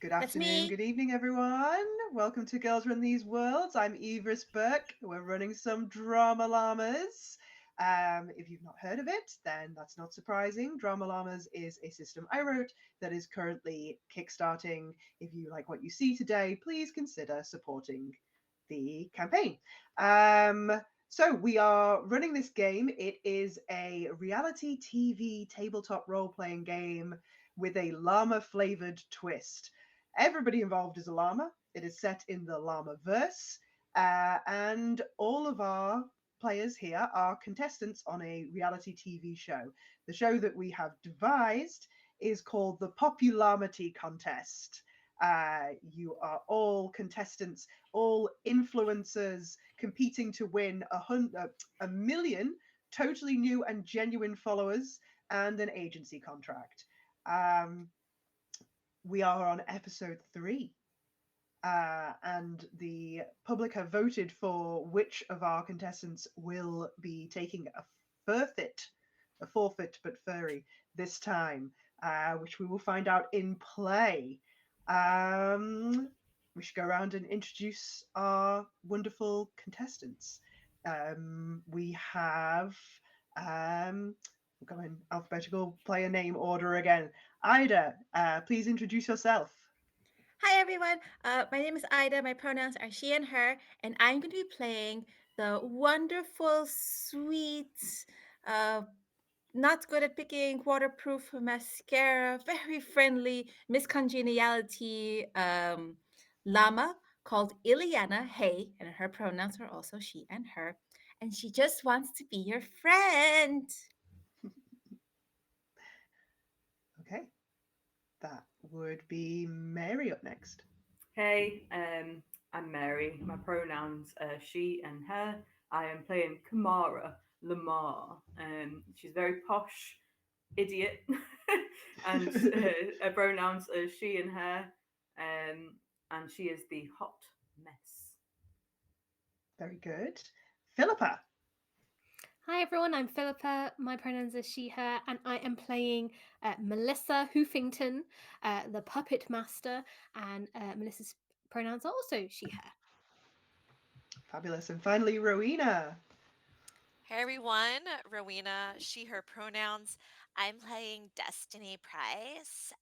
Good That's afternoon, me. good evening, everyone. Welcome to Girls Run These Worlds. I'm Everest Burke. We're running some Drama Llamas. If you've not heard of it, then that's not surprising. Drama Llamas is a system I wrote that is currently kickstarting. If you like what you see today, please consider supporting the campaign. So we are running this game. It is a reality TV tabletop role-playing game with a llama flavored twist. Everybody involved is a llama. It is set in the llama verse, and all of our players here are contestants on a reality TV show. The show that we have devised is called the Popularity Contest. You are all contestants, all influencers competing to win a million totally new and genuine followers and an agency contract. Um, we are on episode 3, and the public have voted for which of our contestants will be taking a forfeit but furry this time, which we will find out in play. We should go around and introduce our wonderful contestants. We have we'll go in alphabetical player name order again. Ida, please introduce yourself. Hi, everyone. My name is Ida. My pronouns are she and her, and I'm going to be playing the wonderful, sweet, uh, not good at picking waterproof mascara, very friendly, miscongeniality llama called Ileana Hay, and her pronouns are also she and her. And she just wants to be your friend. Okay, that would be Mary up next. Hey, I'm Mary. My pronouns are she and her. I am playing Kamara Lamar. She's a very posh idiot, and her pronouns are she and her. And she is the hot mess. Very good. Philippa. Hi everyone, I'm Philippa. My pronouns are she, her, and I am playing Melissa Hoofington, the puppet master, and Melissa's pronouns are also she, her. Fabulous. And finally, Rowena. Hey everyone, Rowena, she, her pronouns. I'm playing Destiny Price.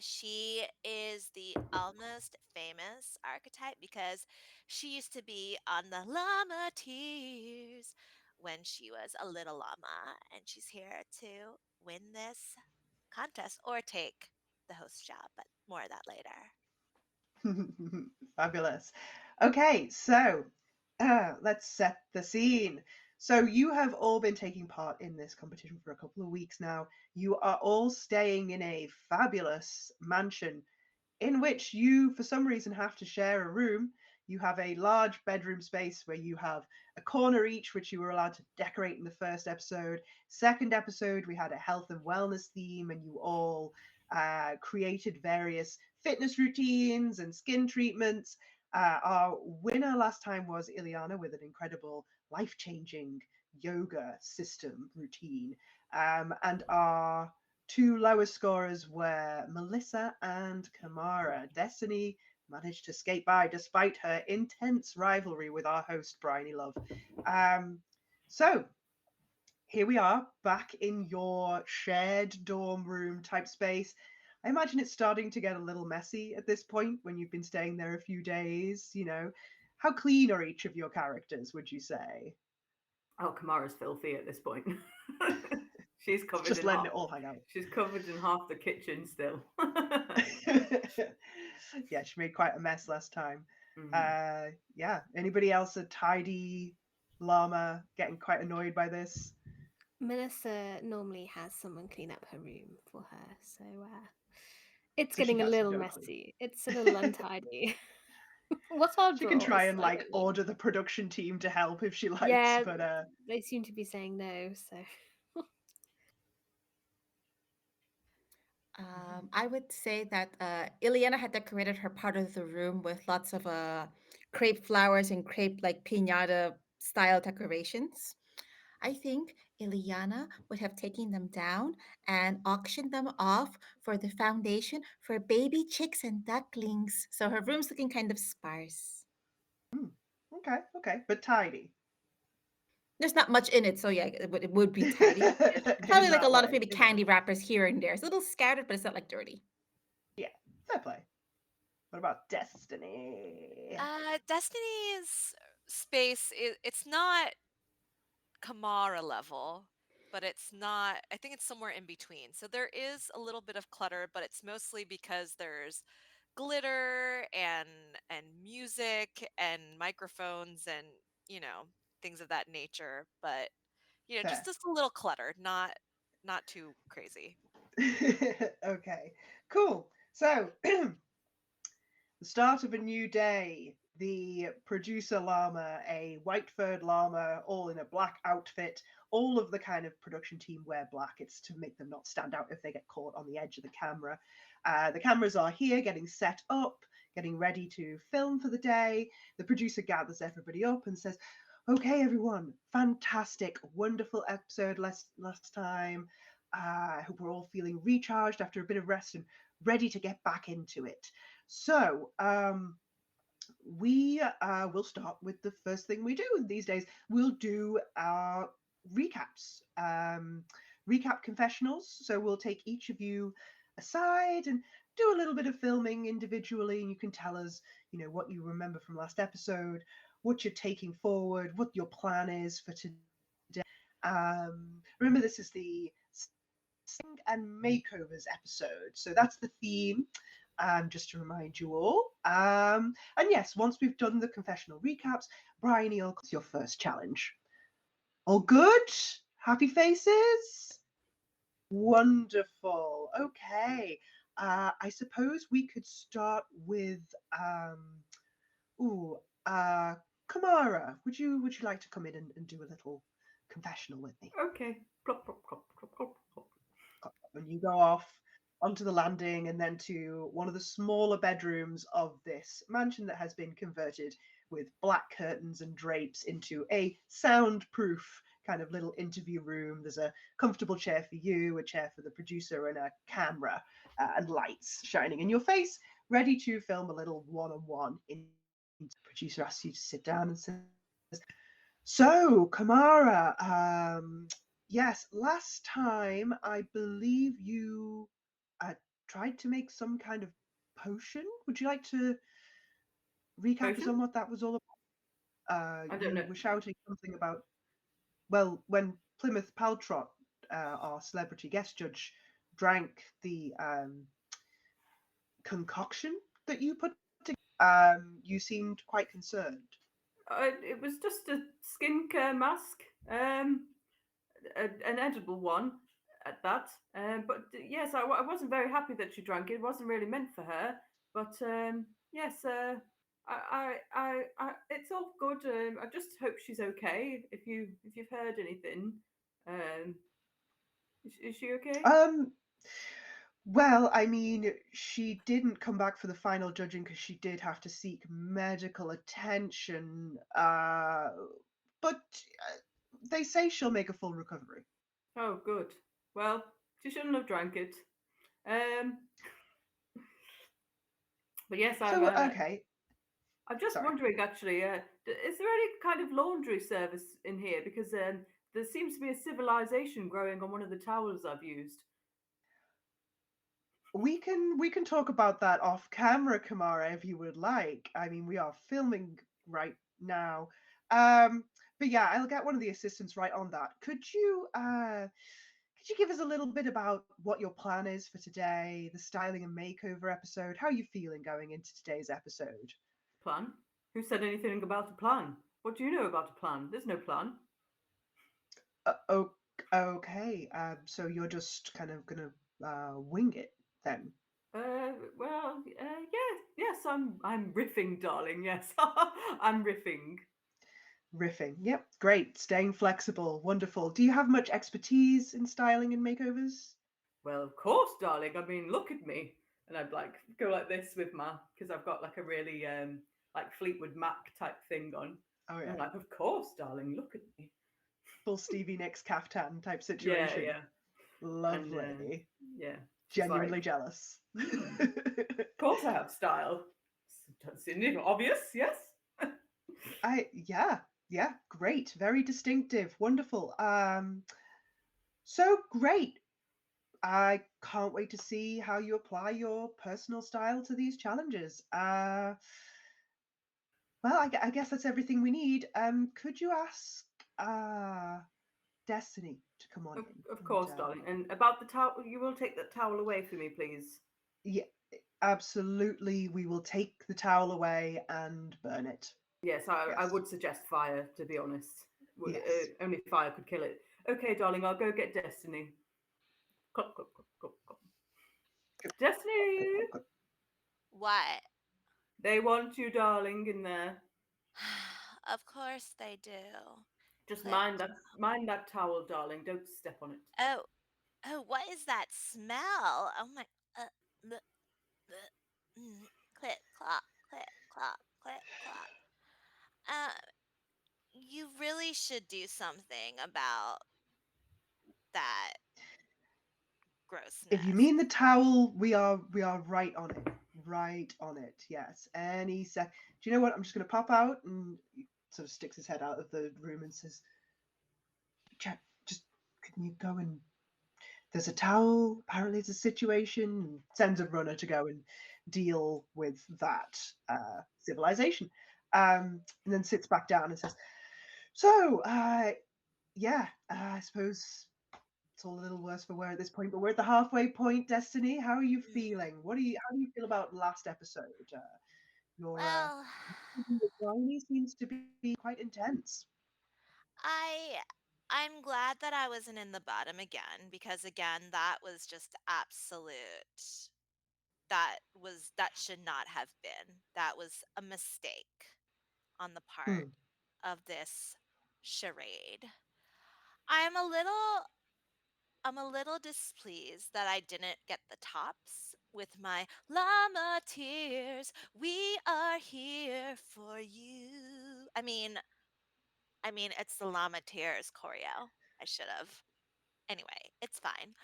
She is the almost famous archetype because she used to be on the llama tears when she was a little llama, and she's here to win this contest or take the host job, but more of that later. Fabulous. Okay, so let's set the scene. So, you have all been taking part in this competition for a couple of weeks now. You are all staying in a fabulous mansion in which you, for some reason, have to share a room. You have a large bedroom space where you have a corner each, which you were allowed to decorate in the first episode. Second episode, we had a health and wellness theme, and you all created various fitness routines and skin treatments. Our winner last time was Ileana with an incredible life changing yoga system routine. And our two lowest scorers were Melissa and Kamara. Destiny managed to skate by despite her intense rivalry with our host, Bryony Love. So here we are back in your shared dorm room type space. I imagine it's starting to get a little messy at this point when you've been staying there a few days. How clean are each of your characters, would you say? Oh, Kamara's filthy at this point. She's covered Just in letting half. it all hang out. She's covered in half the kitchen still. Yeah, she made quite a mess last time. Mhm. Yeah. Anybody else a tidy llama getting quite annoyed by this? Melissa normally has someone clean up her room for her, so it's So she getting a has to little go clean. messy. It's a little untidy. What's our She can try drawers? and I like don't know. order the production team to help if she likes, Yeah, but they seem to be saying no, so. I would say that Ileana had decorated her part of the room with lots of crepe flowers and crepe like pinata style decorations. I think Ileana would have taken them down and auctioned them off for the foundation for baby chicks and ducklings. So her room's looking kind of sparse. Hmm. Okay, okay, but tidy. There's not much in it, so yeah, it would be tidy. There's In probably like a that lot of way, maybe in that candy wrappers here and there. It's a little scattered, but it's not like dirty. yeah, fair play. What about Destiny? Destiny's space is it's not Kamara level, but it's not, I think it's somewhere in between. So there is a little bit of clutter, but it's mostly because there's glitter and music and microphones and, you know, things of that nature, but Fair. just a little cluttered, not too crazy. Okay, cool. So, the start of a new day. The producer llama, a white furred llama, all in a black outfit. All of the kind of production team wear black. It's to make them not stand out if they get caught on the edge of the camera. The cameras are here getting set up, getting ready to film for the day. The producer gathers everybody up and says, "Okay, everyone, fantastic, wonderful episode last time. I hope we're all feeling recharged after a bit of rest and ready to get back into it. So, we will start with the first thing we do these days. We'll do our recaps, recap confessionals. So we'll take each of you aside and do a little bit of filming individually, and you can tell us, what you remember from last episode, what you're taking forward, what your plan is for today. Remember, this is the Sing and Makeovers episode, so that's the theme. Just to remind you all. And yes, once we've done the confessional recaps, Bryony, it's your first challenge. All good? Happy faces? Wonderful. Okay. I suppose we could start with ooh, uh Kamara. Would you like to come in and do a little confessional with me? Okay. Plop, plop, plop, plop, plop, plop. And you go off onto the landing and then to one of the smaller bedrooms of this mansion that has been converted with black curtains and drapes into a soundproof kind of little interview room. There's a comfortable chair for you, a chair for the producer, and a camera and lights shining in your face, ready to film a little one-on-one. The producer asks you to sit down and says, "So, Kamara, yes, last time I believe you tried to make some kind of potion. Would you like to recap us Potion? on what that was all about? I don't You know. were shouting something about, well, when Plymouth Paltrow, our celebrity guest judge, drank the concoction that you put together, you seemed quite concerned. It was just a skincare mask, an edible one at that. But yes, I wasn't very happy that she drank it. It wasn't really meant for her. But yes, it's all good. I just hope she's okay. If you've heard anything, um, is she okay? Um, Well, I mean, she didn't come back for the final judging because she did have to seek medical attention. But they say she'll make a full recovery. Oh, good. Well, she shouldn't have drank it. Um, but yes, So, okay, I'm just sorry. wondering, actually, is there any kind of laundry service in here? Because there seems to be a civilization growing on one of the towers I've used. We can talk about that off camera, Kamara, if you would like. I mean, we are filming right now. But yeah, I'll get one of the assistants right on that. Could you give us a little bit about what your plan is for today, the styling and makeover episode? How are you feeling going into today's episode? Plan? Who said anything about a plan? What do you know about a plan? There's no plan. Oh, okay. So you're just kind of gonna wing it then? Well, yeah, yes, I'm riffing, darling. Yes, I'm riffing. Riffing. Yep, great. Staying flexible. Wonderful. Do you have much expertise in styling and makeovers? Well, of course, darling. I mean, look at me. And I'd like go like this with my because I've got like a really like Fleetwood Mac type thing on. Oh And I'm yeah. like, of course, darling. Look at me. full Stevie Nicks caftan type Yeah, situation. yeah. And Lovely. yeah, she's Genuinely like, jealous. of course I have style. Isn't it obvious? Yes. Yeah, great. Very distinctive. Wonderful. So great. I can't wait to see how you apply your personal style to these challenges. Well, I guess that's everything we need. Could you ask Destiny to come on in? Of And course, darling. And about the towel, you will take that towel away for me, please. yeah, absolutely. We will take the towel away and burn it. Yes, I Yes, would suggest fire, to be honest. yes. Only fire could kill it. Okay, darling, I'll go get Destiny. Clop, clop, clop, clop, clop. Destiny! What? They want you, darling, in there. Of course they do. Just Clip. mind that towel, darling. Don't step on it. Oh, oh, what is that smell? Oh my. Uh, bleh, bleh. Clip, clop, clip, clop, clip, clop. Uh, you really should do something about that If you grossness. mean the towel, we are right on it. Right on it. Yes. Any sec. Do you know what? I'm just going to pop out, and he sort of sticks his head out of the room and says, "Jack, just can you go and there's a towel. Apparently, it's a situation." And sends a runner to go and deal with that civilization. And then sits back down and says, "So, yeah, I suppose it's all a little worse for wear at this point, but we're at the halfway point. Destiny, how are you Mm, feeling? How do you feel about last episode? Your well, your briny seems to be quite intense. I I'm glad that I wasn't in the bottom again because again that was just absolute. That should not have been. That was a mistake on the part Hmm. of this charade. I'm a little I'm a little displeased that I didn't get the tops with my llama tears. We are here for you. I mean, it's the llama tears choreo. I should have. Anyway, it's fine.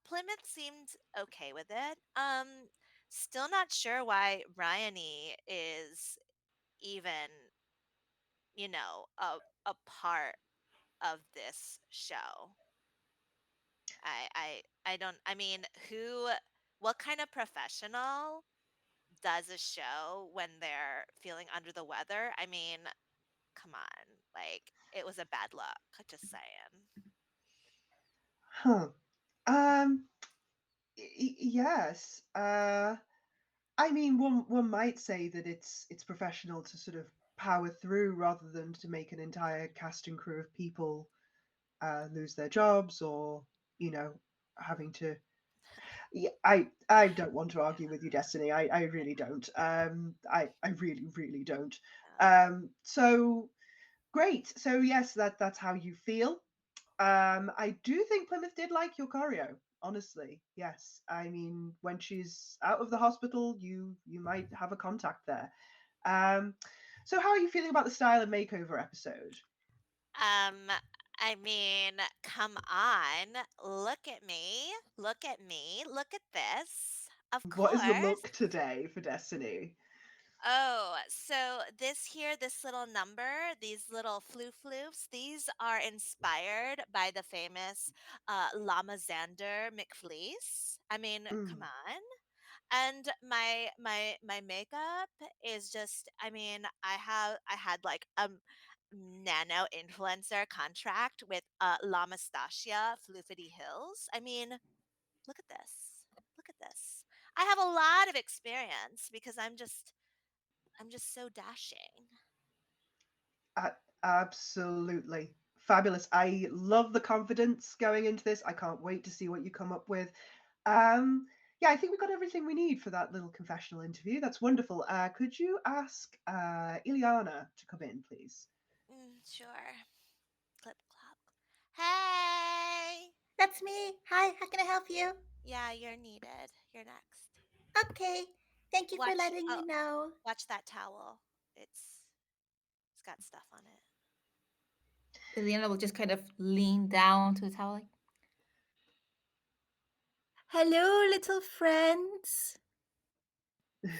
Plymouth seemed okay with it. Still not sure why Ryanie is even, a part of this show. I don't I mean, what kind of professional does a show when they're feeling under the weather? I mean, come on. Like it was a bad luck, just saying. Huh. Um. Yes. I mean, one might say that it's professional to sort of power through rather than to make an entire cast and crew of people lose their jobs or you know having to. Yeah, I don't want to argue with you, Destiny. I really don't. I really don't. So great. So yes, that's how you feel. I do think Plymouth did like your choreo. Honestly, yes. I mean, when she's out of the hospital, you might have a contact there. Um, so how are you feeling about the style and makeover episode? Um, I mean, come on. Look at me. Look at me. Look at this. Of What is the course. look today for Destiny? Oh, so this little number, these little floofs, these are inspired by the famous Llama Xander McFleece. I mean, come Mm. on. And my makeup is just, I mean, I had like a nano influencer contract with La Mustacia Floofity Hills. I mean, look at this. Look at this. I have a lot of experience because I'm just so dashing. Absolutely fabulous. I love the confidence going into this. I can't wait to see what you come up with. Um, yeah, I think we got everything we need for that little confessional interview. That's wonderful. Could you ask Ileana to come in, please? Sure. Clip clop. Hey! That's me. Hi, how can I help you? Yeah, you're needed. You're next. Okay, thank you for Watch letting me know. watch that towel. It's got stuff on it. Ileana will just kind of lean down to the towel, like, "Hello, little friends.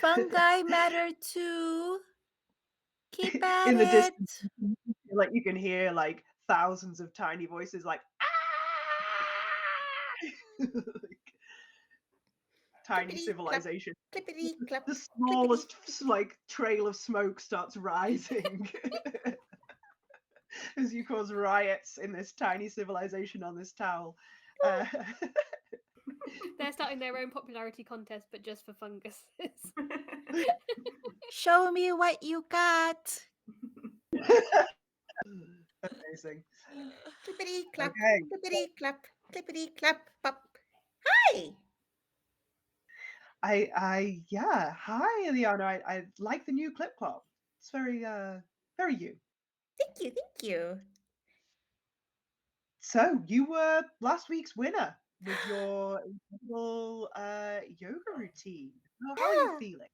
Fungi matter too. Keep at In the distance, it." like you can hear like thousands of tiny voices, like like, tiny Clippity clap, civilization. clippity clap, The clippity. smallest like trail of smoke starts rising as you cause riots in this tiny civilization on this towel. Uh, They're starting their own popularity contest, but just for funguses. Show me what you got. amazing. Clippity clap, Okay. clippity clap, clippity clap, pop. Hi. Yeah. Hi, Eliana. I like the new clip clop. It's very you. Thank you, thank you. So you were last week's winner with your incredible yoga routine. How are you Yeah. feeling?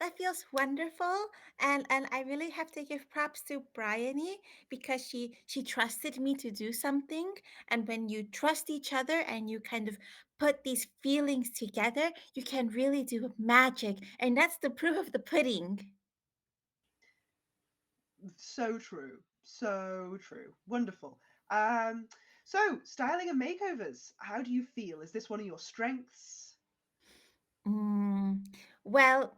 That feels wonderful, and I really have to give props to Bryony because she trusted me to do something, and when you trust each other and you kind of put these feelings together, you can really do magic, and that's the proof of the pudding. So true. So true. Wonderful. Um, so styling and makeovers, how do you feel? Is this one of your strengths? Mm, well,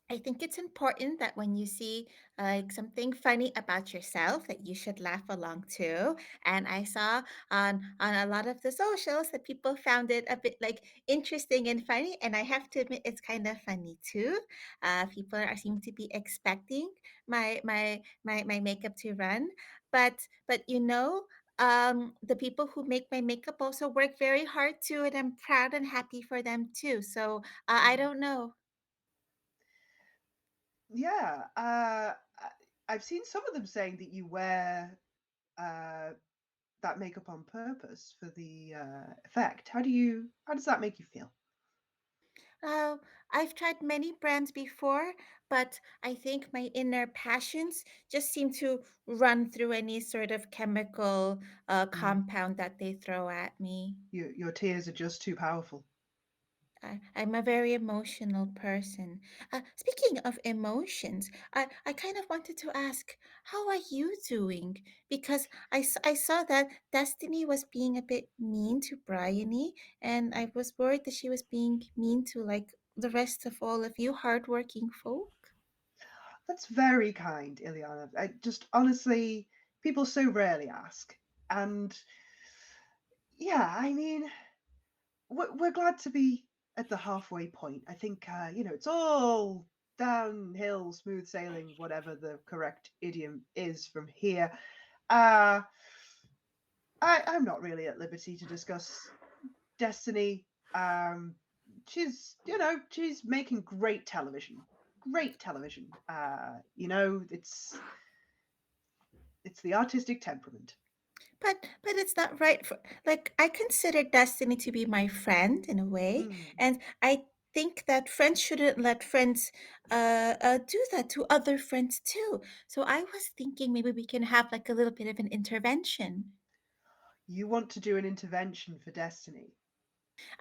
I think it's important that when you see like something funny about yourself that you should laugh along too. And I saw on a lot of the socials that people found it a bit like interesting and funny. And I have to admit it's kind of funny too. People are seem to be expecting my makeup to run, but the people who make my makeup also work very hard too, and I'm proud and happy for them too. So I Mm. don't know. Yeah. I've seen some of them saying that you wear uh, that makeup on purpose for the effect. How does that make you feel? Uh, I've tried many brands before, but I think my inner passions just seem to run through any sort of chemical Mm. compound that they throw at me. Your tears are just too powerful. I'm a very emotional person. Speaking of emotions, I kind of wanted to ask, how are you doing? Because I saw that Destiny was being a bit mean to Bryony, and I was worried that she was being mean to like the rest of all of you hardworking folk. That's very kind, Ileana. I just honestly, people so rarely ask. And yeah, I mean, we're glad to be at the halfway point. I think, it's all downhill, smooth sailing, whatever the correct idiom is from here. Uh, I'm not really at liberty to discuss Destiny. Um, she's making great television. Great television. It's the artistic temperament. But it's not right for like I consider Destiny to be my friend in a way, Mm. and I think that friends shouldn't let friends do that to other friends too. So I was thinking maybe we can have like a little bit of an intervention. You want to do an intervention for Destiny.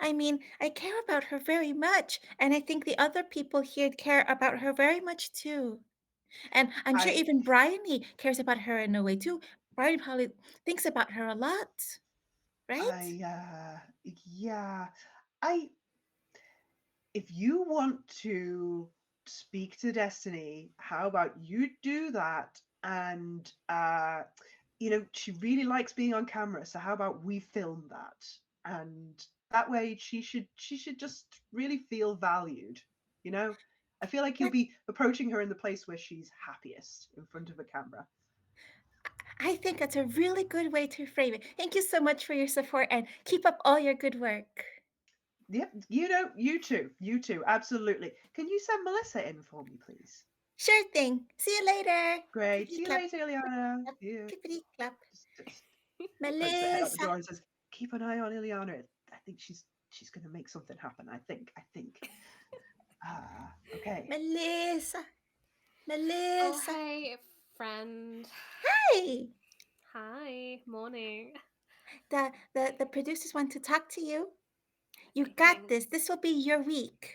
I mean, I care about her very much, and I think the other people here care about her very much too. And I'm sure I even Bryony cares about her in a way too. Bryony probably thinks about her a lot, right? yeah. I If you want to speak to Destiny, how about you do that? And she really likes being on camera, so how about we film that? And that way she should just really feel valued, you know? I feel like you'll be approaching her in the place where she's happiest in front of a camera. I think that's a really good way to frame it. Thank you so much for your support and keep up all your good work. Yep, you too, absolutely. Can you send Melissa in for me, please? Sure thing. See you later. Great. Clippity See you clap, later, Ileana. clap, See you. clippity clap. Just pokes her head out the Melissa, door and says, "Keep an eye on Ileana. I think she's going to make something happen. I think. Okay. Melissa, Oh, Melissa. hey, friend. Hi. Hi, morning. The producers want to talk to you. You Okay, got thanks. this. This will be your week.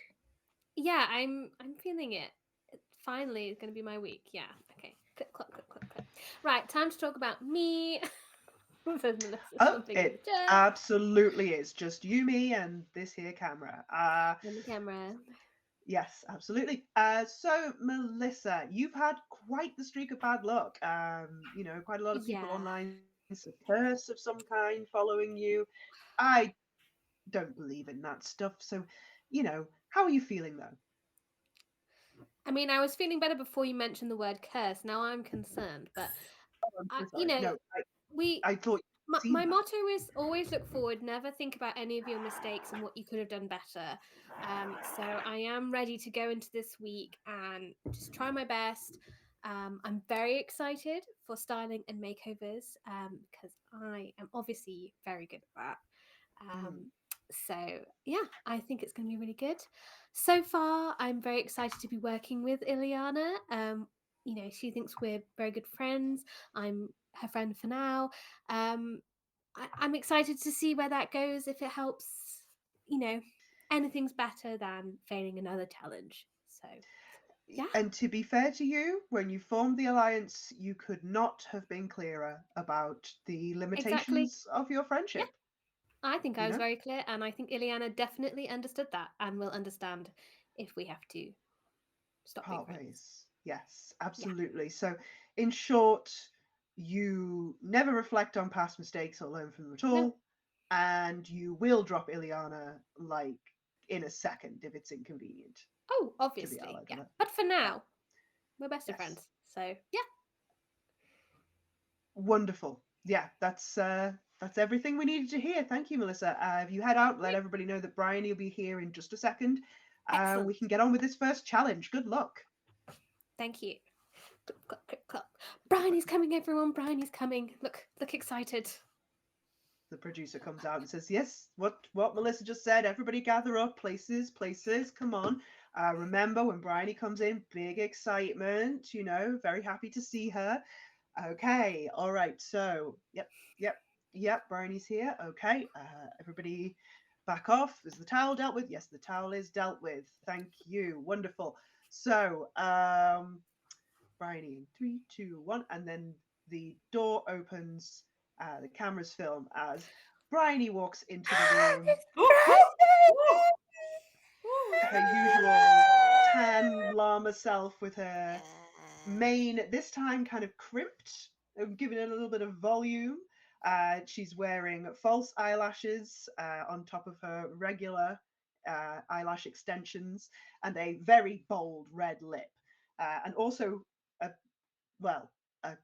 Yeah, I'm feeling it. Finally, it's gonna be my week. Yeah. Okay. Click, click, click, click, click. Right, time to talk about me. Says Melissa, Oh, slumping in the it chair absolutely is. Just you, me, and this here camera. and the camera. Yes, absolutely. So, Melissa, you've had quite the streak of bad luck. Quite a lot of people Yeah. online, a curse of some kind following you. I don't believe in that stuff. So, how are you feeling though? I mean, I was feeling better before you mentioned the word curse. Now I'm concerned, but Oh, I'm so you sorry. know, No, we I thought you'd my seen that. motto is always look forward, never think about any of your mistakes and what you could have done better. So I am ready to go into this week and just try my best. I'm very excited for styling and makeovers because I am obviously very good at that. Mm, So yeah, I think it's going to be really good. So far, I'm very excited to be working with Ileana. She thinks we're very good friends. I'm her friend for now. I'm excited to see where that goes. If it helps, you know, anything's better than failing another challenge. So yeah, And to be fair to you, when you formed the alliance, you could not have been clearer about the exactly. limitations of your Yeah, friendship. I think I You was know, very clear, and I think Ileana definitely understood that and will understand if we have to stop being part friends. ways. Yes, Yeah. absolutely. So, in short, you never reflect on past mistakes or learn from them at No. all, and you will drop Ileana like in a second if it's inconvenient Oh, to be obviously, allied yeah. with her. But for Yeah. now, we're best of Yes. friends. So yeah. Wonderful. Yeah, that's everything we needed to hear. Thank you, Melissa. If you head out, let Great. everybody know that Brian will be here in just a second. Excellent. We can get on with this first challenge. Good luck. Thank you. Clip, clip, clip, clip. Bryony's coming, everyone. Bryony's coming. Look excited. The producer comes out and says, "Yes, what Melissa just said. Everybody gather up. Places, places. Come on. Remember when Bryony comes in, big excitement. Very happy to see her. Okay, all right. So, yep. Bryony's here. Okay, everybody back off. Is the towel dealt with? Yes, the towel is dealt with. Thank you. Wonderful. So, Bryony in 3, 2, 1, and then the door opens. The cameras film as Bryony walks into the room. It's Oh, oh, oh, oh. Her usual tan llama self with her Yeah. mane, this time kind of crimped, giving it a little bit of volume. She's wearing false eyelashes on top of her regular eyelash extensions and a very bold red lip. And also, a, well, a,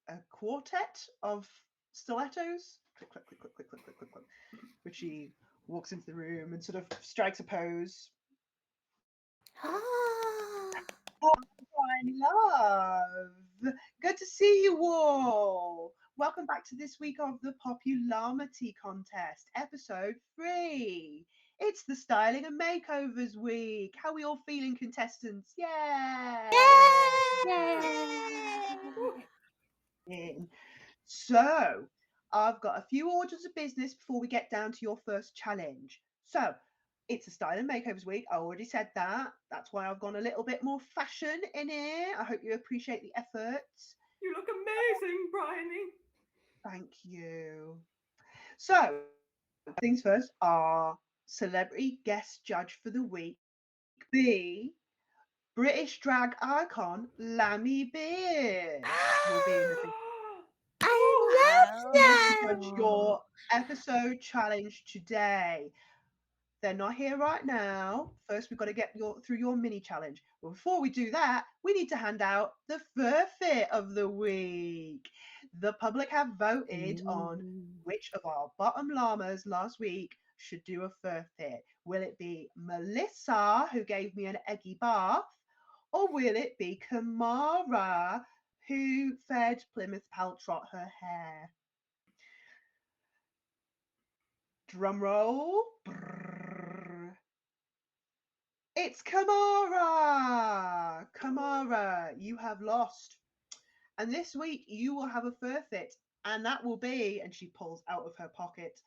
a quartet of stilettos. Click, click, click, click, click, click, click, click, click. Which she walks into the room and sort of strikes a pose. Ah. My love. Good to see you all. Welcome back to this week of the Popularity Contest, episode 3. It's the Styling and Makeovers week. How are we all feeling, contestants? Yay! In. So, I've got a few orders of business before we get down to your first challenge. So, it's a style and makeovers week. I already said that. That's why I've gone a little bit more fashion in here. I hope you appreciate the effort. You look amazing, Bryony. Thank you. So, things first, our celebrity guest judge for the week be British drag icon Lammy Beard will be in the I Oh, love here to that. judge Oh. your episode challenge today. They're not here right now. First, we've got to get through your mini challenge. But before we do that, we need to hand out the fur fit of the week. The public have voted on Ooh. which of our bottom llamas last week should do a fur fit. Will it be Melissa, who gave me an eggy bath, or will it be Kamara, who fed Plymouth Paltrot her hair? Drum roll. Brrr. It's Kamara! Kamara, you have lost. And this week you will have a fur fit, and that will be, and she pulls out of her pocket,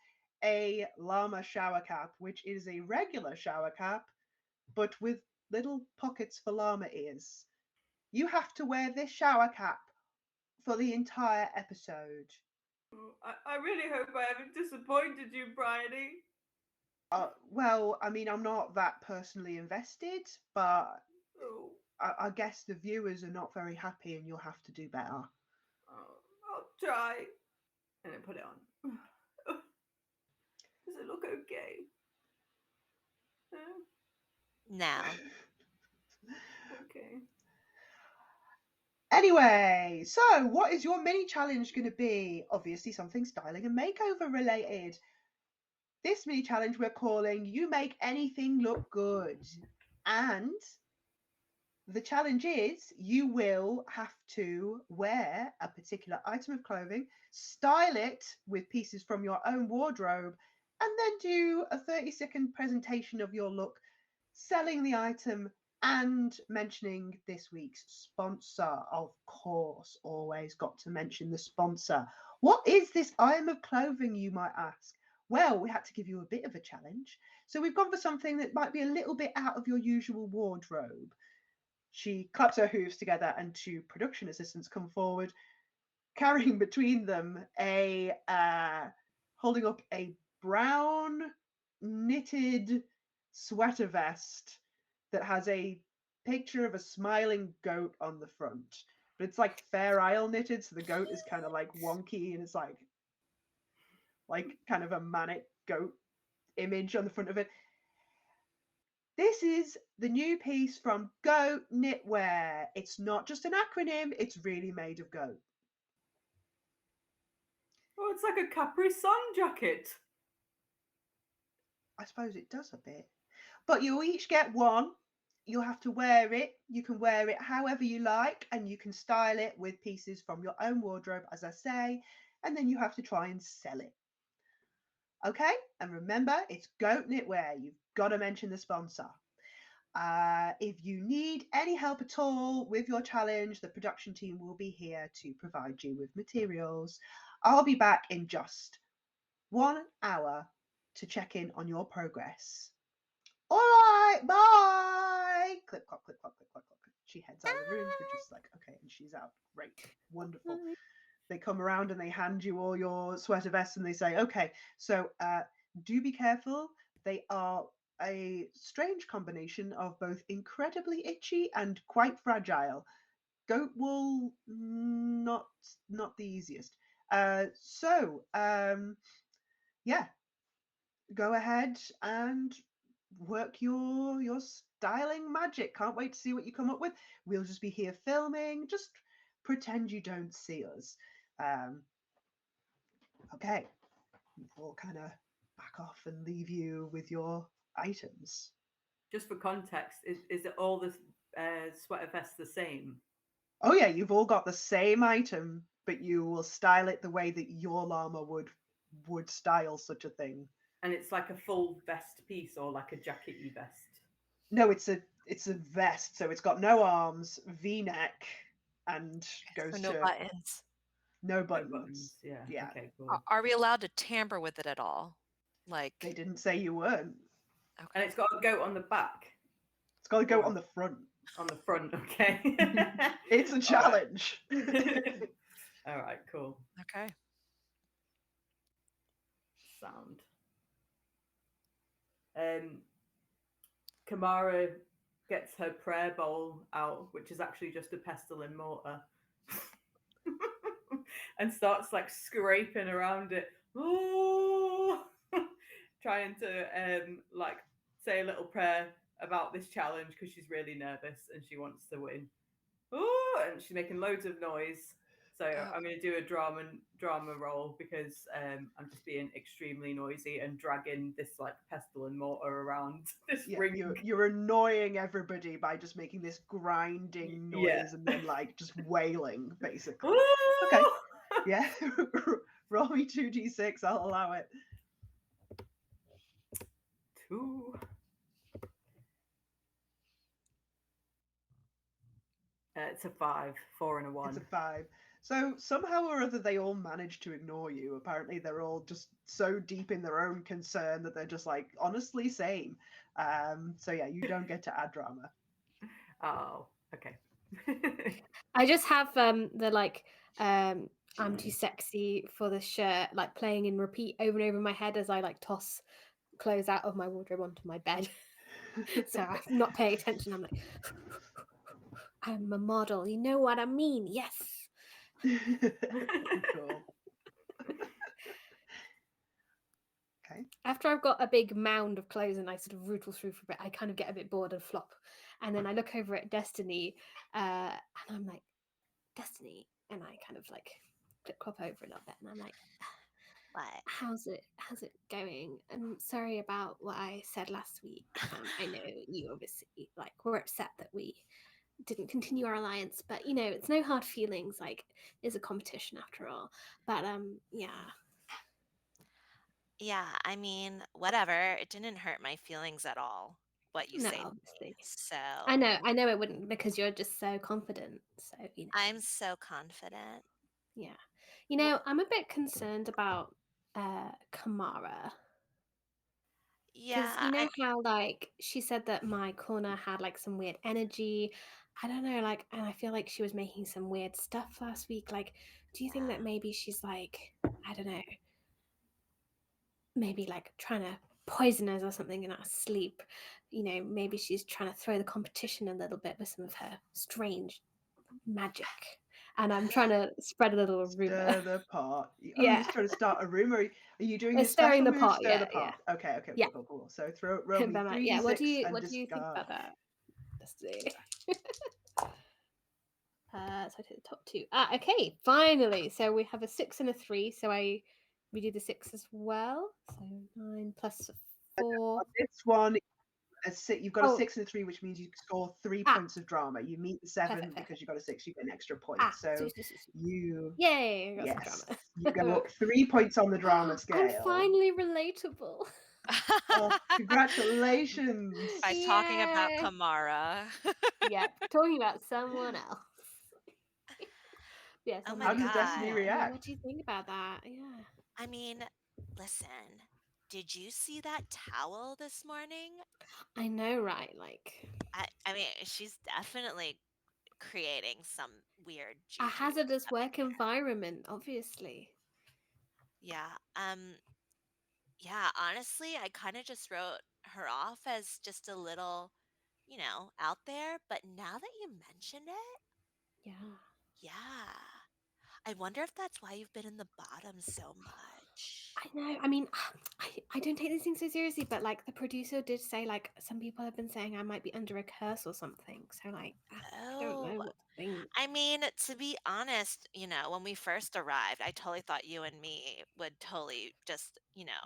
a llama shower cap, which is a regular shower cap, but with little pockets for llama ears. You have to wear this shower cap for the entire episode. I really hope I haven't disappointed you, Bryony. Well, I mean, I'm not that personally invested, but Oh, I guess the viewers are not very happy and you'll have to do better. I'll try. And then put it on. Does it look okay? No. Okay. Anyway, so what is your mini challenge going to be? Obviously, something styling and makeover related. This mini challenge we're calling You Make Anything Look Good. And the challenge is you will have to wear a particular item of clothing, style it with pieces from your own wardrobe, and then do a 30-second presentation of your look, selling the item and mentioning this week's sponsor. Of course, always got to mention the sponsor. What is this item of clothing, you might ask? Well, we had to give you a bit of a challenge. So we've gone for something that might be a little bit out of your usual wardrobe. She claps her hooves together and two production assistants come forward, carrying between them holding up a brown knitted sweater vest that has a picture of a smiling goat on the front. But it's like Fair Isle knitted, so the goat is kind of like wonky and it's like kind of a manic goat image on the front of it. This is the new piece from Goat Knitwear. It's not just an acronym, it's really made of goat. Oh, it's like a Capri Sun jacket. I suppose it does a bit. But you'll each get one. You'll have to wear it. You can wear it however you like, and you can style it with pieces from your own wardrobe, as I say, and then you have to try and sell it. Okay? And remember, it's Goat Knitwear. You've got to mention the sponsor. If you need any help at all with your challenge, the production team will be here to provide you with materials. I'll be back in just 1 hour to check in on your progress. All right, bye. Clip, clop, clip, clop, clip, clop, clip. She heads out of the room, which is like, okay, and she's out. Great, wonderful. They come around and they hand you all your sweater vests and they say, okay, so do be careful. They are a strange combination of both incredibly itchy and quite fragile. Goat wool, not the easiest. Yeah, go ahead and work your styling magic. Can't wait to see what you come up with. We'll just be here filming. Just pretend you don't see us. Okay, we'll kind of back off and leave you with your items. Just for context, is it all the sweater vests the same? Oh yeah, you've all got the same item, but you will style it the way that your llama would style such a thing. And it's like a full vest piece or like a jackety vest? No, it's a vest, so it's got no arms, V-neck, and goes So no to buttons. no No buttons. buttons. Yeah. Yeah. Okay, cool. Are we allowed to tamper with it at all? Like, They didn't say you weren't. And okay. it's got a goat on the back. It's got to go Or on the front. on the front, okay. It's a challenge. All right, cool. Okay. Sound. Kamara gets her prayer bowl out, which is actually just a pestle and mortar, and starts like scraping around it. Ooh! Trying to like say a little prayer about this challenge because she's really nervous and she wants to win. Ooh! And she's making loads of noise. So I'm going to do a drama roll because I'm just being extremely noisy and dragging this like pestle and mortar around this ring. You're annoying everybody by just making this grinding noise and then like just wailing, basically. Ooh! Okay. Yeah. Roll me 2d6, I'll allow it. 2 It's a 5, 4 and a 1. It's a 5. So somehow or other, they all manage to ignore you. Apparently, they're all just so deep in their own concern that they're just like, honestly, same. So yeah, you don't get to add drama. Oh, okay. I just have the like I'm too sexy for this shirt like playing in repeat over and over in my head as I like toss clothes out of my wardrobe onto my bed. So I'm not paying attention. I'm like, I'm a model. You know what I mean? Yes. Cool. Okay. After I've got a big mound of clothes and I sort of rootle through for a bit, I kind of get a bit bored and flop. And then I look over at Destiny and I'm like, Destiny. And I kind of like clip-clop over a little bit and I'm like, What? how's it going? I'm sorry about what I said last week. I know you obviously like were upset that we didn't continue our alliance, but you know, it's no hard feelings. Like, it's a competition after all. But yeah. Yeah, I mean, whatever. It didn't hurt my feelings at all, what you No, say to me. obviously. So I know it wouldn't because you're just so confident. So, you know. I'm so confident. Yeah. You know, I'm a bit concerned about Kamara. Because Yeah, you know how like she said that my corner had like some weird energy. I don't know, like, and I feel like she was making some weird stuff last week. Like, do you think that maybe she's like, I don't know, maybe like trying to poison us or something in our sleep? You know, maybe she's trying to throw the competition a little bit with some of her strange magic. And I'm trying to spread a little rumor. Stir the pot. Oh, you're Yeah. just trying to start a rumor. Are you doing your Stirring special the move? pot, Stir the yeah. pot. Okay, Yeah. cool. So roll me But, 3d6 yeah, what do you and think discard. about that? Let's see. So I take the top 2. Okay, finally. So we have a 6 and a 3. So we do the 6 as well. So 9 plus 4. This one, you've got a Oh. 6 and a 3, which means you score 3 Ah. points of drama. You meet the 7 Perfect. because you got a 6. You get an extra point. So sweet. you, Yay! I got some yes, drama. you go up 3 points on the drama scale. I'm finally relatable. Oh, congratulations! By talking about Yay. Kamara. Yeah, talking about someone else. Yes. Oh I'm my How does God. Destiny I mean, react? what do you think about that? Yeah. I mean, listen, did you see that towel this morning? I know, right? Like I mean, she's definitely creating some weird a juju hazardous up in work here. environment, obviously. Yeah. Yeah, honestly, I kind of just wrote her off as just a little, out there, but now that you mention it, Yeah. yeah. I wonder if that's why you've been in the bottom so much. I know. I mean, I don't take these things so seriously, but like the producer did say, like some people have been saying I might be under a curse or something. So like, I don't know Oh, what to think. I mean, to be honest, when we first arrived, I totally thought you and me would totally just,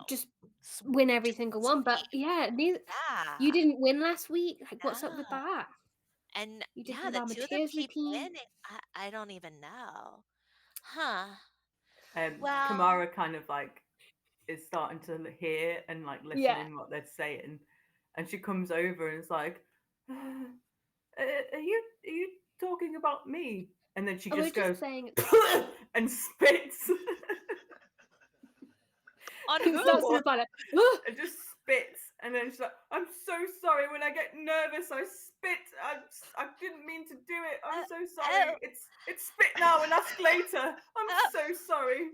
Just sw- win every just single one, but sweep. yeah, you Yeah. didn't win last week. Like, what's up with No. that? And You did yeah, the the two of them Tears keep routine. winning. I don't even know. Huh. Well, Well, Kamara kind of like is starting to hear and like listening what they're saying, and she comes over and is like, are you talking about me? And then she We're just just goes saying and spits. on and starts who? to like, And just spits, and then she's like, "I'm so sorry. When I get nervous, I spit. I didn't mean to do it. I'm so sorry. It's spit now and ask later. I'm so sorry."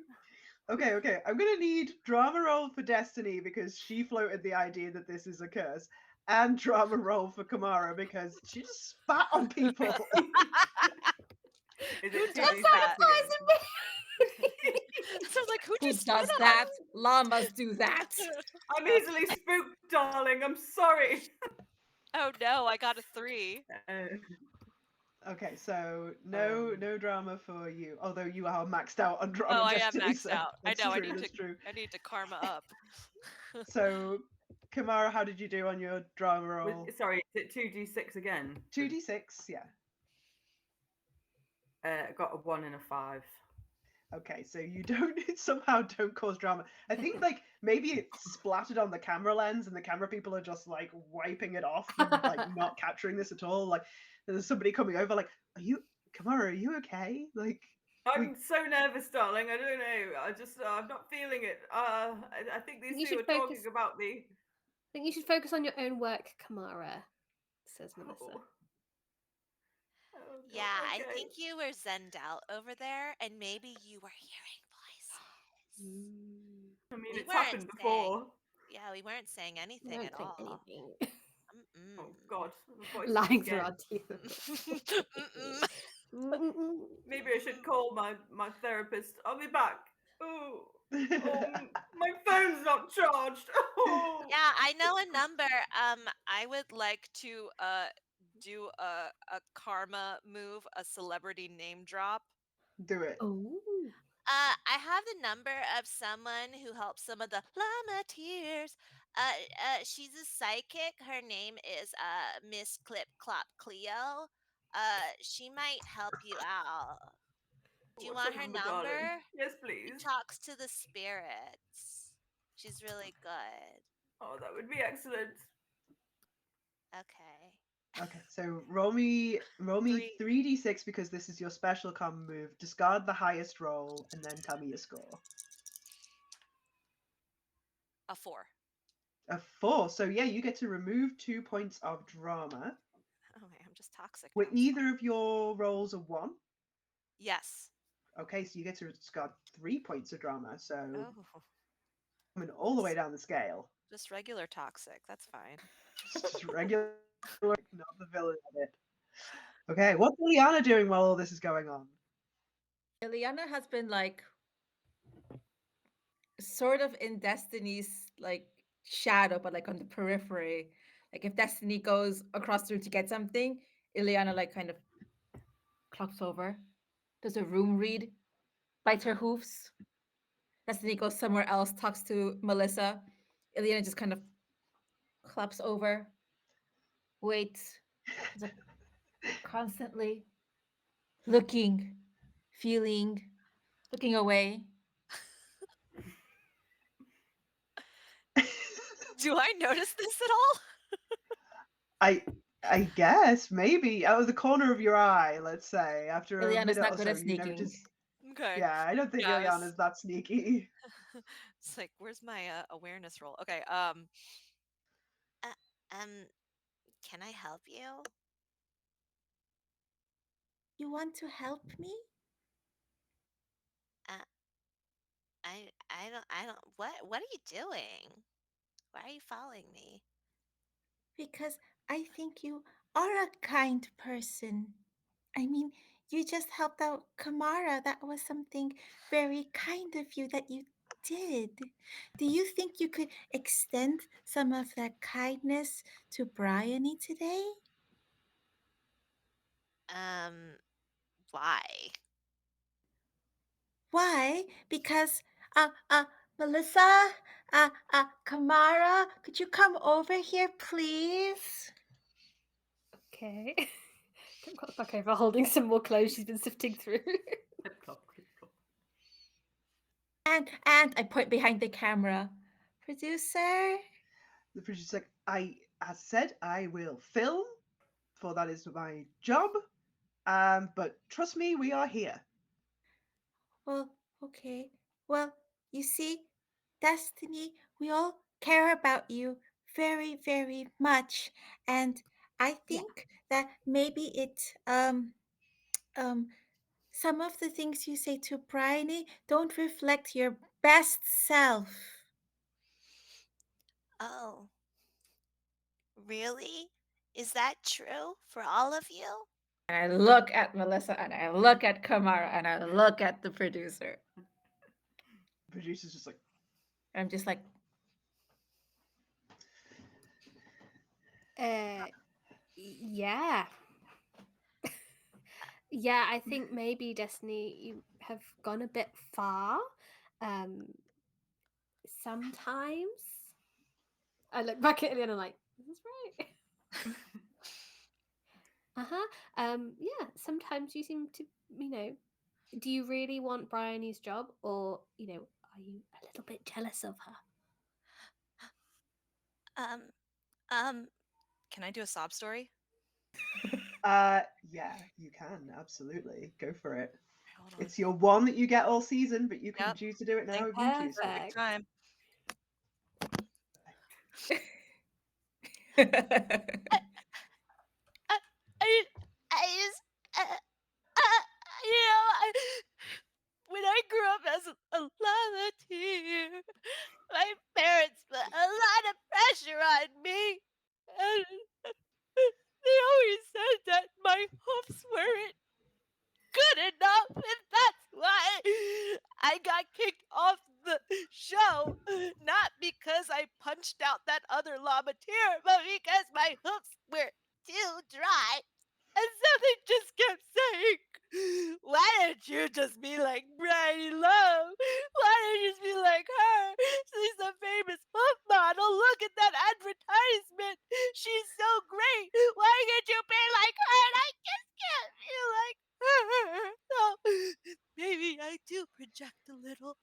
Okay. I'm gonna need drama roll for Destiny because she floated the idea that this is a curse, and drama roll for Kamara because she just spat on people. Is Who it does 2d6 that? again? So I was like, who Who just spit does on that? Llamas do that. I'm easily spooked, darling. I'm sorry. Oh no, I got a 3. Okay, so no drama for you. Although you are maxed out on drama, Oh, I am Destiny. maxed So out. I that's know. true. That's true. I need to karma up. So, Kamara, how did you do on your drama roll? Sorry, is it 2d6 again? 2d6, yeah. Got a 1 and a 5. Okay, so you somehow don't cause drama. I think like maybe it splattered on the camera lens and the camera people are just like wiping it off and like not capturing this at all. Like there's somebody coming over like, are you Kamara, are you okay? Like, we I'm so nervous, darling. I don't know. I'm not feeling it. I think these You two should are talking focus. about me. I think you should focus on your own work, Kamara, says Melissa. Oh, oh God. Yeah, I Okay. think you were zenned out over there, and maybe you were hearing voices. Mm, I mean, We it's weren't happened saying, before. yeah, we weren't saying I anything at don't think all. anything. Oh Mm-mm. God, the voices Lying through again. our teeth, of course. Mm-mm. Maybe I should call my therapist. I'll be back. Oh, my phone's not charged. Oh, Yeah, I know a number. I would like to do a karma move, a celebrity name drop. do it. Oh. I have the number of someone who helps some of the llama tears. She's a psychic. Her name is Miss Clip Clop Cleo. She might help you out. Do you what's the want her number, darling? number? Yes, She please. talks to the spirits. She's really good. Oh, that would be excellent. Okay. Okay, so roll me Three, 3d6 because this is your special common move. Discard the highest roll and then tell me your score. a four. A 4. So yeah, you get to remove 2 points of drama. Oh man, I'm just toxic now. Were I'm sorry. either of your rolls a 1? Yes. Okay, so you get to discard 3 points of drama. So Oh, coming all the way down the scale. just regular toxic. That's fine. Just regular, not the villain of it. Okay, what's Liliana doing while all this is going on? Ileana has been like sort of in Destiny's like shadow, but like on the periphery. Like if Destiny goes across the room to get something, Ileana like kind of clops over, does a room read, bites her hoofs. Destiny goes somewhere else, talks to Melissa. Ileana just kind of claps over, waits, is like constantly looking, feeling, looking away. Do I notice this at all? I I guess maybe out of the corner of your eye, let's say, after a Ileana's minute not or good so, at you sneaking. notice. Okay. Yeah, I don't think Yeah, Liliana's that sneaky. it's like, where's my awareness roll? Okay. Uh, um, can I help you? You want to help me? Uh, I don't. What are you doing? Why are you following me? Because I think you are a kind person. I mean, you just helped out Kamara. That was something very kind of you that you did. Do you think you could extend some of that kindness to Bryony today? Um, why? Why? Because, Melissa, Kamara, could you come over here, please? Okay. Kim got back over holding some more clothes she's been sifting through. Clip clop, clip clop. And I point behind the camera. Producer? The producer's like, as said, I will film, for that is my job. But trust me, we are here. Well, okay. Well, you see, Destiny, we all care about you very, very much. And I Yeah. think that maybe um some of the things you say to Bryony don't reflect your best self. Oh, really? Is that true for all of you? And I look at Melissa and I look at Kamara and I look at the producer. The producer's just like, I'm just like, Yeah. Yeah, I think maybe Destiny, you have gone a bit far. Um, sometimes I look back at it and I'm like, this is right. Uh-huh. Yeah, sometimes you seem to, you know, do you really want Bryony's job or, are you a little bit jealous of her? Um, um, can I do a sob story? Yeah, you can absolutely go for it. Hold on. It's your one that you get all season, but you can Yep. choose to do it now Take, if you choose to. take your Perfect. time. I, I, I just, I, when I grew up as a volunteer, my parents put a lot of pressure on me. And they always said that my hoofs weren't good enough, and that's why I got kicked off the show. Not because I punched out that other llamateer, but because my hoofs were too dry. And so they just kept saying, why don't you just be like Bridie Love? Why don't you just be like her? She's a famous hoof model. Look at that advertisement. She's so great. Why can't you be like her? And I just can't be like her. So maybe I do project a little.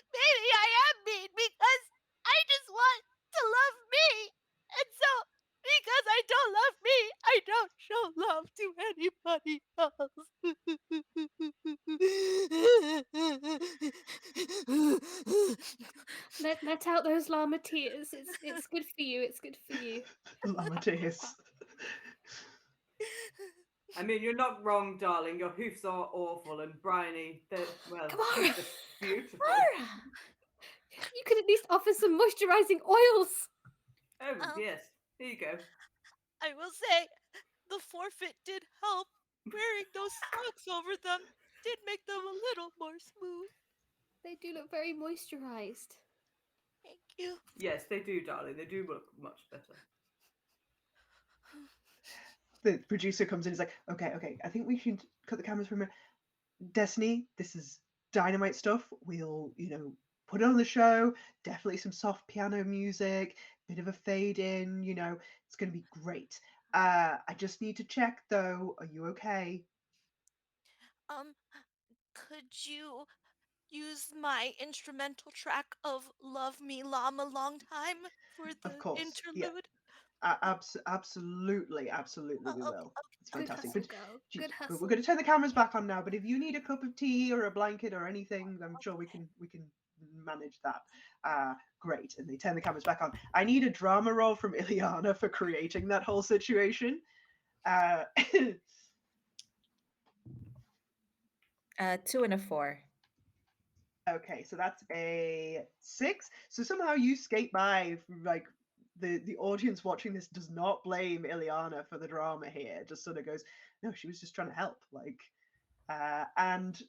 Maybe I am mean because I just want to love me. And so, because I don't love me, I don't show love to anybody else. Let out those llama tears. It's good for you. It's good for you. Llama tears. I mean, you're not wrong, darling. Your hoofs are awful, and Bryony, well, Kamara! she's just beautiful. Kamara! You could at least offer some moisturizing oils. Oh, yes. Here you go. I will say the forfeit did help. Wearing those socks over them did make them a little more smooth. They do look very moisturized. Thank you. Yes, they do, darling. They do look much better. The producer comes in. He's like, okay. I think we should cut the cameras for a minute. Destiny, this is dynamite stuff. We'll, put it on the show. Definitely some soft piano music, bit of a fade in. It's going to be great. I just need to check though. Are you okay? Um, could you use my instrumental track of Love Me Llama Long Time for Of the course. Yeah. interlude? Absolutely, we Okay, will. It's Good fantastic. hustle, But girl. geez, Good we're hustle. going to turn the cameras back on now. But if you need a cup of tea or a blanket or anything, I'm sure we can manage that. Great. And they turn the cameras back on. I need a drama roll from Ileana for creating that whole situation. 2 and a 4. Okay, so that's a 6. So somehow you skate by, like the audience watching this does not blame Ileana for the drama here. Just sort of goes, no, she was just trying to help. And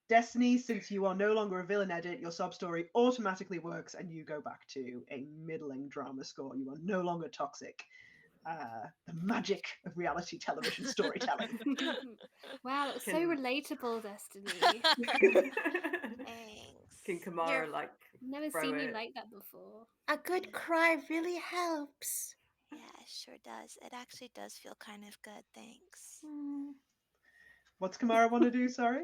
Destiny, since you are no longer a villain edit, your sub story automatically works, and you go back to a middling drama score. You are no longer toxic. The magic of reality television storytelling. Wow, that was so Can- relatable, Destiny. thanks. Can Kamara, like, Never throw seen you it? like that before. A good cry really helps. Yeah, it sure does. It actually does feel kind of good. Thanks. What's Kamara want to do? Sorry.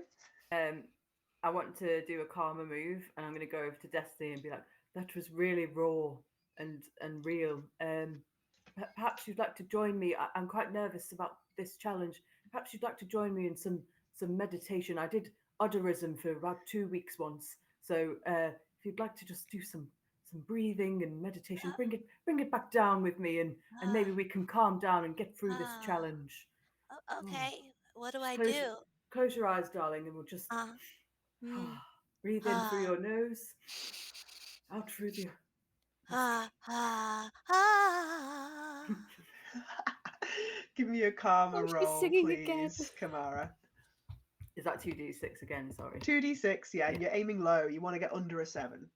I want to do a karma move, and I'm going to go over to Destiny and be like, "That was really raw and real. Perhaps you'd like to join me. I'm quite nervous about this challenge. Perhaps you'd like to join me in some meditation. I did Odderism for about 2 weeks once, so if you'd like to just do some breathing and meditation, bring it back down with me, and maybe we can calm down and get through this challenge. Oh, Okay, what do I close do? close your eyes, darling, and we'll just." Mm, Breathe in through ah, your nose, out through the ah, ah, ah. Give me a karma Oh, she's roll, singing again. please, Kamara. Is that 2d6 again? Sorry. 2d6, yeah, and you're aiming low. You want to get under a 7.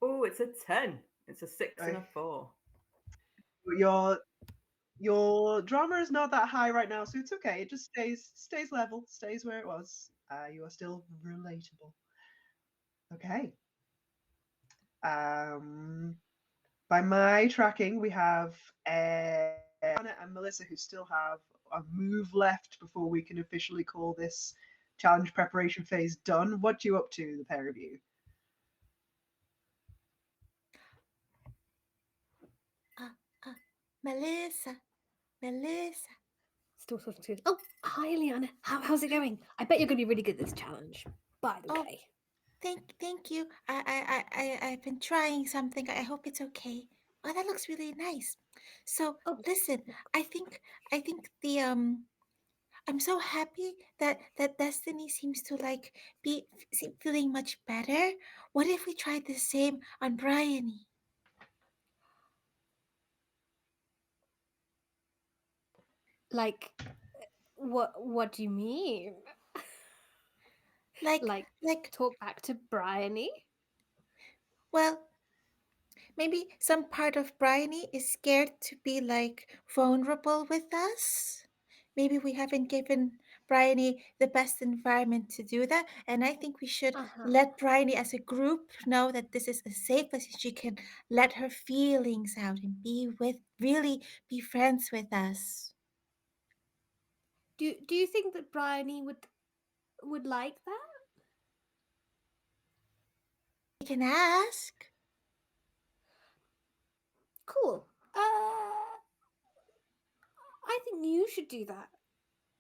Oh, it's a 10. It's a 6 and a Okay. 4. Your drama is not that high right now, so it's okay. It just stays level, stays where it was. You are still relatable. Okay. By my tracking, we have Anna and Melissa who still have a move left before we can officially call this challenge preparation phase done. What you up to, the pair of you? Melissa, Melissa, still talking to. Oh, hi, Liana. How's it going? I bet you're going to be really good at this challenge. By the Oh, way. thank you. I've been trying something. I hope it's okay. Oh, that looks really nice. So Oh, listen, I think the I'm so happy that Destiny seems to like feeling much better. What if we tried the same on Bryony? like, what do you mean? Like Like, like talk back to Bryony? well, maybe some part of Bryony is scared to be like vulnerable with us. Maybe we haven't given Bryony the best environment to do that. And I think we should Uh-huh. let Bryony as a group know that this is a safe place and she can let her feelings out and really be friends with us. Do you think that Bryony would like that? We can ask. Cool. I think you should do that,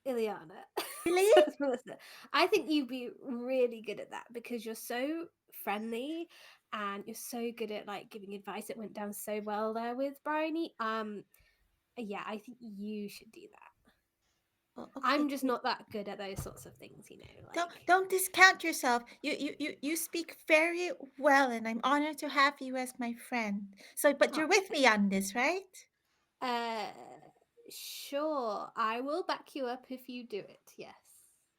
Ileana. Really? Says Melissa. I think you'd be really good at that because you're so friendly and you're so good at like giving advice. It went down so well there with Bryony. Yeah, I think you should do that. Oh, okay. I'm just not that good at those sorts of things, you know, like Don't discount yourself. You speak very well, and I'm honored to have you as my friend. So, but oh, you're with me on this, right? uh sure. I will back you up if you do it. Yes.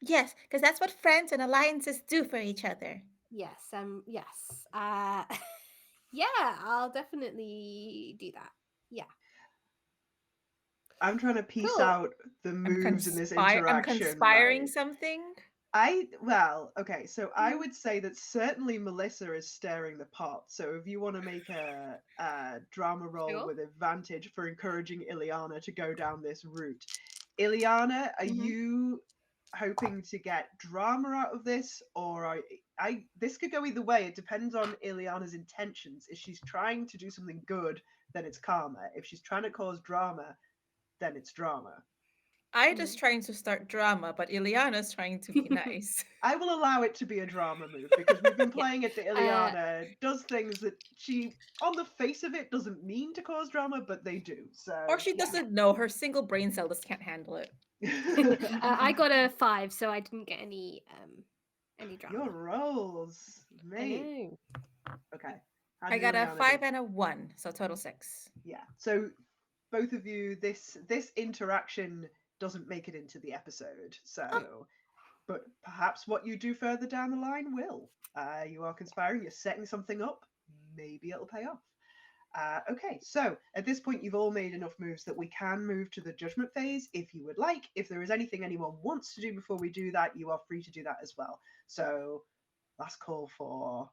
Yes, because that's what friends and alliances do for each other. Yes. Yeah, I'll definitely do that. Yeah. I'm trying to piece Cool. out the moves in this I'm interaction, conspiring right? something. Okay, so I would say that certainly Melissa is stirring the pot. So if you want to make a drama roll Sure. with advantage for encouraging Ileana to go down this route, Ileana, are Mhm. you hoping to get drama out of this, or I? This could go either way. It depends on Ileana's intentions. If she's trying to do something good, then it's karma. If she's trying to cause drama, then it's drama. Ida's trying to start drama, but Ileana's trying to be nice. I will allow it to be a drama move because we've been Yeah. playing it that Ileana does things that she, on the face of it, doesn't mean to cause drama, but they do. Or So, she yeah. doesn't know. Her single brain cell just can't handle it. I got a 5, so I didn't get any drama. Your rolls, I mate. know. Okay. How I did got a Ileana do? 5 and a 1, so total 6. Yeah. So both of you, this interaction doesn't make it into the episode. So, but perhaps what you do further down the line will. You are conspiring. You're setting something up. Maybe it'll pay off. Okay, so at this point, you've all made enough moves that we can move to the judgment phase if you would like. If there is anything anyone wants to do before we do that, you are free to do that as well. So, last call for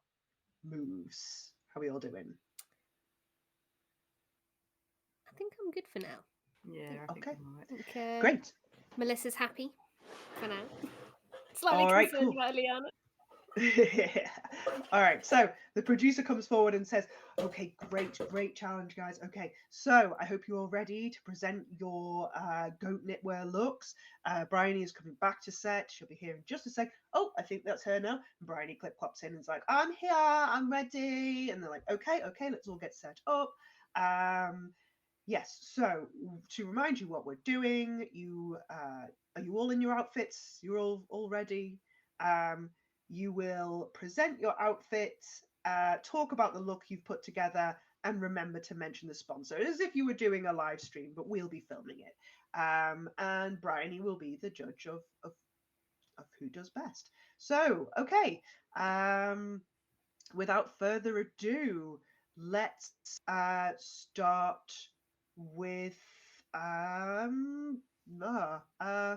moves. How are we all doing? I think I'm good for now. Yeah, I think Okay, I'm alright. I think great. Melissa's happy for now. Slightly All right, concerned cool. about Liana. All right, so the producer comes forward and says, okay, great challenge, guys. Okay, so I hope you're all ready to present your goat knitwear looks. Bryony is coming back to set. She'll be here in just a sec. Oh, I think that's her now. And Bryony clip clops in and is like, I'm here, I'm ready. And they're like, okay, let's all get set up. Yes, so to remind you what we're doing, you are you all in your outfits? You're all ready? You will present your outfit, talk about the look you've put together, and remember to mention the sponsor as if you were doing a live stream, but we'll be filming it. And Bryony will be the judge of who does best. So, okay. Without further ado, let's start with um, uh, uh,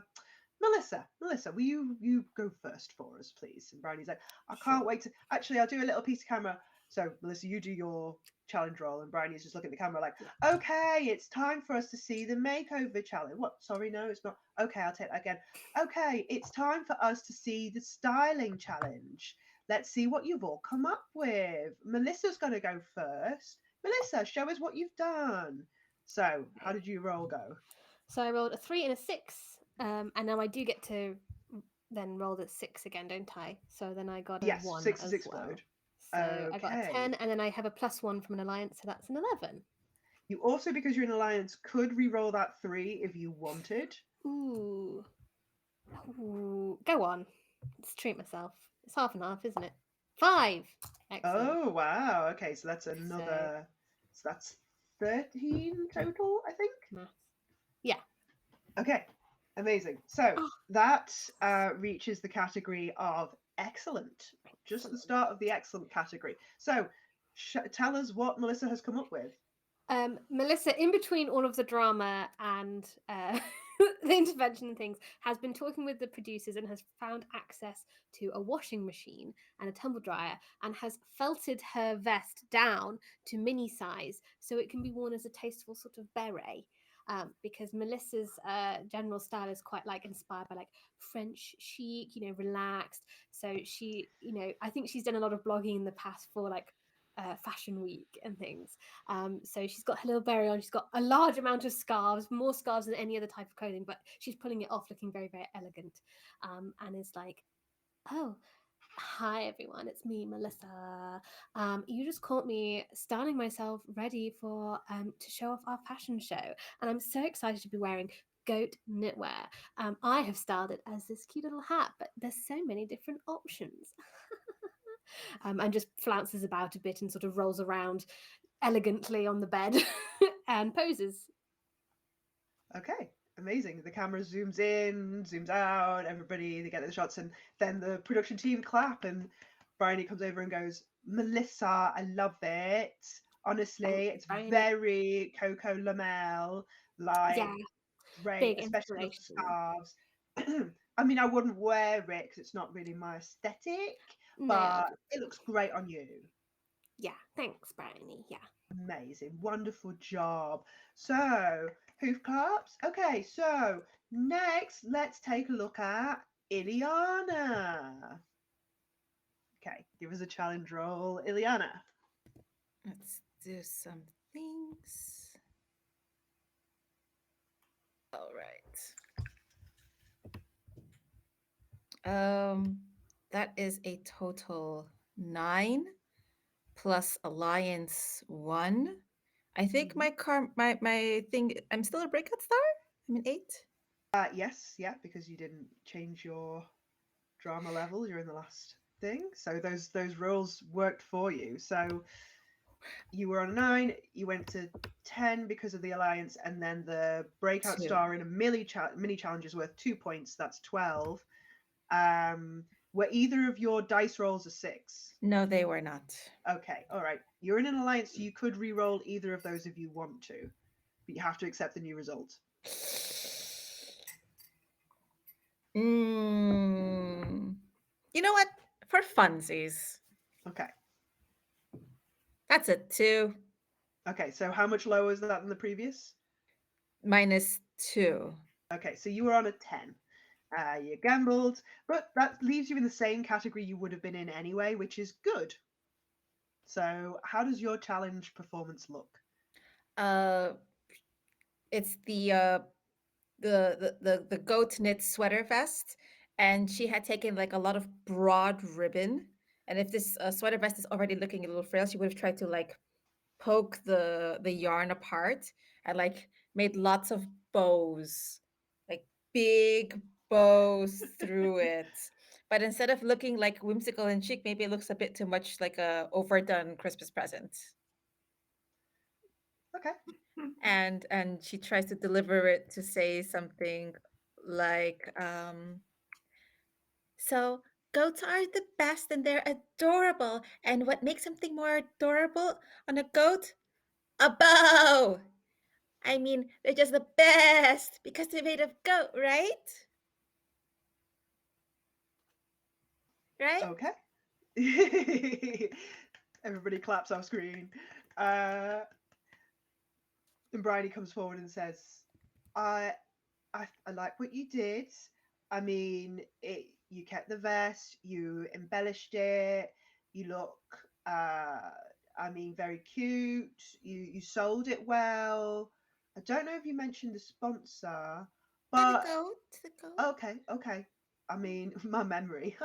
Melissa. Melissa, will you go first for us, please? And Brownie's like, I can't Sure. wait to. Actually, I'll do a little piece of camera. So, Melissa, you do your challenge roll, and Brownie's just looking at the camera like, Yeah. okay, it's time for us to see the makeover challenge. What? Sorry, no, it's not. Okay, I'll take that again. Okay, it's time for us to see the styling challenge. Let's see what you've all come up with. Melissa's going to go first. Melissa, show us what you've done. So, how did your roll go? So I rolled a 3 and a 6, and now I do get to then roll the 6 again, don't I? So then I got a Yes, 1 sixes as well. explode. So I got a 10, Okay. and then I have a +1 from an alliance, so that's an 11. You also, because you're in alliance, could re-roll that 3 if you wanted. Ooh. Ooh. Go on. Let's treat myself. It's half and half, isn't it? 5. Excellent. Oh wow. Okay, so that's So another. So that's 13 total, I think. maths. Yeah. Okay, amazing. So Oh, that reaches the category of excellent. Just the excellent. start of the excellent category. So tell us what Melissa has come up with. Melissa, in between all of the drama and the intervention and things, has been talking with the producers and has found access to a washing machine and a tumble dryer and has felted her vest down to mini size so it can be worn as a tasteful sort of beret. Because Melissa's general style is quite like inspired by like French chic, relaxed. So she, I think she's done a lot of blogging in the past for like fashion week and things. So she's got her little berry on. She's got a large amount of scarves, more scarves than any other type of clothing, but she's pulling it off looking very, very elegant. And is like, oh, hi everyone, it's me, Melissa. You just caught me styling myself ready for to show off our fashion show. And I'm so excited to be wearing goat knitwear. I have styled it as this cute little hat, but there's so many different options. And just flounces about a bit and sort of rolls around elegantly on the bed and poses. Okay, amazing. The camera zooms in, zooms out, everybody, they get the shots, and then the production team clap, and Bryony comes over and goes, Melissa, I love it. Honestly, it's Bryony. very Coco Lamel, like Yeah, great, big especially those inspiration. scarves. I mean, I wouldn't wear it because it's not really my aesthetic, No, but it looks great on you. yeah, thanks, Bryony. Yeah. Amazing, wonderful job. So, hoof claps. Okay, so next, let's take a look at Ileana. Okay, give us a challenge roll, Ileana. Let's do some things. All right. That is a total 9 plus alliance 1. I think Mhm. my thing. I'm still a breakout star. I'm an 8. Yes, yeah, because you didn't change your drama level. You're in the last thing, so those rolls worked for you. So you were on a 9. You went to 10 because of the alliance, and then the breakout 2. star in a mini challenge is worth 2 points. That's 12. Were either of your dice rolls a 6? No, they were not. Okay, all right. You're in an alliance, so you could re-roll either of those if you want to, but you have to accept the new result. Mm. You know what? For funsies, Okay. that's a 2 Okay, so how much lower is that than the previous? minus 2. Okay, so you were on a 10. You gambled, but that leaves you in the same category you would have been in anyway, which is good. So, how does your challenge performance look? Uh, it's the goat knit sweater vest, and she had taken like a lot of broad ribbon. And if this sweater vest is already looking a little frail, she would have tried to like poke the yarn apart and like made lots of bows, like big bows through it. But instead of looking like whimsical and chic, maybe it looks a bit too much like a overdone Christmas present. Okay. And she tries to deliver it to say something like so goats are the best and they're adorable, and what makes something more adorable on a goat? A bow. I mean, they're just the best because they're made of goat, right? Right? Okay. Everybody claps off screen. And Bridie comes forward and says, I, I like what you did. I mean, you kept the vest, you embellished it, you look, I mean, very cute. You sold it well. I don't know if you mentioned the sponsor, Yeah, the but goat. The goat. okay. I mean, my memory.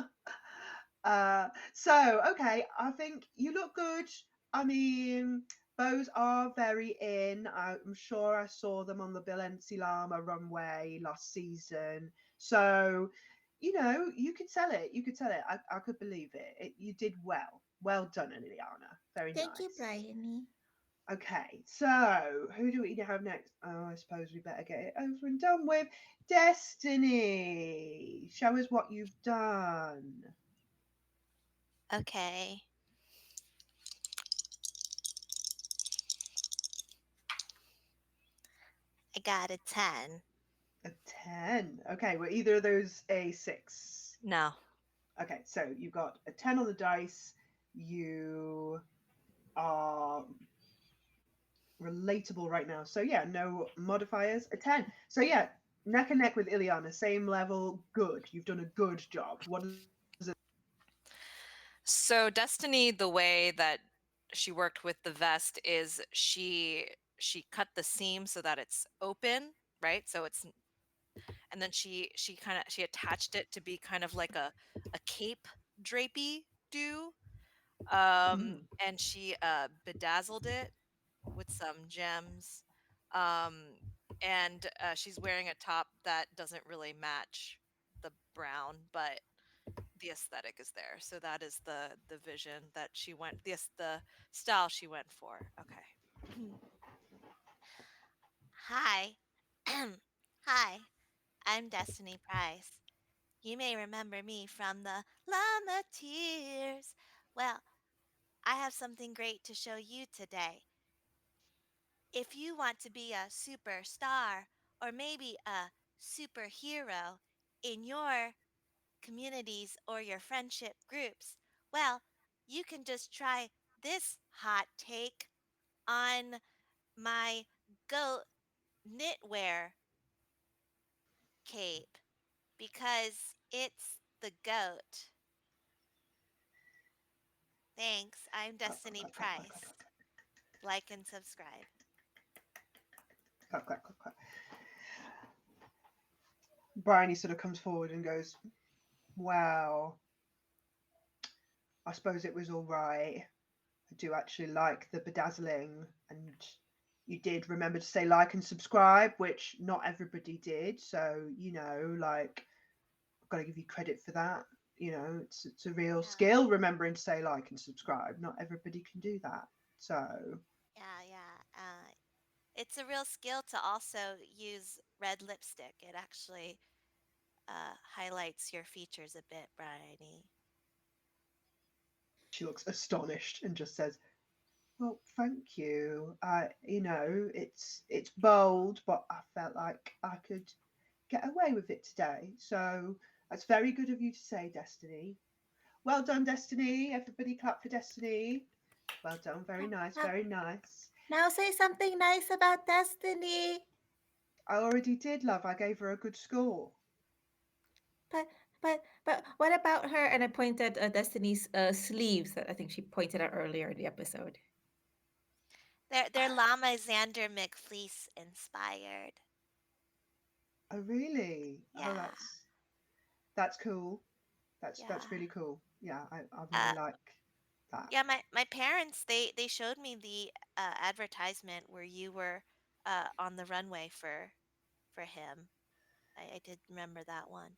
So okay, I think you look good. I mean, bows are very in. I'm sure I saw them on the Llama runway last season. So, you could sell it. You could sell it. I could believe it. You did well. Well done, Liliana. Very Thank you, nice. Bryony. Okay, so who do we have next? Oh, I suppose we better get it over and done with. Destiny, show us what you've done. Okay. I got a 10. A 10. Okay, were either of those a 6? No. Okay, so you got a 10 on the dice. You are relatable right now. So yeah, no modifiers, a 10. So yeah, neck and neck with Ileana, same level, good. You've done a good job. What is it? So Destiny, the way that she worked with the vest is she cut the seam so that it's open, right? So it's and then she attached it to be kind of like a cape drapey do. Mm. And she bedazzled it with some gems. Um and she's wearing a top that doesn't really match the brown, but the aesthetic is there. So that is the vision that she went the style she went for. Okay. Hi. Hi, I'm Destiny Price. You may remember me from the Llama Tears. Well, I have something great to show you today. If you want to be a superstar or maybe a superhero in your communities or your friendship groups, well, you can just try this hot take on my goat knitwear cape because it's the goat. Thanks. I'm Clap, clap, Destiny clap, clap, clap, Price. Like and subscribe. clap, clap, clap, clap. Bryony sort of comes forward and goes, "Wow, I suppose it was all right. I do actually like the bedazzling, and you did remember to say like and subscribe, which not everybody did. So like, I've got to give you credit for that. It's a real Yeah, skill remembering to say like and subscribe. Not everybody can do that. So yeah. It's a real skill to also use red lipstick. It actually highlights your features a bit, Bryony. she looks astonished and just says, "Well, thank you. It's bold, but I felt like I could get away with it today. So that's very good of you to say, Destiny. Well done, Destiny. Everybody clap for Destiny. Well done. Very nice. Now, Very nice. now say something nice about Destiny. I already did, love. I gave her a good score. But but what about her? And I pointed at Destiny's sleeves that I think she pointed out earlier in the episode. They're Llama Xander McFleece inspired. Oh, really? Oh, Yeah, that's cool. That's yeah. really cool. Yeah, I really Uh, like that. yeah, my parents they showed me the advertisement where you were on the runway for him. I did remember that one.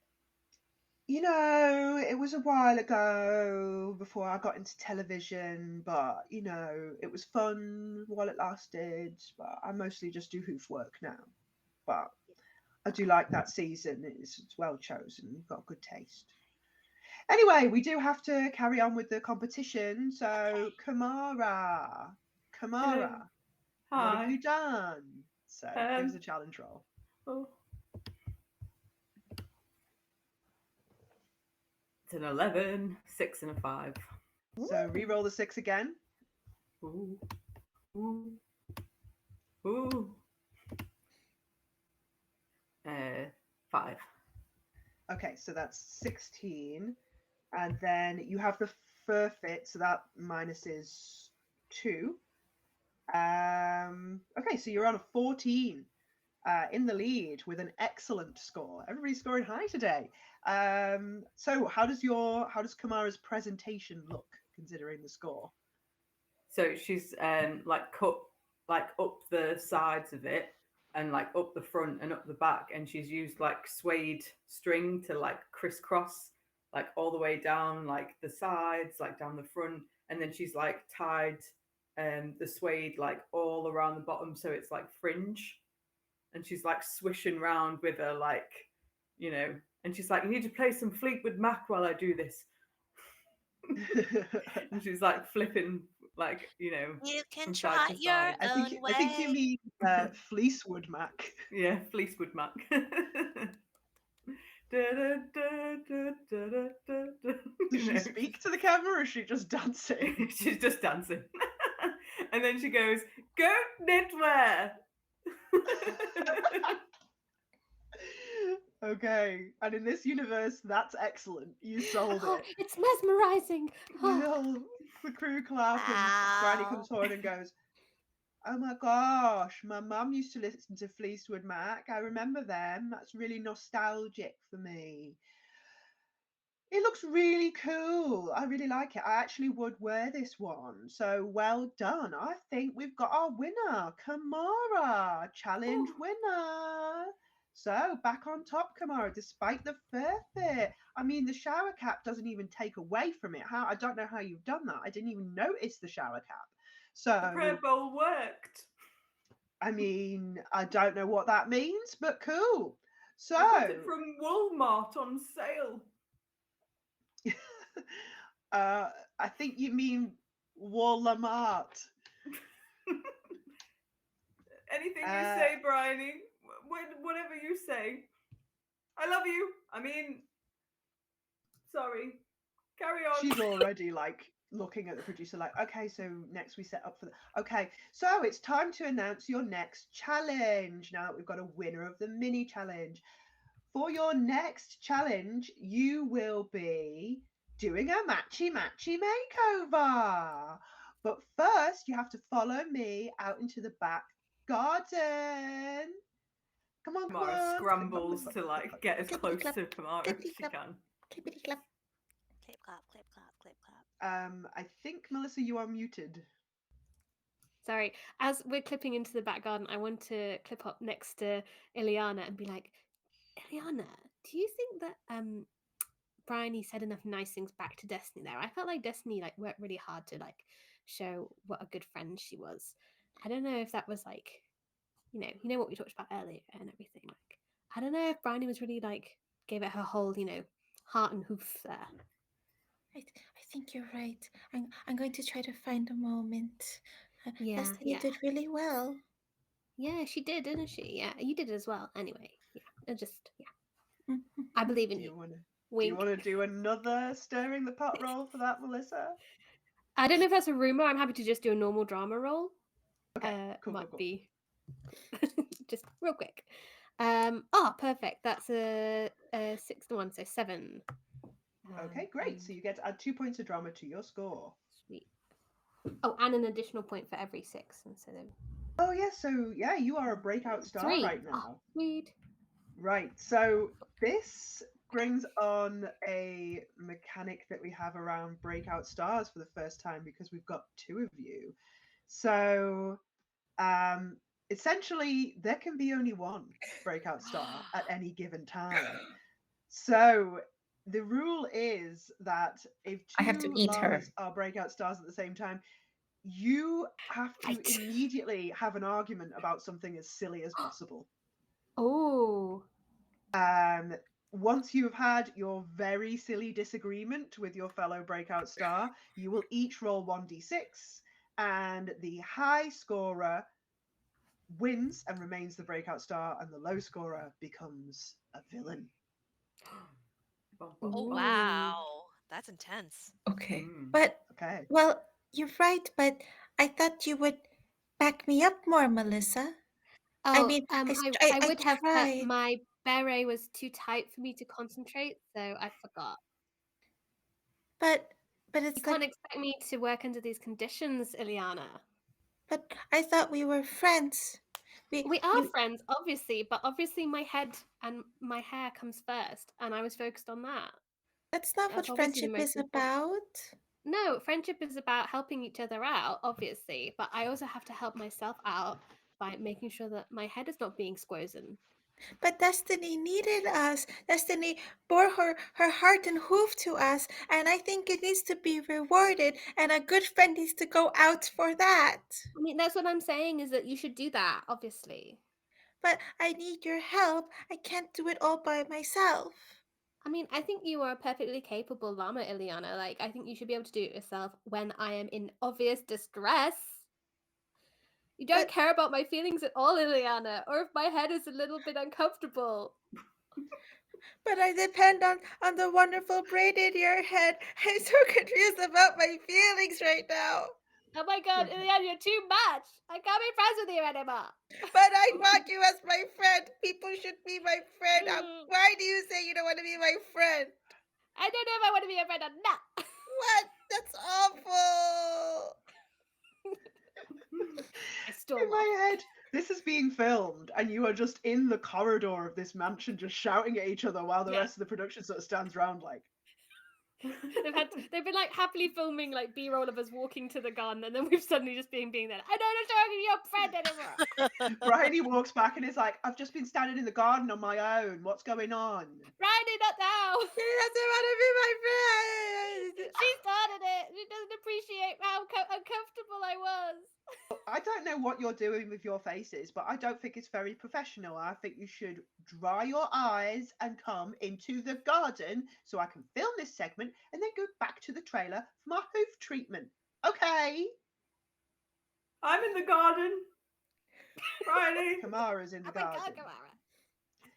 It was a while ago before I got into television, but it was fun while it lasted. But I mostly just do hoof work now. But I do like that season. It's well chosen. You've got good taste. Anyway, we do have to carry on with the competition. Okay. So, Hello. Kamara, what have Hi. you done? So, give us Um. a challenge roll. Oh. It's an 11, 6, and a 5. So, re-roll the 6 again. Ooh. Ooh. Ooh. 5. Okay, so that's 16. And then you have the fur fit, so that minus is 2. Okay, so you're on a 14 in the lead with an excellent score. Everybody's scoring high today. So how does Kamara's presentation look considering the score? So she's like cut like up the sides of it and like up the front and up the back, and she's used like suede string to like crisscross like all the way down like the sides, like down the front, and then she's like tied the suede like all around the bottom so it's like fringe, and she's like swishing round with her like, you know, and she's like, you need to play some Fleetwood Mac while I do this. And she's like flipping like, you know, You can from side trot to your side. own I think you way. mean Fleecewood Mac. Yeah, Fleecewood Mac. Does she speak to the camera or is she just dancing? She's just dancing. And then she goes, "Go knitwear." Okay, and in this universe, that's excellent. You sold Oh, it. it's mesmerizing. Oh, Oh, the crew clap, and Bridie comes Wow. forward and goes, "Oh my gosh, my mum used to listen to Fleecewood Mac. I remember them. That's really nostalgic for me. It looks really cool. I really like it. I actually would wear this one. So well done. I think we've got our winner, Kamara, challenge winner. So back on top, Kamara, despite the fur fit. I mean, the shower cap doesn't even take away from it. How I don't know how you've done that. I didn't even notice the shower cap. The prayer So bowl worked. I mean, I don't know what that means, but cool. So I got it from Walmart on sale. I think you mean Walmart. Anything you say, Bryony. Whatever you say. I love you. I mean, sorry. Carry on. She's already like looking at the producer like, okay, so next we set up for the okay, so it's time to announce your next challenge now that we've got a winner of the mini challenge. For your next challenge, you will be doing a matchy makeover. But first, you have to follow me out into the back garden. Come on, come Kamara on. scrambles to like get as Clippity close clap, to Kamara as clippity she clap. can. Clippity clap. Clip clap, clip clap, clip clap. I think Melissa, you are muted. sorry. As we're clipping into the back garden, I want to clip up next to Ileana and be like, Ileana, do you think that Bryony said enough nice things back to Destiny there? I felt like Destiny like worked really hard to like show what a good friend she was. I don't know if that was like, you know what we talked about earlier and everything. Like, I don't know if Bryony was really like gave it her whole, heart and hoof there. I think you're right. I'm going to try to find a moment. Yeah, Destiny yeah. did really well. Yeah, she did, didn't she? Yeah, you did as well. Anyway, yeah, just yeah. Mhm. I believe in Do you. you want to? Do you Wink. want to do another stirring the pot roll for that, Melissa? I don't know if that's a rumor. I'm happy to just do a normal drama roll. Okay, cool, Might cool. be just real quick. Perfect. That's a 6 to 1, so 7. Okay, great. So you get to add 2 points of drama to your score. Sweet. Oh, and an additional point for every 6 instead of Oh yeah, so yeah, you are a breakout star 3. right Oh, now. sweet. Right. So this brings on a mechanic that we have around breakout stars for the first time because we've got 2 of you. So essentially there can be only 1 breakout star at any given time. So the rule is that if I have to 2 eat her. llamas are breakout stars at the same time, you have to Right. immediately have an argument about something as silly as possible. Oh. Once you've had your very silly disagreement with your fellow breakout star, you will each roll 1d6, and the high scorer wins and remains the breakout star, and the low scorer becomes a villain. Oh Ooh. wow, that's intense. Okay. Mm. But, Okay. well, you're right, but I thought you would back me up more, Melissa. I Oh, mean, I would have, but tried. my beret was too tight for me to concentrate, so I forgot. But You it's can't like, expect me to work under these conditions, Ileana. But I thought we were friends. We are You friends, obviously, but obviously my head and my hair comes first, and I was focused on that. That's not what That's obviously the friendship most is important. about. No, friendship is about helping each other out, obviously, but I also have to help myself out by making sure that my head is not being squozen. But Destiny needed us. Destiny bore her heart and hoof to us, and I think it needs to be rewarded, and a good friend needs to go out for that. I mean, that's what I'm saying is that you should do that, obviously. But I need your help. I can't do it all by myself. I mean, I think you are a perfectly capable llama, Ileana. Like, I think you should be able to do it yourself when I am in obvious distress. You don't But care about my feelings at all, Ileana, or if my head is a little bit uncomfortable. but I depend on the wonderful braid in your head. I'm so confused about my feelings right now. Oh my god, Okay. Ileana, you're too much! I can't be friends with you anymore! But I want you as my friend. People should be my friend. Mm, Why do you say you don't want to be my friend? I don't know if I want to be your friend or not! What? That's awful. I In storm off. my head, this is being filmed, and you are just in the corridor of this mansion, just shouting at each other while the Yeah. rest of the production sort of stands around like. They've been like happily filming like B-roll of us walking to the garden, and then we've suddenly just being there. I don't want to be your friend anymore. Bryony walks back and is like, I've just been standing in the garden on my own. What's going on? Riley, not now. He doesn't want to be my friend. She started it. She doesn't appreciate how uncomfortable I was. I don't know what you're doing with your faces, but I don't think it's very professional. I think you should dry your eyes and come into the garden so I can film this segment and then go back to the trailer for my hoof treatment. Okay. I'm in the garden. Riley. Kamara's in the Oh my god, garden. Kamara.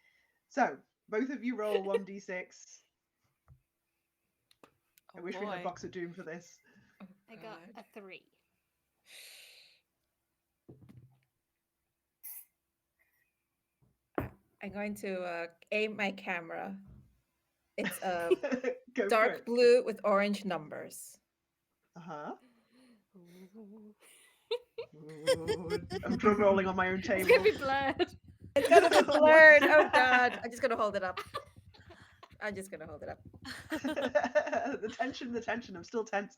So, both of you roll 1d6. I Oh wish we had a boy. box of doom for this. I got a 3. I'm going to aim my camera. It's Go for dark it. blue with orange numbers. Uh-huh. Ooh, I'm drum rolling on my own It's table. gonna be blurred. It's gonna be blurred. Oh God! I'm just gonna hold it up. I'm just gonna hold it up. The tension. I'm still tense.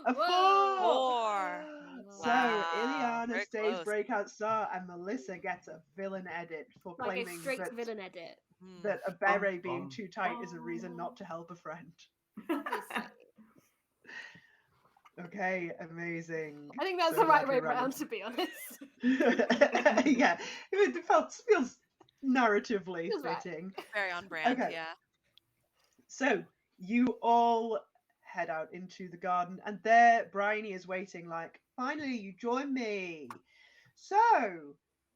A Whoa. 4. So Wow, Ileana very stays close. breakout star, and Melissa gets a villain edit for Like a claiming straight that, villain edit, Hmm. that a beret being too tight is a reason not to help a friend. obviously. Okay, amazing. I think that's So the right glad way we're around, to be honest. Yeah, it feels narratively Feels right. fitting. Very on brand, Okay. yeah. So you all head out into the garden, and there Bryony is waiting, like, finally, you join me. So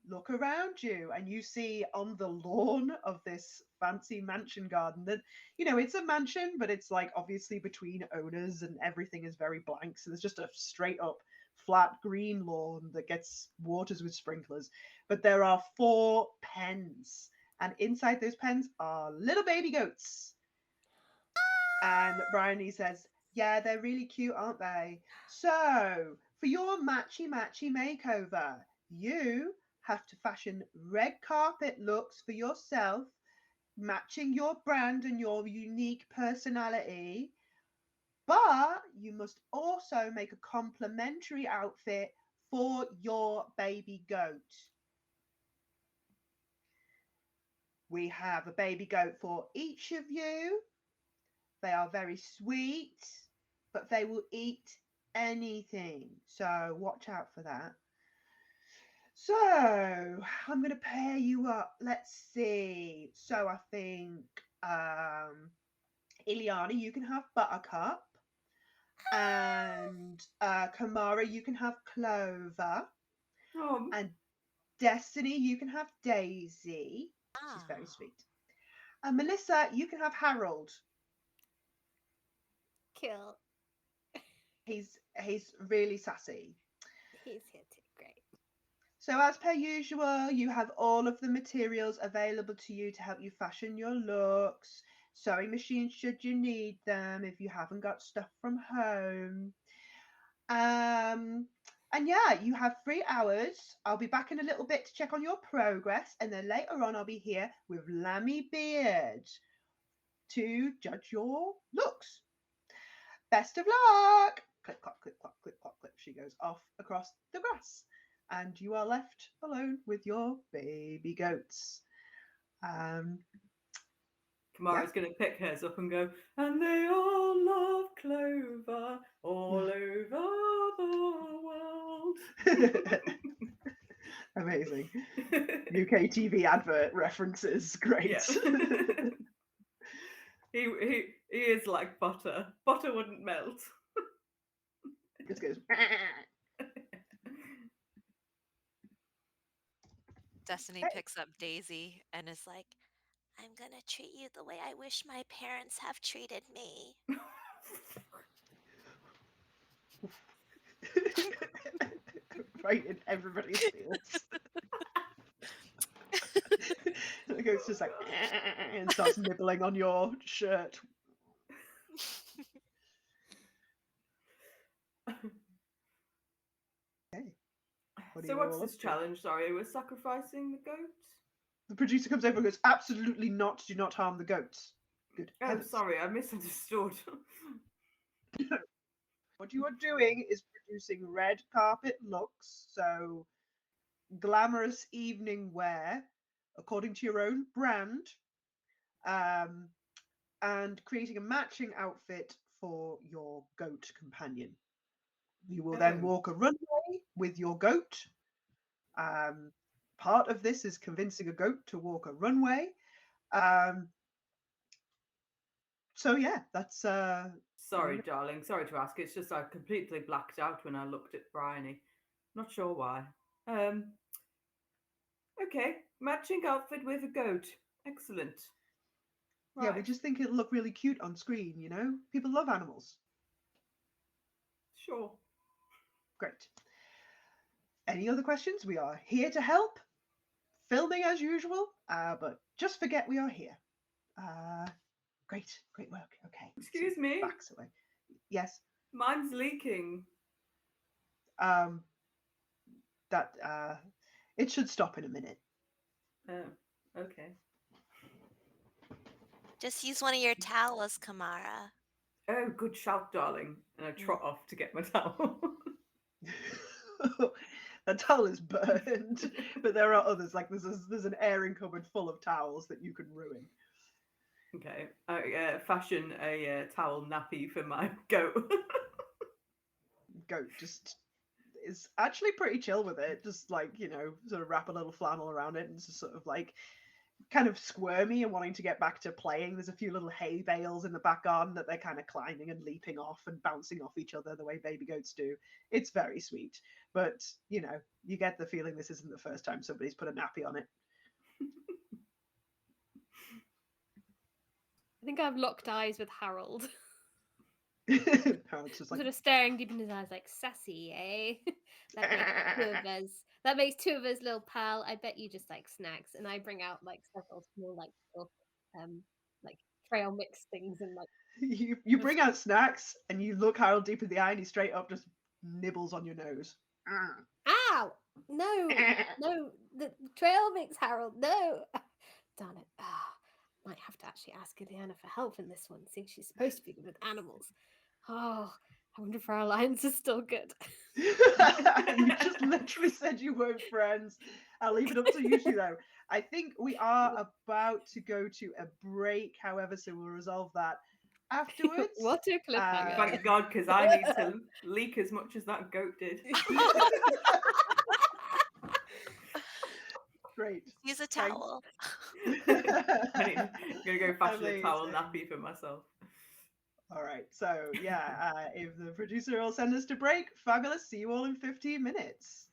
look around you, and you see on the lawn of this fancy mansion garden that, it's a mansion, but it's like obviously between owners, and everything is very blank. So there's just a straight up flat green lawn that gets waters with sprinklers. But there are 4 pens, and inside those pens are little baby goats. And Bryony says, yeah, they're really cute, aren't they? So, for your matchy makeover, you have to fashion red carpet looks for yourself, matching your brand and your unique personality. But you must also make a complimentary outfit for your baby goat. We have a baby goat for each of you. They are very sweet, but they will eat anything. So watch out for that. So I'm going to pair you up. Let's see. So I think Ileana, you can have Buttercup. And Kamara, you can have Clover. Oh, And Destiny, you can have Daisy. She's very Ah. sweet. And Melissa, you can have Harold. Kill. He's really sassy. He's here too. Great. So as per usual, you have all of the materials available to you to help you fashion your looks. Sewing machines should you need them if you haven't got stuff from home. And And yeah, you have 3 hours. I'll be back in a little bit to check on your progress, and then later on I'll be here with Lammy Beard to judge your looks. Best of luck! Click, clock, click, clock, click, clock, click. She goes off across the grass, and you are left alone with your baby goats. Kamara's going to pick hers up and go, and they all love clover all over the world. Amazing. UK TV advert references. Great. Yeah. he is like butter. Butter wouldn't melt. Just goes. Destiny Hey. picks up Daisy and is like, I'm gonna treat you the way I wish my parents have treated me. Right in everybody's feels. The goat's just like and starts nibbling on your shirt. Okay. So what's this challenge? Sorry, we're sacrificing the goat? The producer comes over and goes, absolutely not, do not harm the goats. Good Oh, heavens. sorry, I misunderstood. What you are doing is producing red carpet looks, so glamorous evening wear, according to your own brand, and creating a matching outfit for your goat companion. You will then walk a runway with your goat. Part of this is convincing a goat to walk a runway. So yeah, that's Sorry, darling. Sorry to ask. It's just I completely blacked out when I looked at Bryony. Not sure why. Okay, matching outfit with a goat. Excellent. Right. Yeah, we just think it'll look really cute on screen, you know? People love animals. Sure. Great. Any other questions? We are here to help. Filming as usual, but just forget we are here. Great work. Okay. Excuse me? Backs away. Yes? Mine's leaking. It should stop in a minute. Oh, okay. Just use one of your towels, Kamara. Oh, good shout, darling. And I trot off to get my towel. The towel is burned, but there are others. Like there's an airing cupboard full of towels that you can ruin. Okay, I fashion a towel nappy for my goat. Goat just is actually pretty chill with it. Just like, you know, sort of wrap a little flannel around it and just sort of like kind of squirmy and wanting to get back to playing. There's a few little hay bales in the back garden that they're kind of climbing and leaping off and bouncing off each other the way baby goats do. It's very sweet, but you know, you get the feeling this isn't the first time somebody's put a nappy on it. I think I've locked eyes with Harold. Harold's just like sort of staring deep in his eyes, like sassy, eh? That makes two of us, little pal. I bet you just like snacks, and I bring out like several small like trail mix things and like you bring out snacks and you look Harold deep in the eye and he straight up just nibbles on your nose. Ow! No, no, the trail mix, Harold. No, darn it. Might have to actually ask Ileana for help in this one, since she's supposed to be good with animals. Oh, I wonder if our alliance is still good. You just literally said you weren't friends. I'll leave it up to you two, though. I think we are about to go to a break, however, so we'll resolve that afterwards. What a cliffhanger. Thank God, because I need to leak as much as that goat did. Great. Use a towel. I'm going to go fashion a towel nappy for myself. All right. So, yeah, if the producer will send us to break, fabulous. See you all in 15 minutes.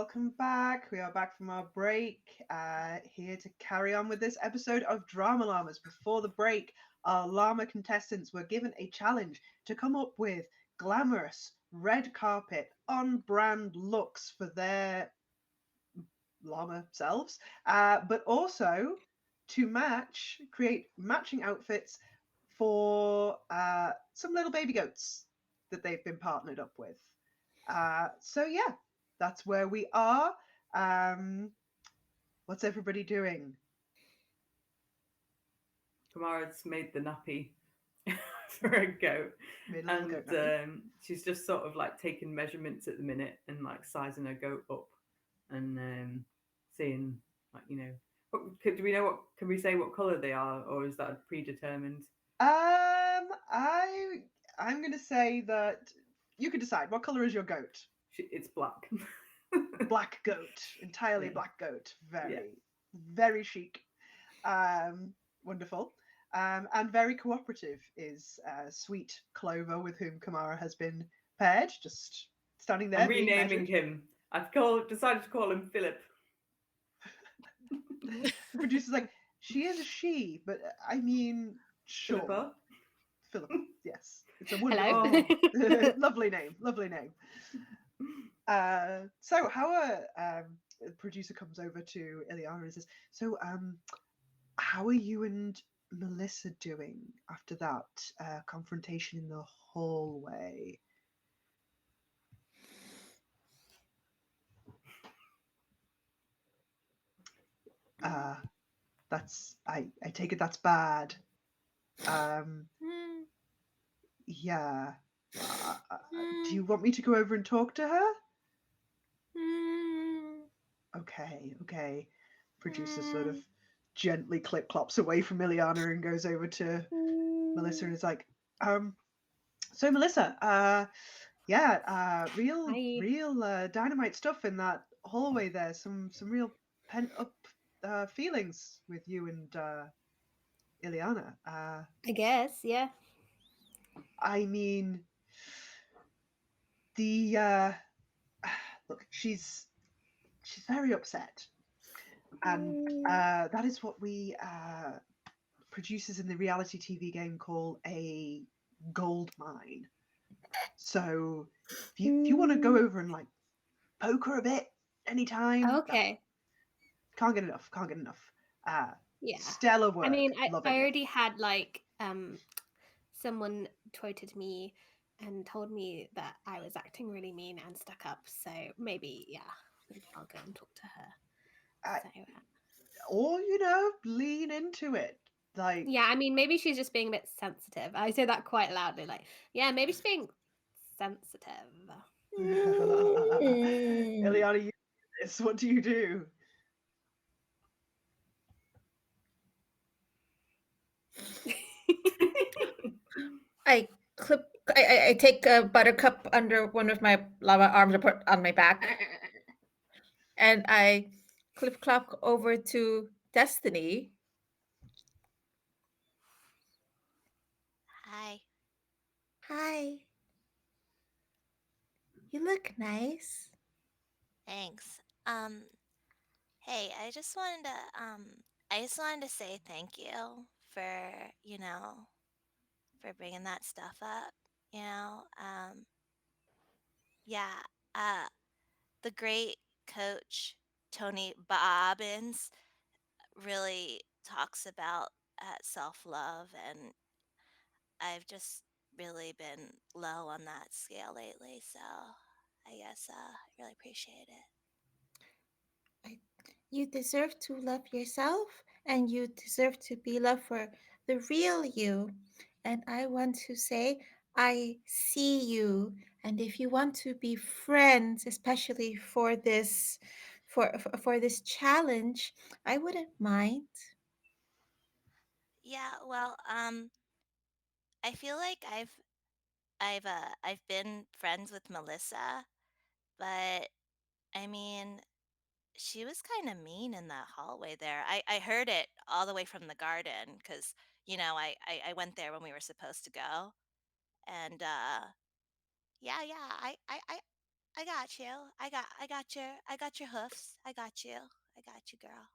welcome back. We are back from our break, here to carry on with this episode of Drama Llamas. Before the break, our llama contestants were given a challenge to come up with glamorous red carpet on brand looks for their llama selves, but also to create matching outfits for some little baby goats that they've been partnered up with. So yeah, that's where we are. Um, what's everybody doing? Kamara's made the nappy for a goat, Made a little and goat nappy. she's just sort of like taking measurements at the minute and like sizing her goat up and seeing like do we know what can we say what color they are, or is that predetermined? I'm gonna say that you can decide. What color is your goat? It's black. Black goat, entirely Yeah. black goat. Yeah. Very chic. Wonderful. And very cooperative is sweet Clover, with whom Kamara has been paired, just standing there I'm being renaming measured. him. Decided to call him Philip. The producer's like, she is a she, but I mean, sure. Philippa? Philippa, yes. It's a Hello. wonderful, lovely name, lovely name. So how the producer comes over to Ileana and says, so how are you and Melissa doing after that confrontation in the hallway? That's I take it that's bad. Yeah. Do you want me to go over and talk to her? Okay. Producer sort of gently clip clops away from Ileana and goes over to Melissa and is like, so Melissa, real dynamite stuff in that hallway there. Some real pent up feelings with you and Ileana. I guess, yeah. I mean, the look, she's very upset, and that is what we producers in the reality TV game call a gold mine. So if you want to go over and like poke her a bit anytime, Okay. can't get enough. Yeah. Stellar work. I mean, Loving I it. already had like someone tweeted me and told me that I was acting really mean and stuck up. So maybe I'll go and talk to her. Or lean into it. Like Yeah, I mean, maybe she's just being a bit sensitive. I say that quite loudly, like, yeah, maybe she's being sensitive. Ileana, you do this. What do you do? I take a buttercup under one of my lava arms and put on my back, and I clip clop over to Destiny. Hi. Hi. You look nice. Thanks. Hey, I just wanted to say thank you for, for bringing that stuff up, you know. Yeah, uh the great coach Tony Bobbins really talks about self-love, and I've just really been low on that scale lately, so I guess I really appreciate it. You deserve to love yourself, and you deserve to be loved for the real you. And I want to say, I see you. And if you want to be friends, especially for this for this challenge, I wouldn't mind. Yeah, well, I feel like I've been friends with Melissa, but I mean, she was kind of mean in that hallway there. I heard it all the way from the garden because, I went there when we were supposed to go. And yeah, I got you. I got your hoofs. I got you. I got you, girl.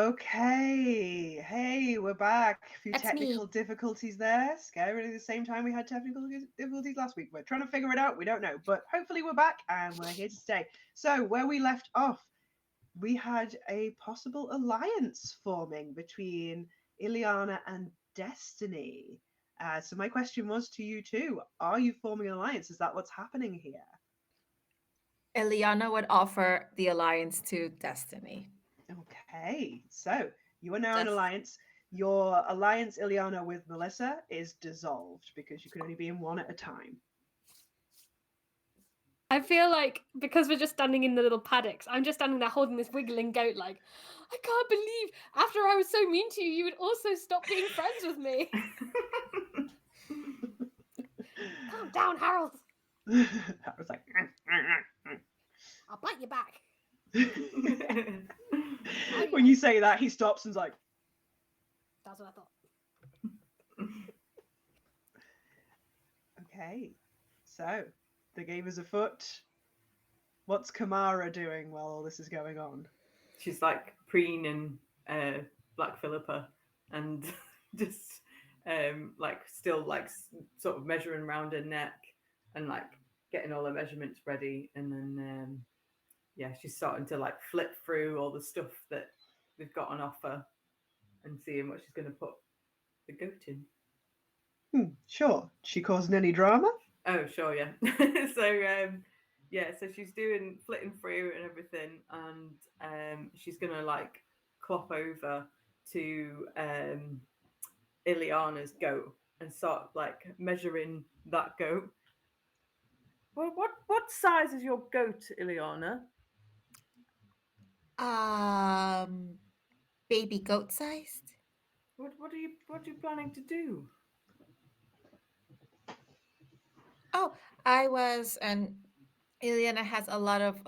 Okay. Hey, we're back. A few That's me. technical difficulties there. Scary at the same time we had technical difficulties last week. We're trying to figure it out. We don't know. But hopefully we're back and we're here to stay. So, where we left off, we had a possible alliance forming between Ileana and Destiny. So, my question was to you two, are you forming an alliance? Is that what's happening here? Eliana would offer the alliance to Destiny. Okay, so you are now in Def- alliance. Your alliance, Ileana, with Melissa is dissolved because you can only be in one at a time. I feel like because we're just standing in the little paddocks, I'm just standing there holding this wiggling goat like, I can't believe after I was so mean to you, you would also stop being friends with me. Calm down, Harold. I was like, I'll bite you back. when you say that, he stops and's like, That's what I thought. okay, so the game is afoot. What's Kamara doing while all this is going on? She's like preening Black Philippa and just like still like sort of measuring around her neck and like getting all her measurements ready, and then yeah, she's starting to like flip through all the stuff that we've got on offer and seeing what she's going to put the goat in. Sure. She causing any drama? Oh, sure, yeah. So, yeah, so she's doing flitting through and everything, and she's gonna like clop over to Ileana's goat and start like measuring that goat. Well, what size is your goat, Ileana? Baby goat sized. What are you planning to do? Oh, I was, and Ileana has a lot of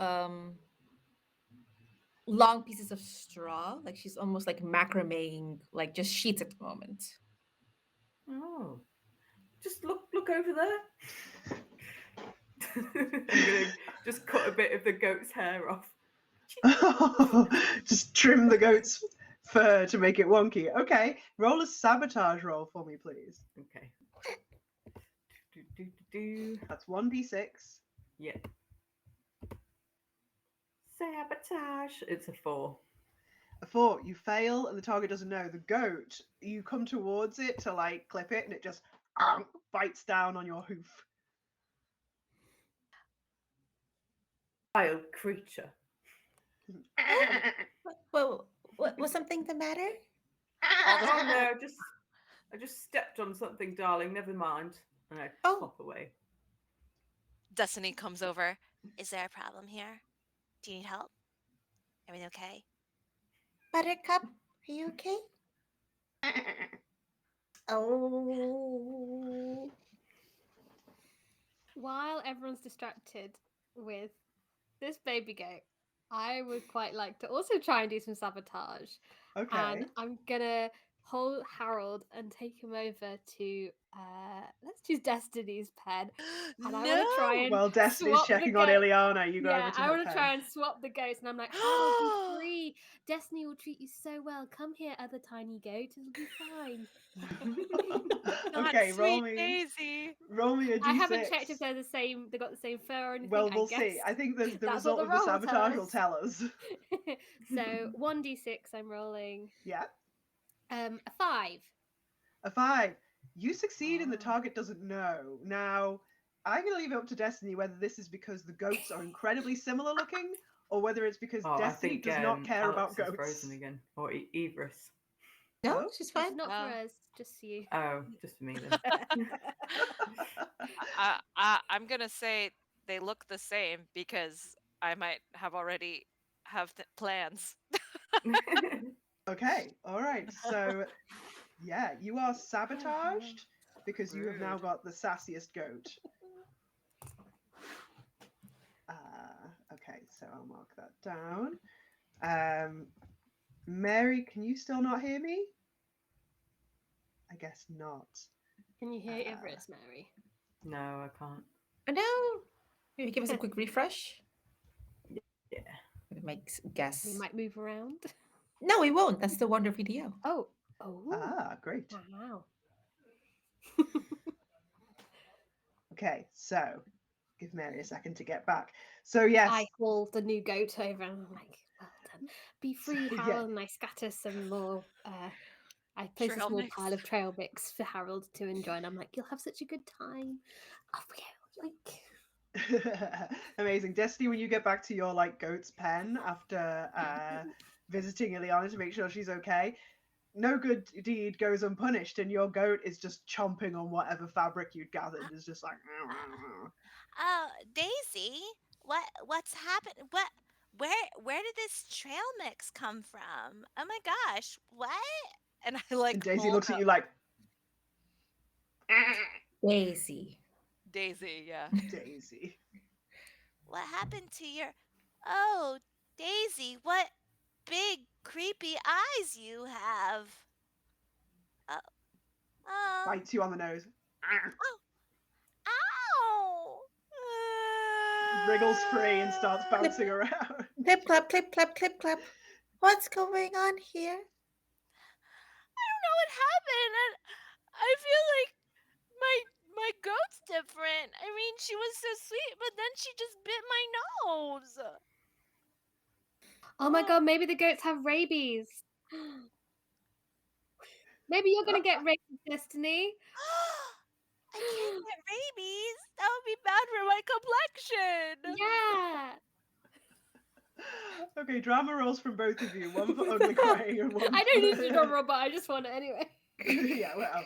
long pieces of straw. Like she's almost like macrameing, like just sheets at the moment. Oh, just look over there. I'm gonna just cut a bit of the goat's hair off. Just trim the goat's fur to make it wonky. Okay, roll a sabotage roll for me, please. Okay. Do. That's 1d6. Yeah. Sabotage. It's a 4. A 4, you fail and the target doesn't know. The goat, you come towards it to like clip it and it just bites down on your hoof. Wild creature. Well, was something the matter? Oh no, I just stepped on something, darling. Never mind. And I pop away. Destiny comes over. Is there a problem here? Do you need help? Everything okay? Buttercup, are you okay? Oh. While everyone's distracted with this baby goat, I would quite like to also try and do some sabotage. Okay. And I'm gonna hold Harold and take him over to let's choose Destiny's pen. And I want to try and While Destiny's swap the checking on goat. Ileana, you go Yeah, over to I her want to pen. try and swap the goats, and I'm like, Harold, be free. Destiny will treat you so well. Come here, other tiny goat. It'll be fine. Not Okay, roll sweet me. Daisy. Roll me a d6. I haven't checked if they're the same. They got the same fur or anything. Well, we'll I guess see. I think the that's result what of the roll sabotage will tells. tell us. So 1d6, I'm rolling. Yeah. A 5. A 5. You succeed and the target doesn't know. Now, I'm going to leave it up to Destiny whether this is because the goats are incredibly similar looking or whether it's because Destiny does not care Alex about is goats. frozen again. Or Everus. No, Oh, she's It's fine. not Oh. for us, just for you. Oh, just for me then. I'm gonna say they look the same because I might have already have plans. Okay, all right. So, yeah, you are sabotaged because you have now Rude. got the sassiest goat. Okay, so I'll mark that down. Mary, can you still not hear me? I guess not. Can you hear Everest, Mary? No, I can't. Oh, no. Maybe give us a quick refresh. Yeah. It makes guess. We might move around. No, we won't. That's the wonder video. Oh, oh, Ah, great. wow. Okay, so give Mary a second to get back. So yes, I call the new goat over and I'm like, well done. Be so, free, yeah. Harold. And I scatter some more. I place a Trail small mix. pile of trail mix for Harold to enjoy. And I'm like, you'll have such a good time. Off we go. Like, Amazing. Destiny, when you get back to your like goat's pen after visiting Ileana to make sure she's okay, no good deed goes unpunished, and your goat is just chomping on whatever fabric you'd gathered. Is just like, Oh, Daisy, what's happened? Where did this trail mix come from? Oh my gosh, what? And I and like Daisy hold looks at up you like, Daisy. Daisy, yeah. Daisy. what happened to your Oh, Daisy, what big creepy eyes you have. Oh, oh, Bites you on the nose. oh, ow! Wriggles free and starts Clip, bouncing around. clip, clap, clip, clap, clip, clap. What's going on here? I don't know what happened. I feel like my goat's different. I mean, she was so sweet, but then she just bit my nose. oh my god, maybe the goats have rabies. Maybe you're gonna get rabies, Destiny. I can't get rabies. That would be bad for my complexion. Yeah. Okay, drama rolls from both of you. One for ugly crying and one I don't need to for... drum roll, but I just want it anyway. Yeah, well,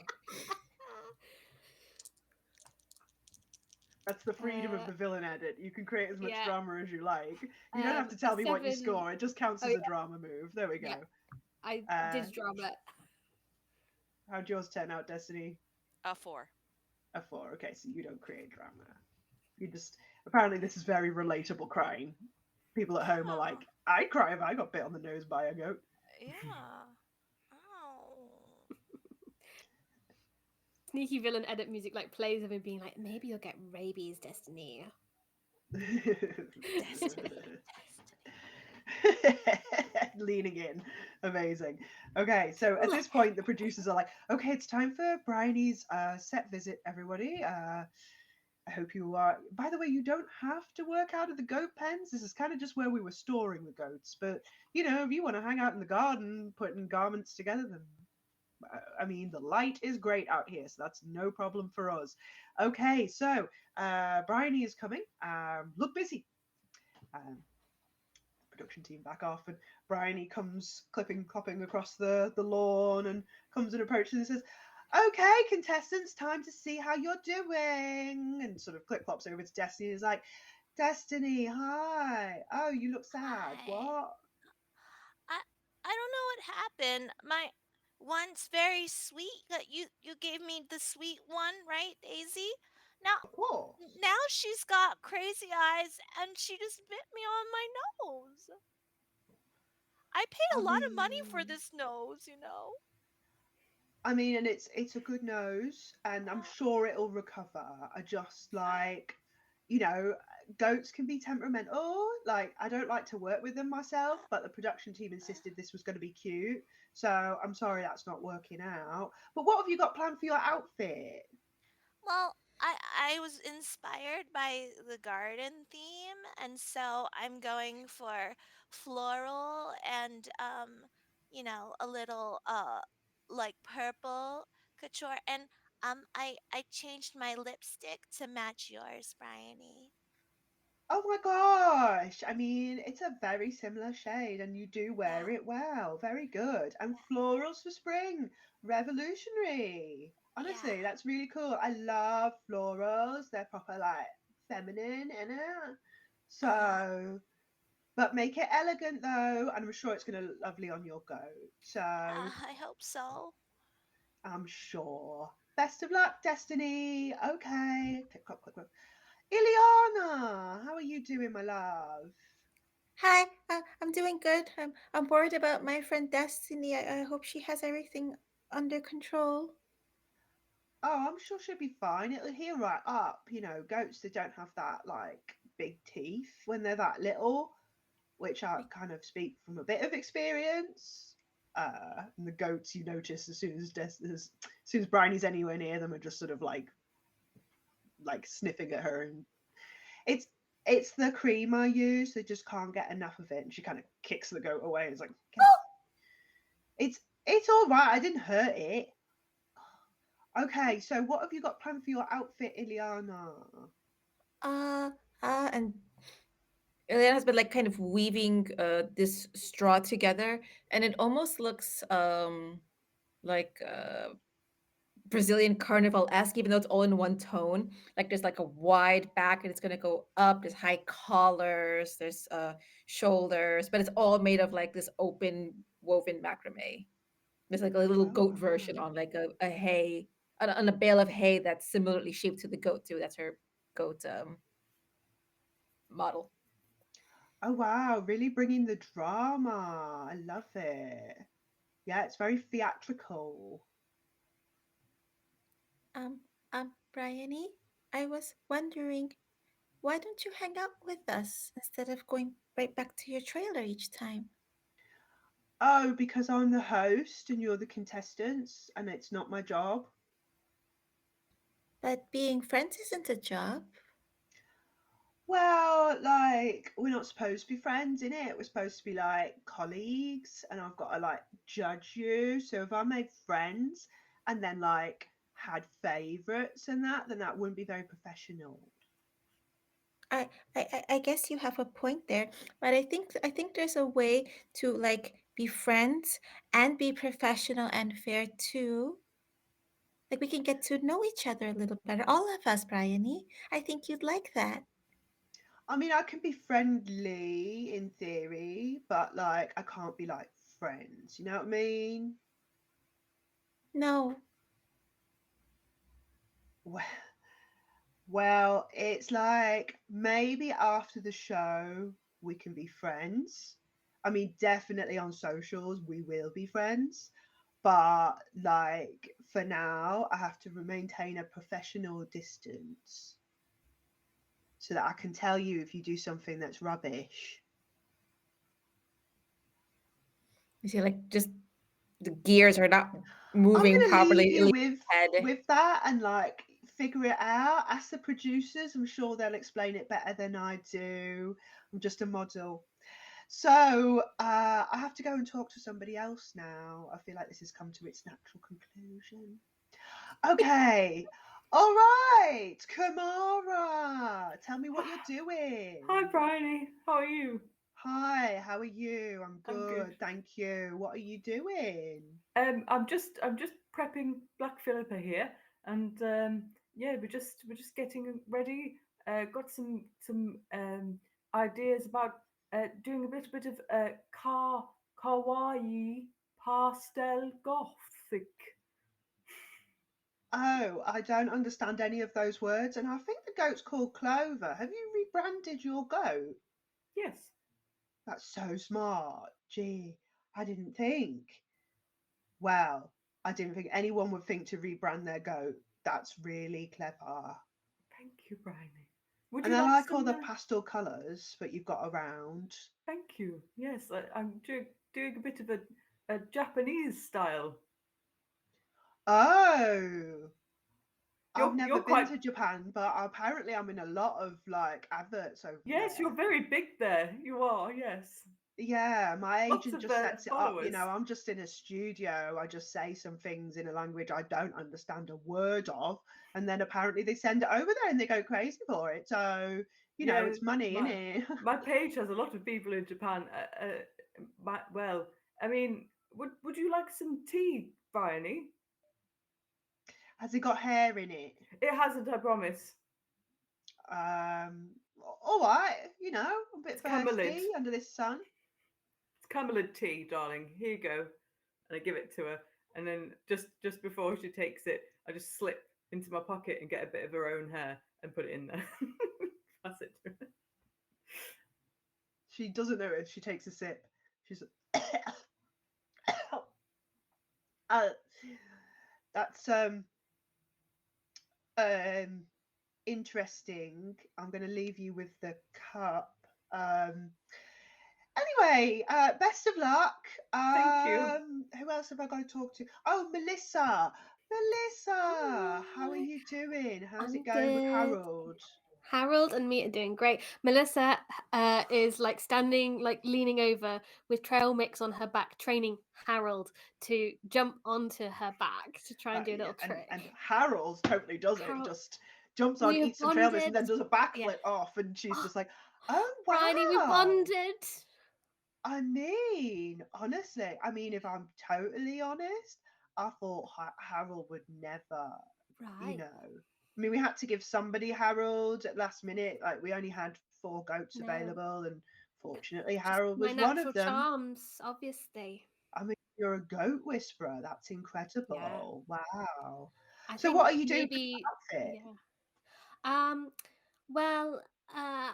that's the freedom of the villain edit. You can create as much yeah. drama as you like. You don't have to tell me what you score. It just counts Oh, as a yeah. drama move. There we go. Yeah. I Uh, did drama. how'd yours turn out, Destiny? A 4. A 4. Okay, so you don't create drama. You just... Apparently this is very relatable crying. People at home are Yeah. like, I'd cry if I got bit on the nose by a goat. Yeah. Oh. Sneaky villain edit music like plays of him being like, maybe you'll get rabies, Destiny. Destiny. Leaning in. Amazing. Okay, so at this point, the producers are like, okay, it's time for Bryony's set visit, everybody. I hope you are. By the way, you don't have to work out of the goat pens. This is kind of just where we were storing the goats. But, you know, if you want to hang out in the garden putting garments together, then I mean, the light is great out here, so that's no problem for us. Okay, so Bryony is coming. Look busy. Um, production team back off, and Bryony comes clopping across the lawn and comes and approaches and says, okay, contestants, time to see how you're doing. And sort of clip clops over to Destiny and is like, Destiny, hi. Oh, you look sad. Hi. What? I don't know what happened. My once very sweet that you gave me the sweet one, right, Daisy? Now Of course. now she's got crazy eyes and she just bit me on my nose. I paid I a lot of money for mean, this nose, you know. and it's a good nose, and I'm sure it'll recover. I just like, you know, goats can be temperamental. Like, I don't like to work with them myself, but the production team insisted this was going to be cute, so I'm sorry that's not working out. But what have you got planned for your outfit? Well, I was inspired by the garden theme, and so I'm going for floral and a little like purple couture, and I changed my lipstick to match yours, Bryony. Oh my gosh! I mean, it's a very similar shade, and you do wear Yeah, it well. Very good. And florals for spring. Revolutionary. yeah. Honestly, that's really cool. I love florals. They're proper like feminine in it. Uh-huh. So, but make it elegant though, and I'm sure it's going to look lovely on your goat. So, I hope so. I'm sure. Best of luck, Destiny. Okay. Click, click, click, click. Ileana, how are you doing, my love? Hi, I'm doing good. I'm worried about my friend Destiny. I hope she has everything under control. Oh, I'm sure she'll be fine. It'll heal right up. You know, goats, they don't have that like big teeth when they're that little. which I kind of speak from a bit of experience. And the goats, you notice as soon as Bryony's anywhere near them, are just sort of like sniffing at her, and it's it's the cream I use. They just can't get enough of it, and she kind of kicks the goat away. And it's like, it's all right. I didn't hurt it. Okay, so what have you got planned for your outfit, Ileana? Uh, and Elena has been like kind of weaving this straw together, and it almost looks like Brazilian carnival-esque, even though it's all in one tone. Like there's like a wide back and it's gonna go up. There's high collars, there's shoulders, but it's all made of like this open woven macrame. There's like a little Oh goat version wow. on like a hay on a bale of hay that's similarly shaped to the goat too. That's her goat model. Oh wow, really bringing the drama. I love it. Yeah, it's very theatrical. Um, Bryony, I was wondering, why don't you hang out with us instead of going right back to your trailer each time? Oh, because I'm the host and you're the contestants and it's not my job. But being friends isn't a job. Well, like we're not supposed to be friends in it. We're supposed to be like colleagues, and I've got to like judge you. So if I made friends and then like had favorites and that, then that wouldn't be very professional. I guess you have a point there, but I think there's a way to like be friends and be professional and fair too. Like we can get to know each other a little better, all of us, Bryony. I think you'd like that. I mean, I can be friendly in theory, but like I can't be like friends. You know what I mean? No, Well, well, it's like maybe after the show we can be friends. I mean, definitely on socials we will be friends, but like for now I have to maintain a professional distance so that I can tell you if you do something that's rubbish. you see, like just the gears are not I'm moving gonna leave properly in you your head. with that and like figure it out. Ask the producers. I'm sure they'll explain it better than I do. I'm just a model. So I have to go and talk to somebody else now. I feel like this has come to its natural conclusion. Okay. All right, Kamara, tell me what you're doing. Hi, Bryony. How are you? Hi, how are you? I'm I'm good. good, thank you. What are you doing? I'm just prepping Black Philippa here, and yeah, we're just getting ready. Got some ideas about doing a bit of kawaii pastel gothic. Oh, I don't understand any of those words, and I think the goat's called Clover. Have you rebranded your goat? Yes. That's so smart. Gee, I didn't think. Well, I didn't think anyone would think to rebrand their goat. That's really clever. Thank you, Bryony. Would And you I like like all some? the pastel colours that you've got around. Thank you. Yes, I'm doing a bit of a Japanese style. Oh, I've You're never been quite. to Japan, but apparently I'm in a lot of like adverts over Yes, you're there. very big there. You are. Yes. Yeah, my Lots agent of just sets it up. You followers. know, I'm just in a studio. I just say some things in a language I don't understand a word of. And then apparently they send it over there and they go crazy for it. So, Yeah, it's money, my innit? my page has a lot of people in Japan. Well, I mean, would you like some tea, Bryony? Has it got hair in it? It hasn't, I promise. Um, all right, I'm a bit It's camelid. thirsty under this sun. It's camelid tea, darling. Here you go. And I give it to her. And then just before she takes it, I just slip into my pocket and get a bit of her own hair and put it in there. Pass it to her. She doesn't know it. She takes a sip. She's uh, that's um interesting. I'm going to leave you with the cup. Um, Anyway, best of luck. Thank you. Who else have I got to talk to? Oh, Melissa. Melissa, how are Hi, you doing? How's I'm it going with good. Harold? Harold and me are doing great. Melissa is like standing, like leaning over with trail mix on her back, training Harold to jump onto her back to try and do a Yeah, little and trick. Harold totally does it. Harold, Just jumps on, we have eats some trail mix, and bonded. then does a Yeah. backflip off, and she's Oh, just like, "Oh Bryony, we wow!" bonded. I mean, honestly, I mean, if I'm totally honest, I thought Harold would never, you Right. know. I mean, we had to give somebody Harold at last minute. Like, we only had four goats No, available, and fortunately, just Harold my was one of natural them. charms, obviously. I mean, you're a goat whisperer. That's Yeah. incredible. Wow. I So, what think are you doing for maybe, your outfit? yeah. Um, well,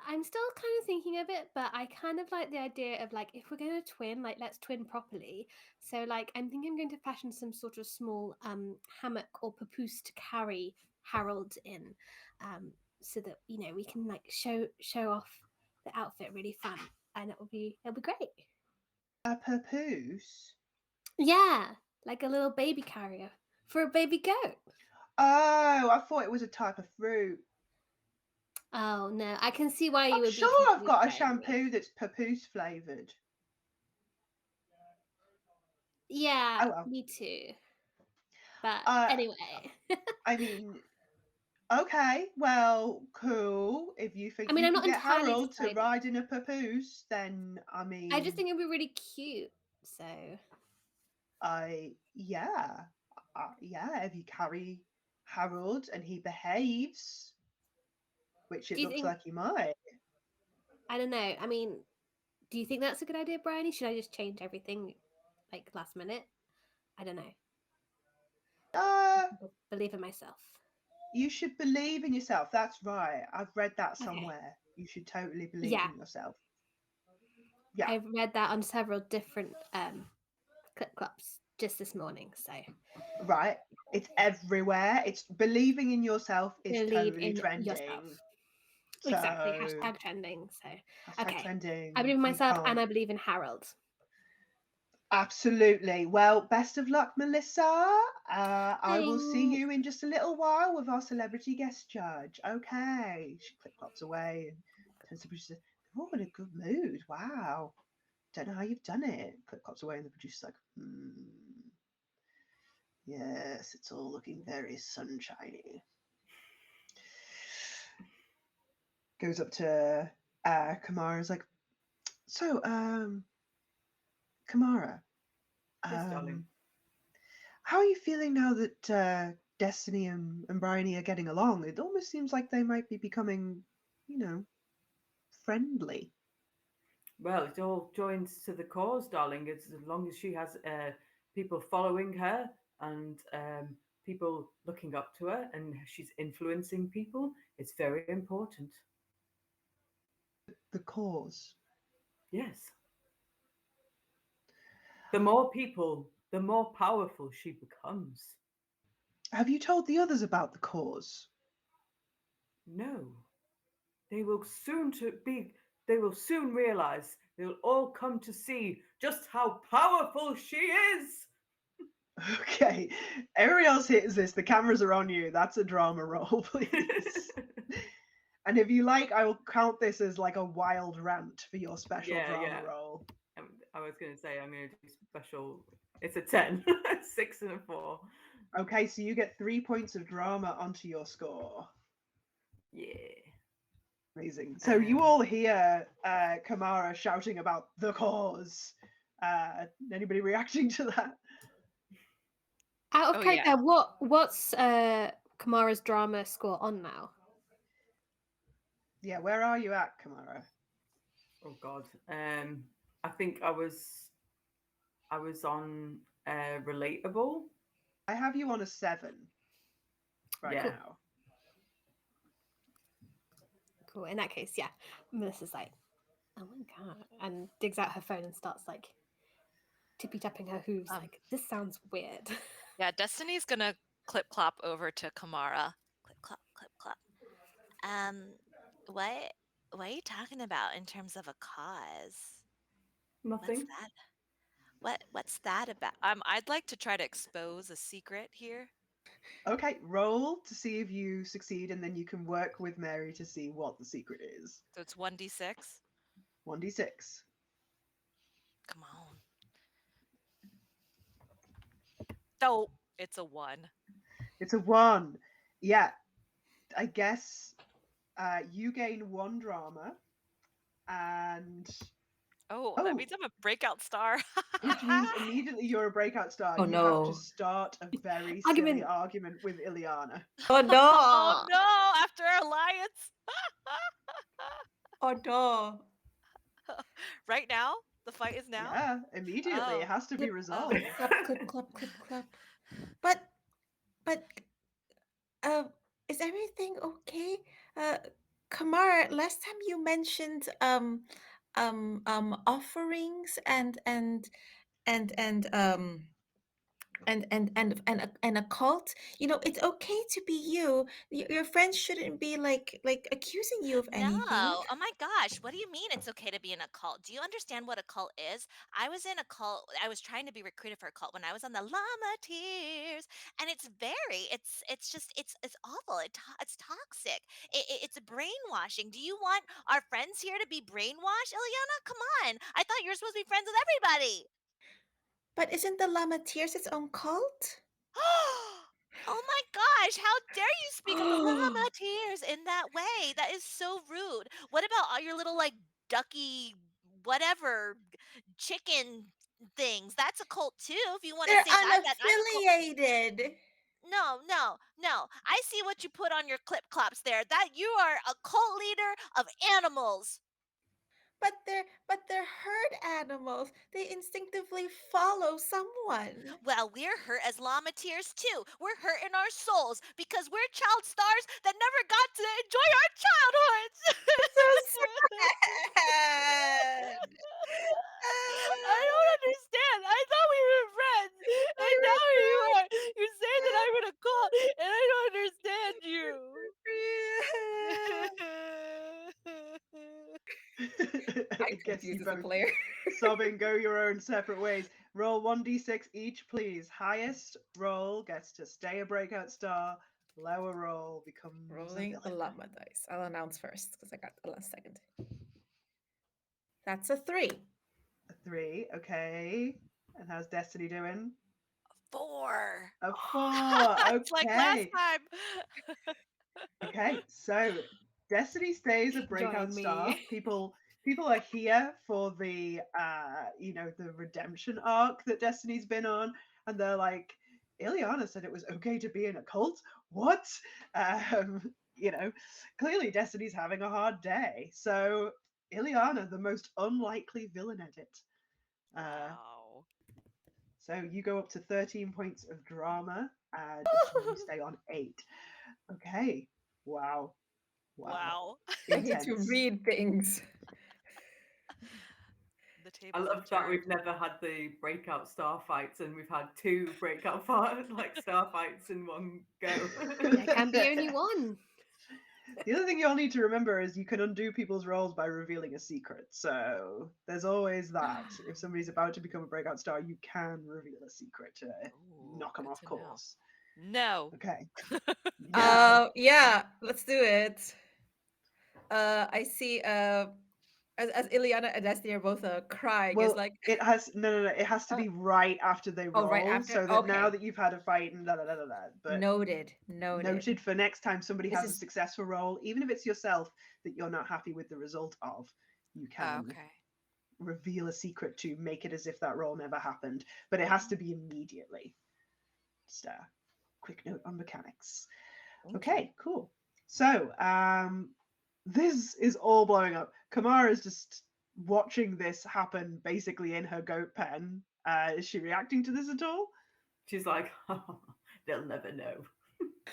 I'm still kind of thinking of it, but I kind of like the idea of like if we're going to twin, like let's twin properly. So like I'm thinking I'm going to fashion some sort of small hammock or papoose to carry Harold in, so that we can like show off the outfit really fun, and it'll be great. A papoose? Yeah, like a little baby carrier for a baby goat. Oh, I thought it was a type of fruit. Oh no, I can see why I'm you would be sure I've confused, got a Bryony. shampoo that's papoose flavoured. Yeah, Oh well. me too. But Uh, anyway, I mean, okay, well, cool. If you I think mean, you I'm can not get entirely Harold to decided. ride in a papoose, then I I just mean, think it'd be really cute. So, yeah, yeah. If you carry Harold and he behaves, which do it you looks think? like he might. I don't know. I mean, do you think that's a good idea, Bryony? Should I just change everything like last minute? I don't know. Uh, Believe in myself. you should believe in yourself. That's right. I've read that Okay. somewhere. You should totally believe Yeah, in yourself. Yeah, I've read that on several different clip clubs just this morning. So right. It's everywhere. It's believing in yourself is believe totally in yourself. trending. Exactly. So Hashtag trending. So hashtag okay. I trending. believe in You myself and can't. I believe in Harold. Absolutely. Well, best of luck, Melissa. I will see Thanks. you in just a little while with our celebrity guest judge. Okay. She clip clops away and turns to the producer. They're all in a good mood. Wow. Don't know how you've done it. Clip clops away, and the producer's like, yes, it's all looking very sunshiny. Goes up to Kamara's like, so, Kamara, Yes, darling. um, how are you feeling now that Destiny and Bryony are getting along? It almost seems like they might be becoming, you know, friendly. Well, it all joins to the cause, darling. It's as long as she has people following her and people looking up to her and she's influencing people, it's very important. The cause. Yes. The more people, the more powerful she becomes. Have you told the others about the cause? No. They will soon to be they will soon realize they'll all come to see just how powerful she is. Okay. Everybody else hears this. The cameras are on you. That's a drama roll, please. And if you like, I will count this as like a wild rant for your special Yeah, drama yeah. roll. I was going to say I'm going to do special. It's a 10, 6 and a 4. Okay, so you get 3 points of drama onto your score. Yeah. Amazing. So you Um, all hear Kamara shouting about the cause. Anybody reacting to that? Out of Oh yeah. character, what's Kamara's drama score on now? Yeah, where are you at, Kamara? oh God. I think I was on relatable. I have you on a 7 right Yeah. Cool, now. cool. In that case, yeah, Melissa's like, oh my god, and digs out her phone and starts like tippy tapping her hooves. Um, Like this sounds weird. yeah, Destiny's gonna clip clop over to Kamara. Clip clop, clip clop. Um, what what are you talking about in terms of a cause? What's Nothing. that? What's that about? I'd like to try to expose a secret here. Okay, roll to see if you succeed, and then you can work with Mary to see what the secret is. So it's 1d6. 1d6. Come on. Oh, it's a 1. It's a 1. Yeah, I guess you gain 1 drama, and Oh, that oh, means I'm a breakout star. which means immediately you're a breakout star. Oh You have to no. start a very silly Argument. argument with Ileana. Oh Oh no. no, after our alliance. Oh no. Right now? The fight is now? Yeah, immediately. It Oh. has to be Clip, Oh. resolved. clip, clip, clip, clip, clip. But, but, uh, is everything okay? Uh, Kamar, last time you mentioned offerings and and a cult. You know, it's okay to be you. Your friends shouldn't be like accusing you of No. anything. Oh my gosh. What do you mean it's okay to be in a cult? Do you understand what a cult is? I was in a cult. I was trying to be recruited for a cult when I was on the Llama Tears, and it's just it's awful. It's toxic. It's brainwashing. Do you want our friends here to be brainwashed, Ileana? Come on. I thought you were supposed to be friends with everybody. But isn't the Llama Tears its own cult? Oh my gosh, how dare you speak of the llama tears in that way? That is so rude. What about all your little like ducky whatever chicken things? That's a cult too. If you want to They're say that I'm a cult. unaffiliated. No, no, no. I see what you put on your clip clops there. That you are a cult leader of animals. But they're herd animals. They instinctively follow someone. Well, we're hurt as llama tears too. We're hurt in our souls because we're child stars that never got to enjoy our childhoods. So sad. I don't understand. I thought we were friends, I and now here you regret. are. You say that I'm in a cult, and I don't understand you. I I'm guess you confused as a both player. sobbing go your own separate ways. Roll 1d6 each, please. Highest roll gets to stay a breakout star. Lower roll becomes a Rolling the villain. llama dice. I'll announce first because I got the last second. That's a 3. A 3, okay. And how's Destiny doing? 4. A 4, It's like last okay. time. Okay, so Destiny stays a breakout Join star. me. People are here for the the redemption arc that Destiny's been on, and they're like, Ileana said it was okay to be in a cult. What? You know, clearly Destiny's having a hard day. So Ileana, the most unlikely villain at it. Wow. So you go up to 13 points of drama. Destiny, you stay on 8. Okay. Wow. Wow. Wow. I need to Intense. read things. The I tables love have that turned. we've never had the breakout star fights and we've had 2 breakout star fights in one go. There can be only one. The other thing you'll need to remember is you can undo people's roles by revealing a secret. So there's always that. If somebody's about to become a breakout star, you can reveal a secret to Ooh, knock them good off to know. course. No. Okay. No. Yeah, let's do it. I see as Ileana and Destiny are both crying. It's Well, like, it has no. It has to uh, be right after they oh, right roll, after. so that now Okay, that you've had a fight and da da da da da. But noted. noted for next time somebody This has a is successful roll, even if it's yourself that you're not happy with the result of, you can Okay. reveal a secret to make it as if that roll never happened, but it has to be immediately. Just a quick note on mechanics. Thank Okay, you. cool. So this is all blowing up. Kamara's just watching this happen basically in her goat pen. Is she reacting to this at all? she's like, oh, they'll never know.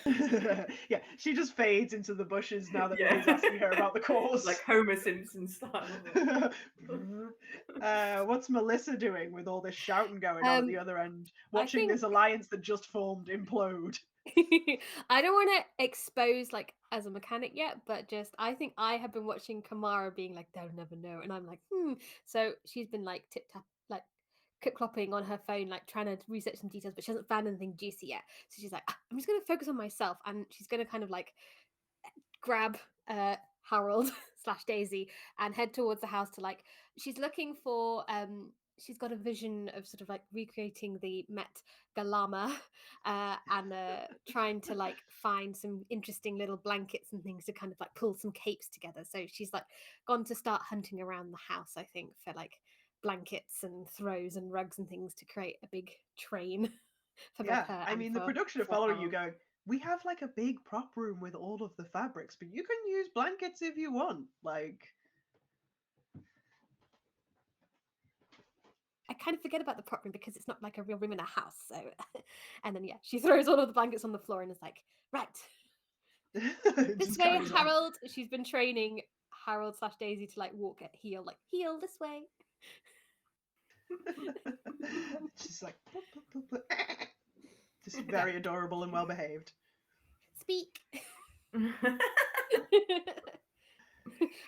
Yeah, she just fades into the bushes now that Yeah. nobody's asking her about the cause. Like Homer Simpson style. What's Melissa doing with all this shouting going on at the other end, I watching this think alliance that just formed implode? I don't want to expose like as a mechanic yet, but just I think I have been watching Kamara being like, they'll never know, and I'm like, So she's been like tip tap, like clip clopping on her phone, like trying to research some details, but she hasn't found anything juicy yet. So she's like, I'm just gonna focus on myself, and she's gonna kind of like grab Harold slash Daisy and head towards the house to like she's looking for she's got a vision of sort of like recreating the Met Galama and trying to like find some interesting little blankets and things to kind of like pull some capes together. So she's like gone to start hunting around the house, I think, for like blankets and throws and rugs and things to create a big train for both Yeah, her I and mean, the production are for following you Harold. going, we have like a big prop room with all of the fabrics, but you can use blankets if you want. Like, I kind of forget about the prop room because it's not like a real room in a house. So, and then yeah, she throws all of the blankets on the floor and is like, "Right, this just way, carries on. Harold." She's been training Harold slash Daisy to like walk at heel, like heel this way. She's like, just very adorable and well behaved. Speak.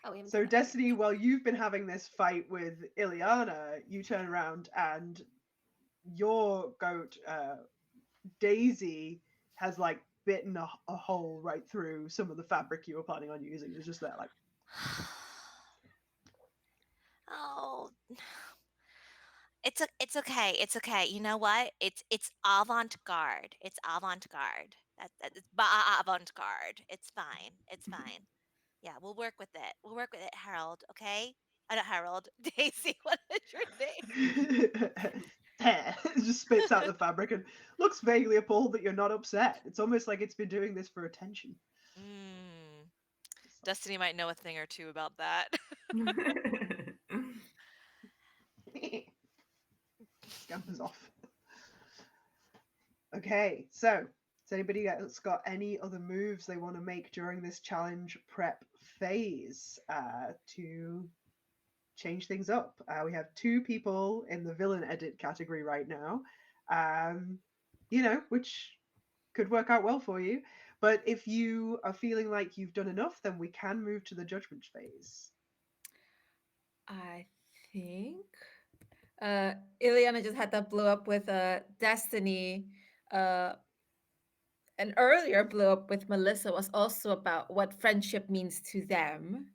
Oh, we haven't So, done that one yet. Destiny, while you've been having this fight with Ileana, you turn around and your goat, Daisy, has like bitten a hole right through some of the fabric you were planning on using. It's just there, like, Oh, it's okay. It's okay. You know what? It's avant-garde. It's avant-garde. It's avant-garde. It's fine. It's fine. Yeah, we'll work with it. We'll work with it, Harold. Okay? Not Harold. Daisy. What is your name? it just spits out the fabric and looks vaguely appalled that you're not upset. It's almost like it's been doing this for attention. Mm, Destiny might know a thing or two about that. Scampers off. Okay, so has anybody else got any other moves they want to make during this challenge prep phase to change things up? We have 2 people in the villain edit category right now, which could work out well for you. But if you are feeling like you've done enough, then we can move to the judgment phase. I think Ileana just had that blow up with Destiny. An earlier blow up with Melissa was also about what friendship means to them.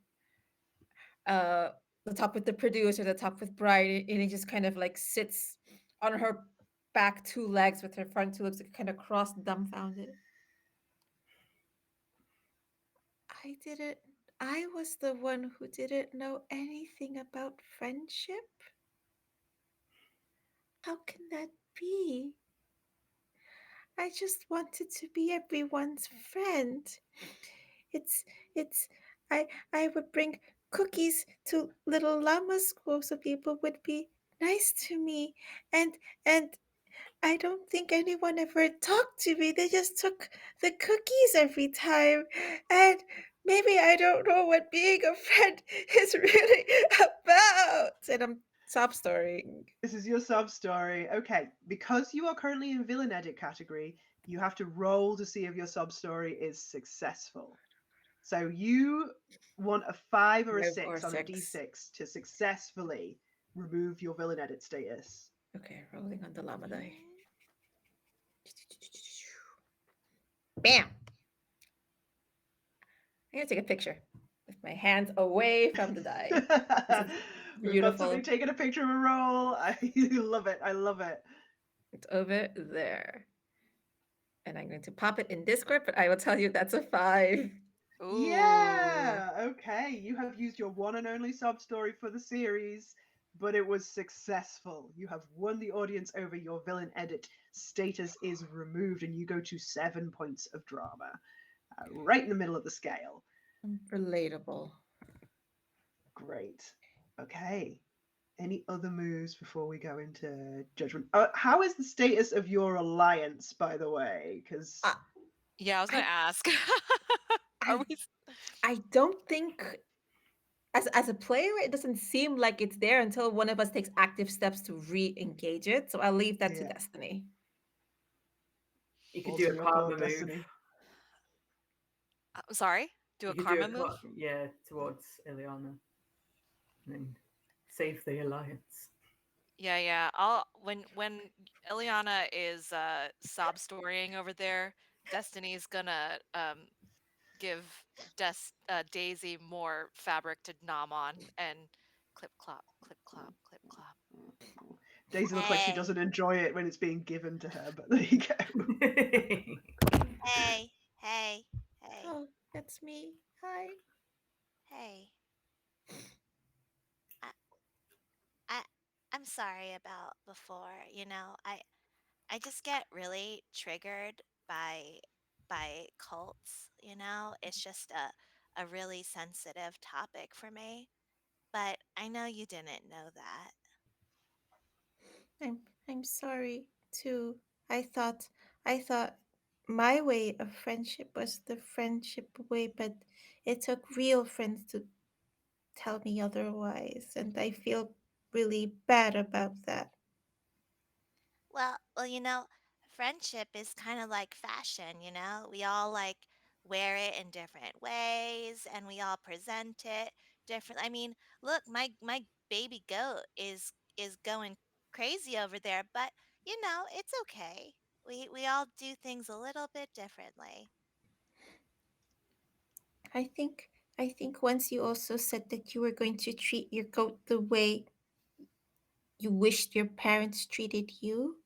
Uh, the top with the producer, the top with Brian, and he just kind of like sits on her back 2 legs with her front 2 legs like, kind of crossed, dumbfounded. I didn't. I was the one who didn't know anything about friendship. How can that be? I just wanted to be everyone's friend. It's it's I would bring cookies to little llama school so people would be nice to me, and I don't think anyone ever talked to me. They just took the cookies every time. And maybe I don't know what being a friend is really about. And I'm sob storying. This is your sub story. Okay, because you are currently in villain edit category, you have to roll to see if your sub story is successful. So you want a 5 or a 5 or 6 on a 6. d6 to successfully remove your villain edit status. Okay, rolling on the llama die. Bam! I'm gonna take a picture with my hands away from the die. We've got Beautiful. somebody taking a picture of a roll. I love it. I love it. It's over there. And I'm going to pop it in Discord, but I will tell you that's a 5. Ooh. Yeah. Okay. You have used your one and only sub story for the series, but it was successful. You have won the audience over. Your villain edit status is removed, and you go to 7 points of drama, right in the middle of the scale. Relatable. Great. Okay. Any other moves before we go into judgment? How is the status of your alliance, by the way? Because Yeah, I was gonna I ask. Are I we? I don't think as a player it doesn't seem like it's there until one of us takes active steps to re-engage it. So I'll leave that to Yeah, Destiny. You could balls do in a your court, karma move. Destiny. I'm sorry. Do a You could do karma a move. yeah towards Ileana and save the alliance. Yeah, yeah. I'll when Eliana is sob storying over there, Destiny's gonna give Daisy more fabric to nom on and clip clop, clip clop, clip clop. Daisy looks like she Hey, doesn't enjoy it when it's being given to her, but there you go. hey, hey, hey, Oh, that's me. Hi. hey. I, I, I'm sorry about before. I just get really triggered by cults. It's just a really sensitive topic for me. But I know you didn't know that. I'm sorry too. I thought I thought my way of friendship was the friendship way, but it took real friends to tell me otherwise, and I feel really bad about that. Well, friendship is kind of like fashion. We all like wear it in different ways and we all present it different. I mean, look, my baby goat is going crazy over there, but it's okay. We all do things a little bit differently. I think I think once you also said that you were going to treat your goat the way you wished your parents treated you.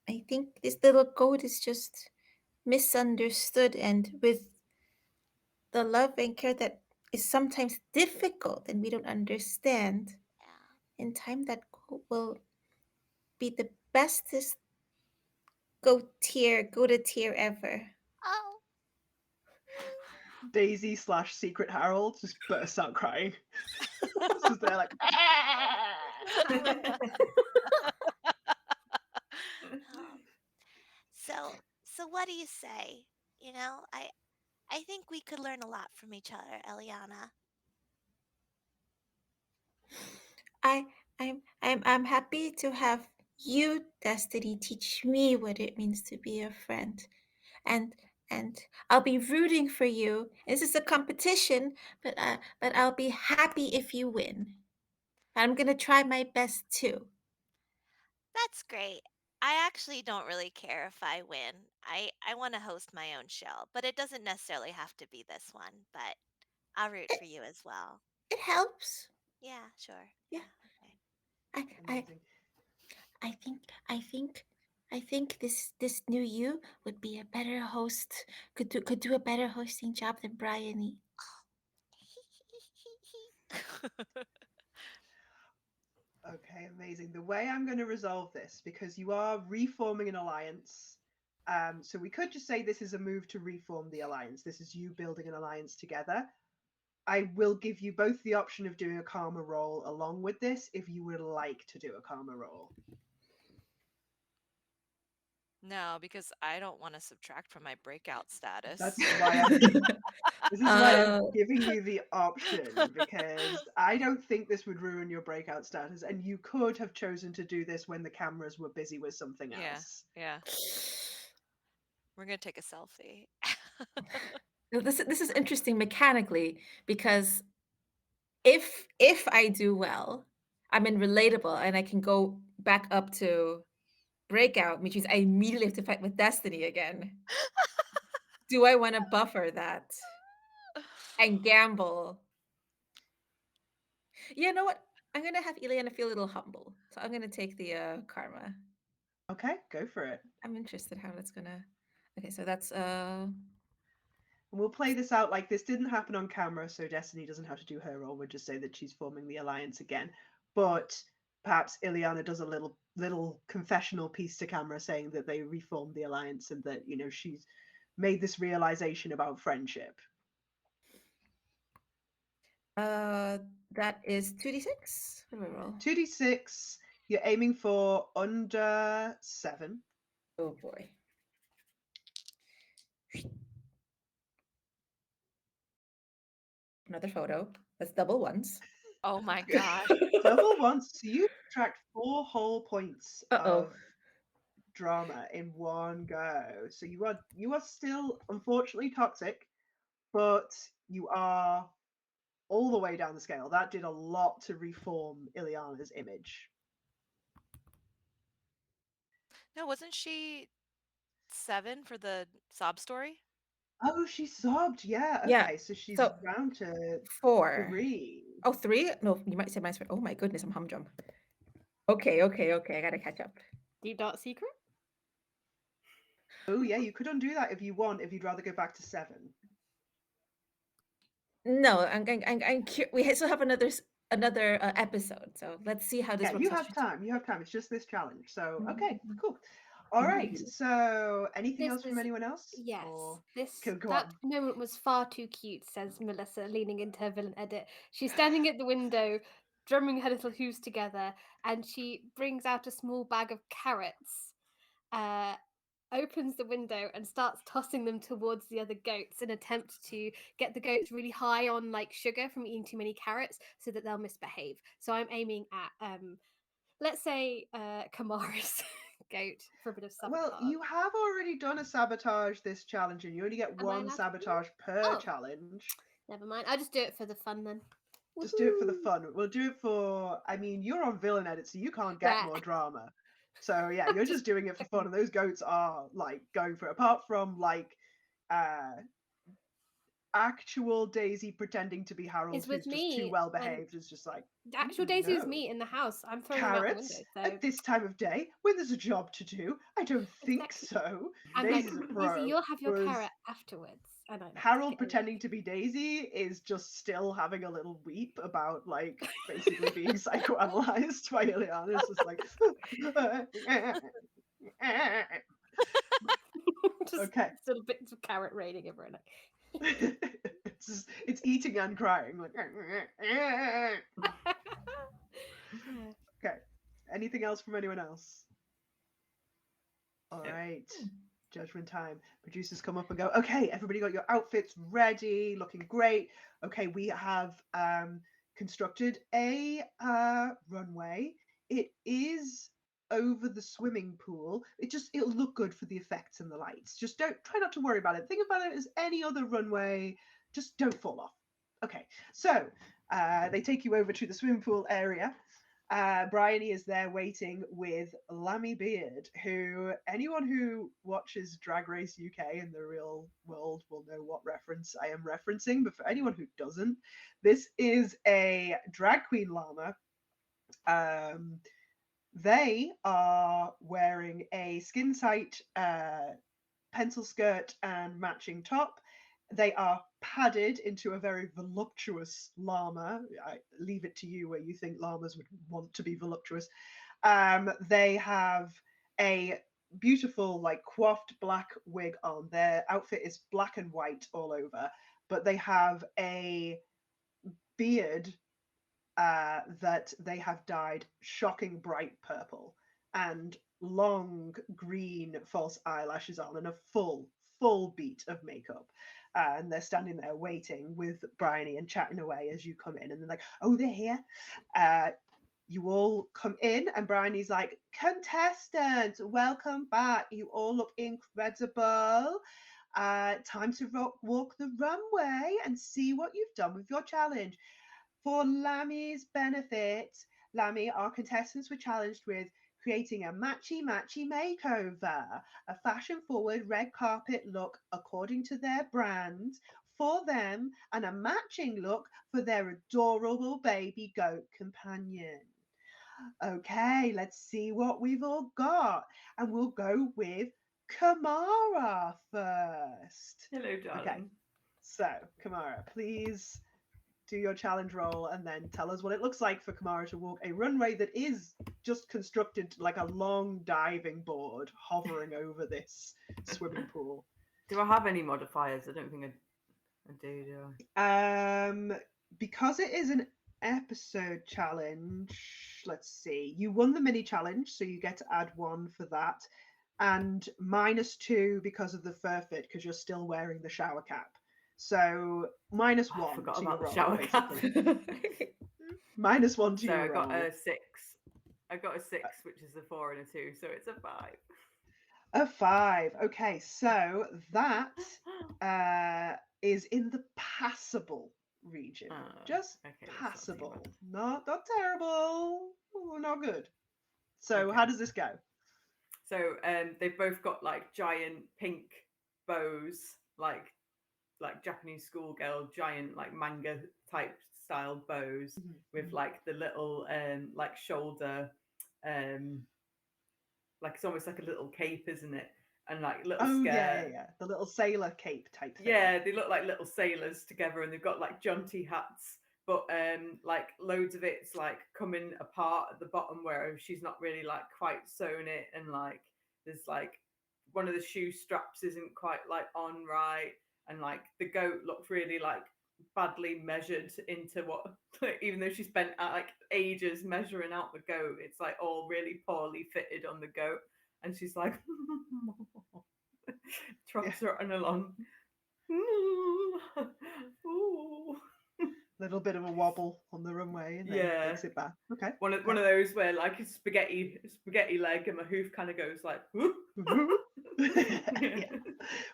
I think this little goat is just misunderstood, and with the love and care that is sometimes difficult and we don't understand, Yeah. in time that goat will be the bestest goat-a-tier ever. Oh. Daisy slash Secret Harold just bursts out crying. It's just there like, "Ah!" Oh. So what do you say? I think we could learn a lot from each other, Eliana. I I'm happy to have you, Destiny, teach me what it means to be a friend. And and I'll be rooting for you. This is a competition, but I'll be happy if you win. I'm gonna try my best too. That's great. I actually don't really care if I win. I want to host my own show, but it doesn't necessarily have to be this one, but I'll root It for you as well. it helps. Yeah, sure. Yeah. Yeah, okay. I I Amazing. I think I think I think this new you would be a better host. Could do a better hosting job than Bryony. Okay, amazing. The way I'm going to resolve this, because you are reforming an alliance, so we could just say this is a move to reform the alliance. This is you building an alliance together. I will give you both the option of doing a karma roll along with this if you would like to do a karma roll. No, because I don't want to subtract from my breakout status. That's why I'm This is why I'm uh, giving you the option, because I don't think this would ruin your breakout status, and you could have chosen to do this when the cameras were busy with something Yeah, else. yeah. We're gonna take a selfie. this is interesting mechanically because if I do well, I'm in relatable and I can go back up to breakout, which means I immediately have to fight with Destiny again. Do I want to buffer that and gamble? You know what? I'm gonna have Ileana feel a little humble, so I'm gonna take the karma. Okay, go for it. I'm interested how that's gonna. Okay, so that's And we'll play this out like this didn't happen on camera, so Destiny doesn't have to do her role. We'll just say that she's forming the alliance again. But perhaps Ileana does a little confessional piece to camera saying that they reformed the alliance and that, she's made this realization about friendship. uh that is 2d6. What do I roll? 2d6, you're aiming for under 7. Oh boy. Another photo. That's double ones. Oh my gosh. Double once. So you subtract 4 whole points Uh-oh. of drama in one go. So you are still unfortunately toxic, but you are all the way down the scale. That did a lot to reform Ileana's image. No, wasn't she 7 for the sob story? Oh, she sobbed. Yeah. Yeah. Okay. So she's So down to 4. 3. Oh, 3? No, you might say minus 4. Oh my goodness, I'm humdrum. Okay. I gotta catch up. Deep dark secret. Oh yeah, you could undo that if you want. If you'd rather go back to 7. No, we still have another episode, so let's see how this Yeah, works you out. have time. You have time. It's just this challenge. So okay, Mhm. cool. All right. Mhm. So anything This else from was anyone else? yes. Or This go that on. moment was far too cute, says Melissa, leaning into her villain edit. She's standing at the window, drumming her little hooves together, and she brings out a small bag of carrots. Uh, Opens the window and starts tossing them towards the other goats in attempt to get the goats really high on like sugar from eating too many carrots so that they'll misbehave. So I'm aiming at let's say Kamara's goat for a bit of Well, sabotage. you have already done a sabotage this challenge, and you only get Am I one allowed to do sabotage it? per Oh, challenge. never mind. I'll just do it for the fun then. Just do it for the Woohoo! fun. We'll do it for. I mean, you're on villain edit, so you can't get Yeah, more drama. So yeah, you're just just doing it for fun, and those goats are like going for it. Apart from like uh actual Daisy pretending to be Harold, is with who's just too me, well and behaved, is just like, the actual Daisy is no. me in the house. I'm throwing them out the window. Carrots So at this time of day when there's a job to do? I don't think exactly, so. I'm like Daisy's a Daisy. pro. You'll have your Whereas carrot afterwards, and I like Harold get away. pretending to be Daisy is just still having a little weep about like basically being psychoanalyzed by Ileana. It's just like Just okay. little bits of carrot raining over it. It's eating and crying like okay. Anything else from anyone else? All Yep. right. Judgment time. Producers come up and go, okay, everybody got your outfits ready, looking great. Okay, we have constructed a runway. It is over the swimming pool. It'll look good for the effects and the lights. Just don't try not to worry about it. Think about it as any other runway. Just don't fall off. Okay, so they take you over to the swimming pool area. Bryony is there waiting with Lammy Beard, who anyone who watches Drag Race UK in the real world will know what reference I am referencing. But for anyone who doesn't, this is a drag queen llama. They are wearing a skin tight pencil skirt and matching top. They are padded into a very voluptuous llama. I leave it to you where you think llamas would want to be voluptuous. They have a beautiful, like coiffed black wig on. Their outfit is black and white all over, but they have a beard that they have dyed shocking bright purple and long green false eyelashes on and a full beat of makeup. And they're standing there waiting with Bryony and chatting away as you come in. And they're like, oh, they're here. You all come in, and Bryony's like, contestants, welcome back. You all look incredible. Time to walk the runway and see what you've done with your challenge. For Lammy's benefit, Lammy, our contestants were challenged with creating a matchy makeover, a fashion forward red carpet look according to their brand for them, and a matching look for their adorable baby goat companion. Okay, let's see what we've all got. And we'll go with Kamara first. Hello, Okay, darling. so Kamara, please do your challenge roll and then tell us what it looks like for Kamara to walk a runway that is just constructed like a long diving board hovering over this swimming pool. Do I have any modifiers? I don't think I do. Because it is an episode challenge, let's see. You won the mini challenge, so you get to add 1 for that. and -2 because of the fur fit, because you're still wearing the shower cap. So Oh, I -1 forgot to your about the roll, shower cap. basically. -1 to So your I got roll. a 6. I got a 6, which is a 4 and a 2, so it's a 5. A 5. Okay, so that is in the passable region. Just Okay, that's not too passable. bad. Not terrible. Not good. So Okay. how does this go? So they've both got like giant pink bows, like Japanese schoolgirl giant like manga type style bows with Mhm. like the little like shoulder um like it's almost like a little cape, isn't it? And like little Oh yeah, skirt. yeah, yeah. The little sailor cape type thing. Yeah, they look like little sailors together, and they've got like jaunty hats, but like loads of it's like coming apart at the bottom where she's not really like quite sewn it, and like there's like one of the shoe straps isn't quite like on right, and like the goat looks really like badly measured into what even though she spent like ages measuring out the goat, it's like all really poorly fitted on the goat, and she's like Yeah. trotting along. Ooh. Ooh. Little bit of a wobble on the runway and then Yeah, takes it back. Okay. one of those where like a spaghetti leg and my hoof kind of goes like. Whoop. Yeah. Yeah.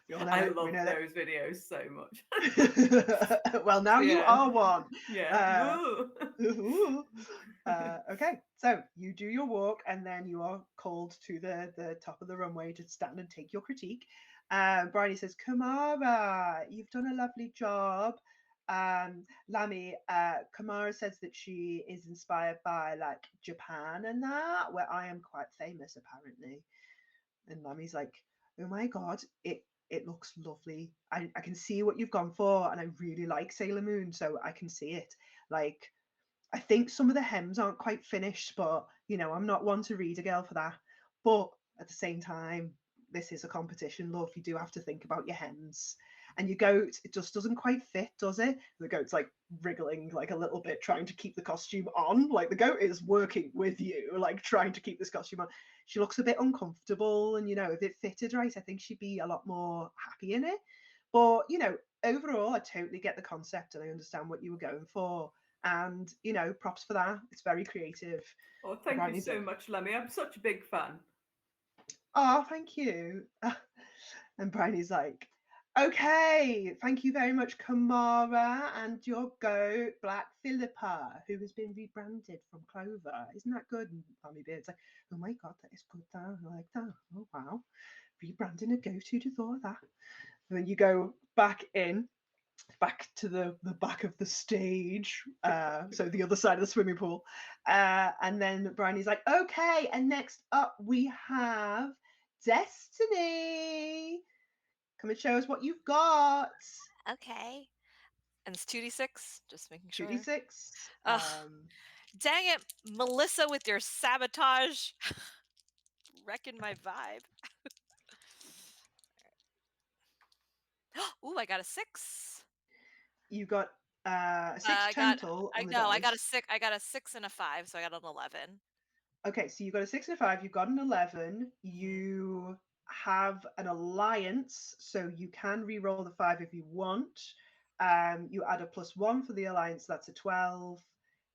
We all know I it. We love know those videos so much. that. Well, now you Yeah, are one. yeah. Okay, so you do your walk and then you are called to the top of the runway to stand and take your critique. Bryony says, Kamara, you've done a lovely job. Lamy, Kamara says that she is inspired by like Japan and that, where I am quite famous apparently. And Lamy's like, oh my God, it looks lovely. I can see what you've gone for, and I really like Sailor Moon, so I can see it. Like, I think some of the hems aren't quite finished, but I'm not one to read a girl for that. But at the same time, this is a competition, love. You do have to think about your hems. And your goat, it just doesn't quite fit, does it? The goat's like wriggling like a little bit, trying to keep the costume on. Like the goat is working with you, like trying to keep this costume on. She looks a bit uncomfortable, and if it fitted right, I think she'd be a lot more happy in it. But overall, I totally get the concept and I understand what you were going for, and props for that. It's very creative. Oh, And thank you Bryony's so like, much, Lemmy. I'm such a big fan. oh, thank you. And Bryony's like, okay, thank you very much, Kamara, and your goat, Black Philippa, who has been rebranded from Clover. Isn't that good? And Mommy Beard's like, oh my God, that is good. That. I like that. Oh wow, rebranding a goat. Who'd have thought of that? And then you go back to the back of the stage, so the other side of the swimming pool, and then Bryony's like, okay, and next up we have Destiny. Come and show us what you've got. Okay. And it's 2d6, just making sure. 2d6. Ugh, dang it, Melissa, with your sabotage. Wrecking my vibe. Ooh, I got a 6. You got 6 I got total I on the know, dice. I got a 6 and a 5, so I got an 11. Okay, so you got a 6 and a 5, you've got an 11, Mhm. you have an alliance, so you can re-roll the 5 if you want. You add a +1 for the alliance, that's a 12.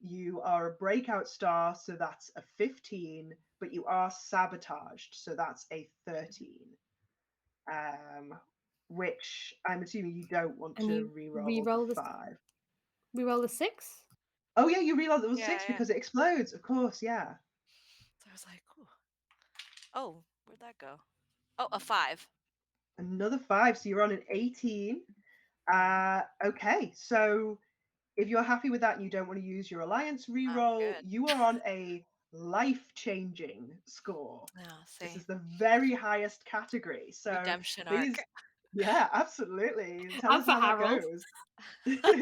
You are a breakout star, so that's a 15, but you are sabotaged, so that's a 13. Um, which I'm assuming you don't want And to you re-roll the re-roll the 5. re-roll the 6. Oh yeah, you realize it was Yeah, 6 yeah. because it explodes, of course, yeah. So I was like, ooh. Oh, where'd that go? Oh, a 5. Another 5, so you're on an 18. Mhm. Okay, so if you're happy with that and you don't want to use your alliance I'm reroll, good. you are on a life-changing score. Oh, This see. is the very highest category. So Redemption arc. please, yeah, absolutely. Tell And us for how that Harold. goes.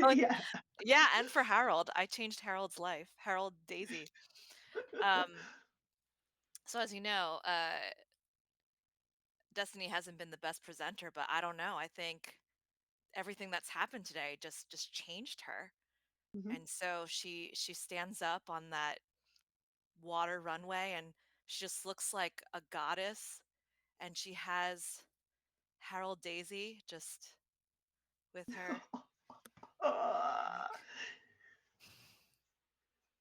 Oh, Yeah. yeah, and for Harold. I changed Harold's life. Harold Daisy. Um, so as you know, Destiny hasn't been the best presenter, but I don't know. I think everything that's happened today just changed her. Mhm. And so she stands up on that water runway and she just looks like a goddess, and she has Harold Daisy just with her. Ah.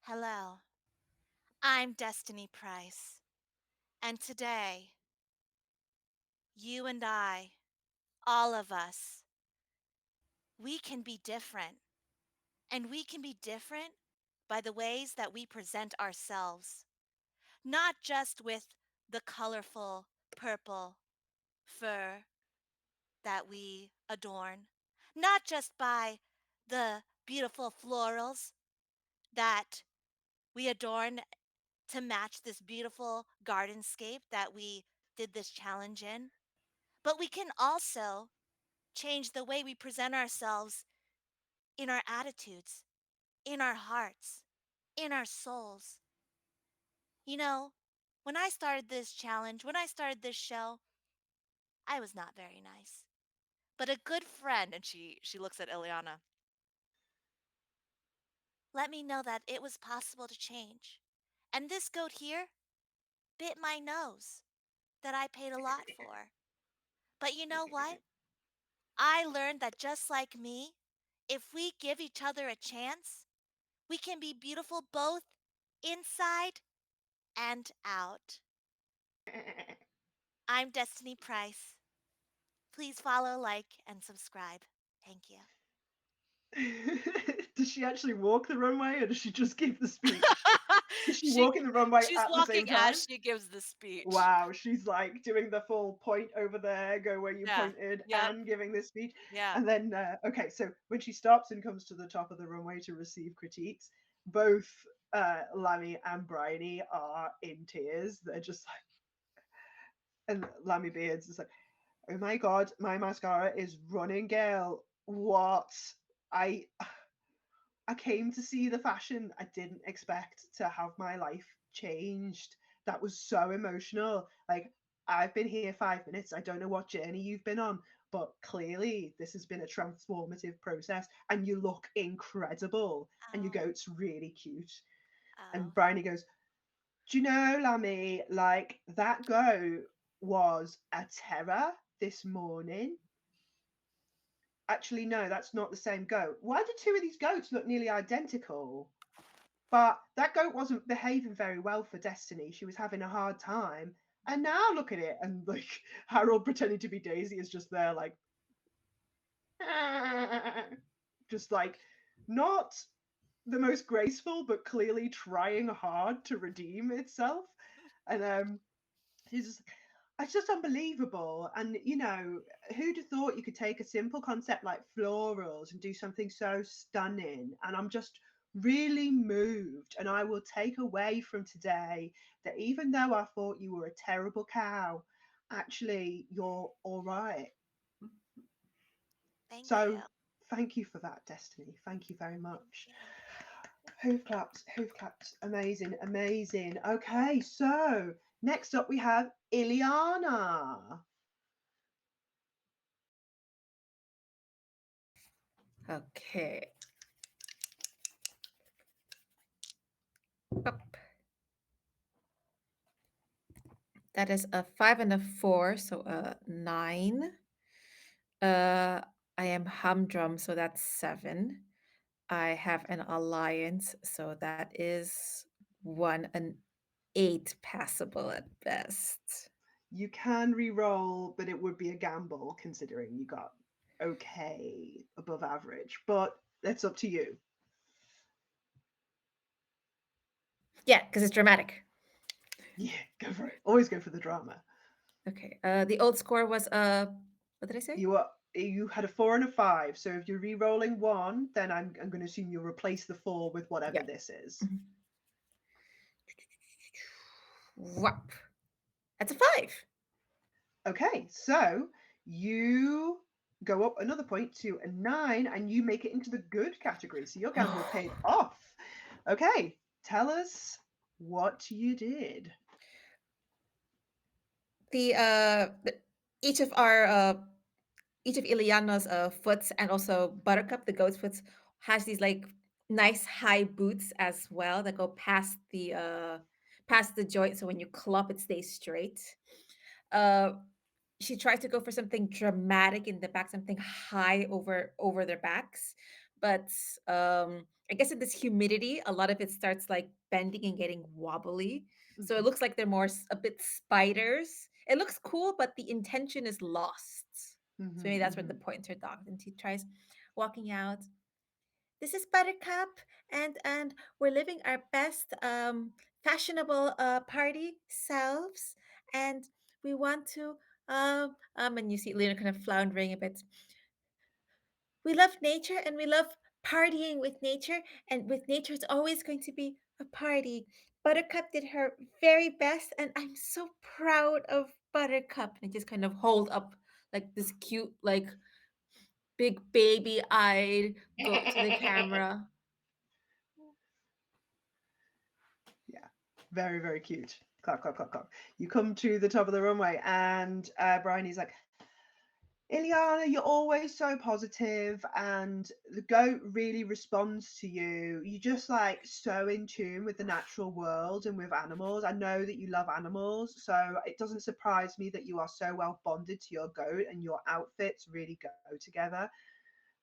Hello, I'm Destiny Price, and today, you and I, all of us, we can be different. And we can be different by the ways that we present ourselves, not just with the colorful purple fur that we adorn, not just by the beautiful florals that we adorn to match this beautiful gardenscape that we did this challenge in, but we can also change the way we present ourselves in our attitudes, in our hearts, in our souls. You know, when I started this challenge, when I started this show, I was not very nice. But a good friend, and she looks at Ileana, let me know that it was possible to change. And this goat here bit my nose that I paid a lot for. But you know what? I learned that just like me, if we give each other a chance, we can be beautiful both inside and out. I'm Destiny Price. Please follow, like, and subscribe. Thank you. Does she actually walk the runway or does she just give the speech? Is she she walking the runway she's at the same walking time? as she gives the speech. Wow, she's like doing the full point over there, go where you Yeah. pointed, Yep. and giving this speech. Yeah. And then, okay, so when she stops and comes to the top of the runway to receive critiques, both Lammy and Bryony are in tears. They're just like, and Lammy Beards is like, oh my god, my mascara is running, girl. What? I I came to see the fashion. I didn't expect to have my life changed. That was so emotional. Like, I've been here 5 minutes. I don't know what journey you've been on, but clearly this has been a transformative process. And you look incredible. And your Oh, goat's really cute. oh. And Bryony goes, do you know, Lammy, like that goat was a terror this morning. Actually, no, that's not the same goat. Why do two of these goats look nearly identical? But that goat wasn't behaving very well for Destiny. She was having a hard time. And now look at it. And like Harold pretending to be Daisy is just there, like, just like not the most graceful, but clearly trying hard to redeem itself. And he's just, it's just unbelievable. And you know, who'd have thought you could take a simple concept like florals and do something so stunning? And I'm just really moved. And I will take away from today that even though I thought you were a terrible cow, actually you're all right. Thank you. So thank you for that, Destiny. Thank you very Thank much. you. Hoof claps, hoof claps. Amazing, amazing. Okay, so next up we have Ileana. Okay. Up. That is a 5 and a 4, so a 9. Uh, I am humdrum, so that's 7. I have an alliance, so that is 1 and 8 passable at best. You can re-roll, but it would be a gamble considering you got okay above average. But that's up to you. Yeah, because it's dramatic. Yeah, go for it. Always go for the drama. Okay. The old score was what did I say? You had a 4 and a 5. So if you're re-rolling one, then I'm going to assume you'll replace the 4 with whatever Yeah. this is. Mhm. Whap. That's a 5. Okay, so you go up another point to a 9, and you make it into the good category. So your gamble paid off. Okay, tell us what you did. The each of our each of Ileana's foots and also Buttercup, the goat's foots, has these like nice high boots as well that go past the joint, so when you clop, it stays straight. uh she tries to go for something dramatic in the back, something high over their backs, but I guess in this humidity a lot of it starts like bending and getting wobbly, so it Mhm, looks like they're more a bit spiders. It looks cool, but the intention is lost. So maybe mhm, that's where the mhm. pointer dog, and she tries walking out. This is Buttercup, and we're living our best fashionable party selves, and we want to and you see Lena kind of floundering a bit. We love nature and we love partying with nature, and with nature it's always going to be a party. Buttercup did her very best, and I'm so proud of Buttercup. And just kind of hold up like this cute, like big baby eyed goat to the camera. Yeah, very, very cute. Clap, clap, clap, clap. You come to the top of the runway, and Bryony's like, Ileana, you're always so positive, and the goat really responds to you. You're just like so in tune with the natural world and with animals. I know that you love animals, so it doesn't surprise me that you are so well bonded to your goat, and your outfits really go together.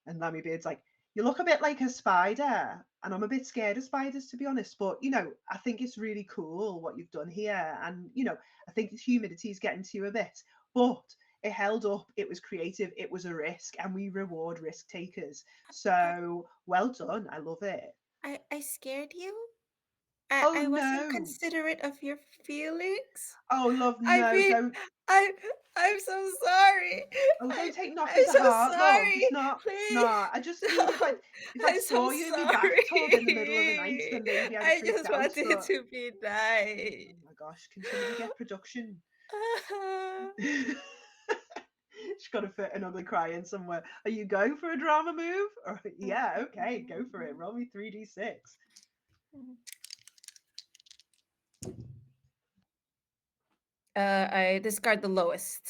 And Lammy Beard's like, you look a bit like a spider, and I'm a bit scared of spiders, to be honest. But I think it's really cool what you've done here, and I think the humidity is getting to you a bit, but it held up. It was creative. It was a risk, and we reward risk takers. I, So well done. I love it. I scared you? Oh I wasn't no. considerate of your feelings. Oh love, I no. mean, Don't. I I'm so sorry. Oh, I don't take nothing I'm to so heart, love. It's sorry. not. Please. Nah. I just mean No, if I I'm so saw you in my bathtub in the middle of the night, sorry. then maybe I'd I freak just out. wanted But to be nice. oh my gosh, can somebody get production? Uh-huh. She's got to fit an ugly cry in somewhere. Are you going for a drama move? Or yeah, okay, go for it. Roll me 3d6. I discard the lowest.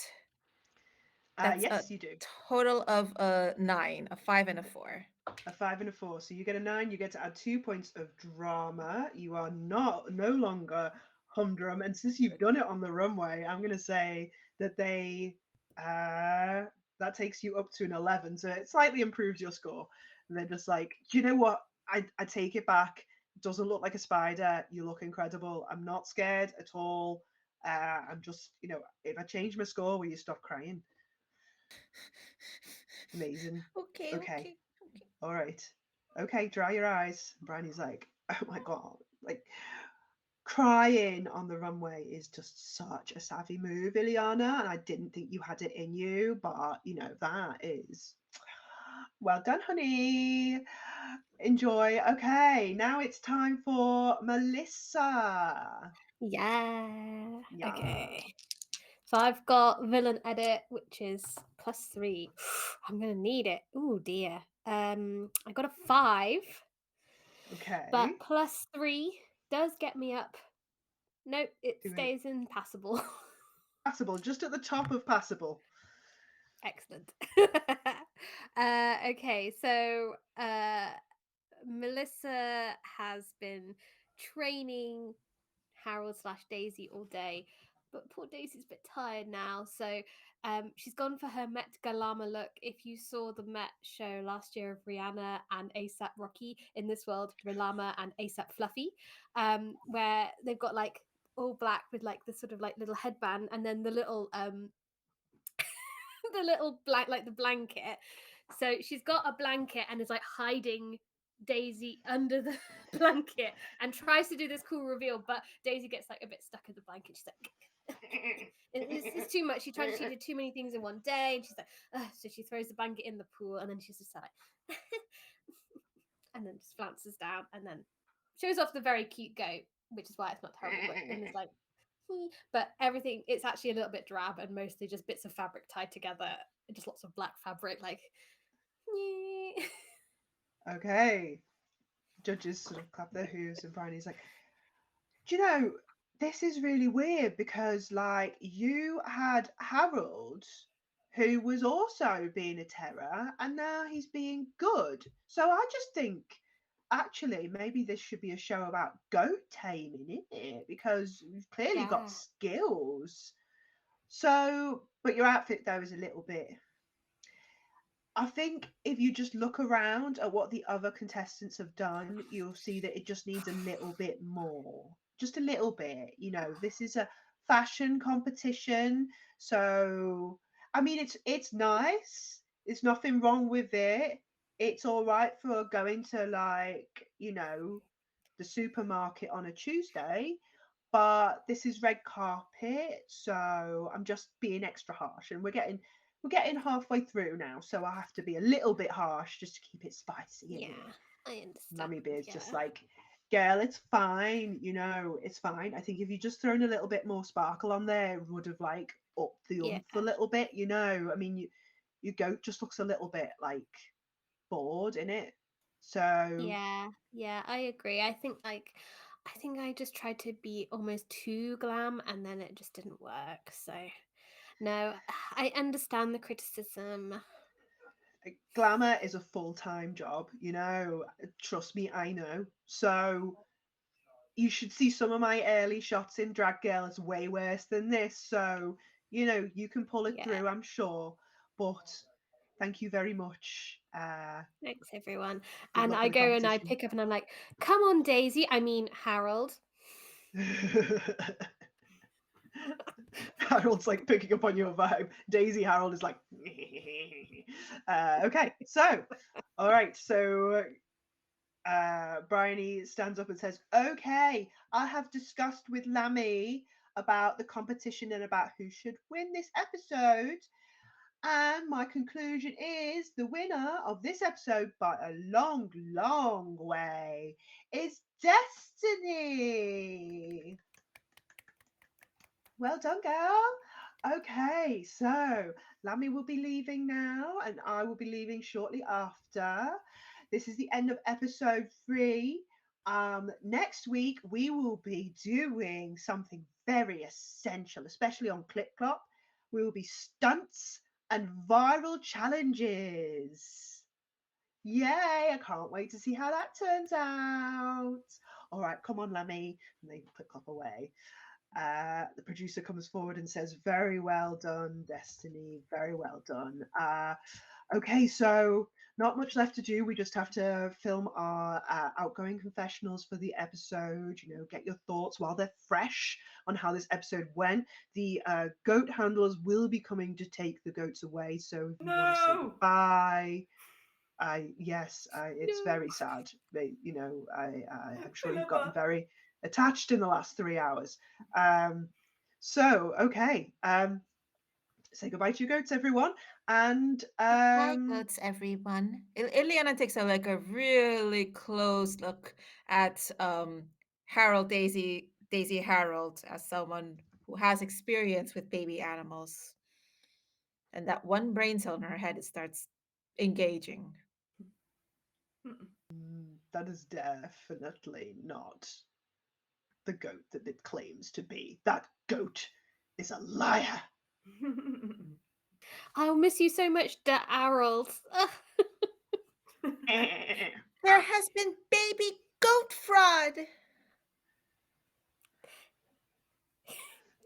That's a Yes, you do. total of a 9, a 5, and a 4. A 5 and a 4. So you get a 9. You get to add 2 points of drama. You are not no longer humdrum. And since you've done it on the runway, I'm gonna say that that takes you up to an 11. So it slightly improves your score. And they're just like, you know what? I take it back. Doesn't look like a spider. You look incredible. I'm not scared at all. I'm just, if I change my score, will you stop crying? Amazing. Okay, Okay. okay, okay. All right. Okay, dry your eyes. Bryony's like, oh my God. Like, crying on the runway is just such a savvy move, Ileana. And I didn't think you had it in you, but that is well done, honey. Enjoy. Okay, now it's time for Melissa. Yeah. Yeah. Okay. So I've got villain edit, which is +3. I'm gonna need it. Oh dear. I got a 5, but Okay. +3 does get me up. Nope, it Do it. stays in passable. Passable, just at the top of passable. Excellent. Okay, so Melissa has been training Harold slash Daisy all day, but poor Daisy's a bit tired now, so she's gone for her Met Galama look. If you saw the Met show last year of Rihanna and ASAP Rocky, in this world, Rilama and ASAP Fluffy, where they've got like all black with like the sort of like little headband and then the little the little like the blanket. So she's got a blanket and is like hiding Daisy under the blanket and tries to do this cool reveal, but Daisy gets like a bit stuck in the blanket. She's like, it's too much. She did too many things in one day, and she's like, ugh. So she throws the blanket in the pool, and then she's just like, and then just flounces down, and then shows off the very cute goat, which is why it's not terrible. But then it's like, but everything it's actually a little bit drab and mostly just bits of fabric tied together, just lots of black fabric, like. Okay. Judges sort of clap their hooves, and Bryony's like, do you know, this is really weird because, like, you had Harold, who was also being a terror, and now he's being good. So I just think, actually, maybe this should be a show about goat taming, isn't it? Because you've clearly got Yeah. skills. So, but your outfit though is a little bit. I think if you just look around at what the other contestants have done, you'll see that it just needs a little bit more. Just a little bit. This is a fashion competition. So, I mean, it's nice. There's nothing wrong with it. It's all right for going to the supermarket on a Tuesday, but this is red carpet, so I'm just being extra harsh, and we're getting halfway through now, so I have to be a little bit harsh just to keep it spicy in Yeah, here. I understand. Mammy Bear's Yeah. just like, girl, it's fine, it's fine. I think if you just thrown a little bit more sparkle on there, it would have like upped the Yeah. a little bit. I mean, your goat just looks a little bit like bored in it. So Yeah, I agree. I think I just tried to be almost too glam and then it just didn't work. So no, I understand the criticism. glamour is a full-time job. Trust me, I know. So you should see some of my early shots in Drag Girl. It's way worse than this. So you can pull it Yeah. through, I'm sure. But thank you very much. Thanks everyone. Good And luck I with the go and I competition. pick up and I'm like, "Come on, Daisy. I mean, Harold." Harold's like picking up on your vibe. Daisy Harold is like, okay. So, all right. So Bryony stands up and says, "Okay, I have discussed with Lammy about the competition and about who should win this episode. And my conclusion is the winner of this episode by a long, long way is Destiny. Well done, girl. Okay, so Lammy will be leaving now, and I will be leaving shortly after. This is the end of episode 3. Next week we will be doing something very essential, especially on Clip Clop. We will be stunts and viral challenges. Yay! I can't wait to see how that turns out. All right, come on, Lammy. And they Clip Clop away. The producer comes forward and says, "Very well done, Destiny. Very well done." Okay, so not much left to do. We just have to film our outgoing confessionals for the episode. Get your thoughts while they're fresh on how this episode went. The goat handlers will be coming to take the goats away. So if you want to say No! goodbye, it's No. very sad. I'm sure you've gotten Philippa. very attached in the last 3 hours. So okay, say goodbye to your goats, everyone, and Hi, goats, everyone. Ileana takes a really close look at Harold Daisy Harold as someone who has experience with baby animals, and that one brain cell in her head it starts engaging. that is definitely not the goat that it claims to be. That goat is a liar. I'll miss you so much, Harold. There has been baby goat fraud.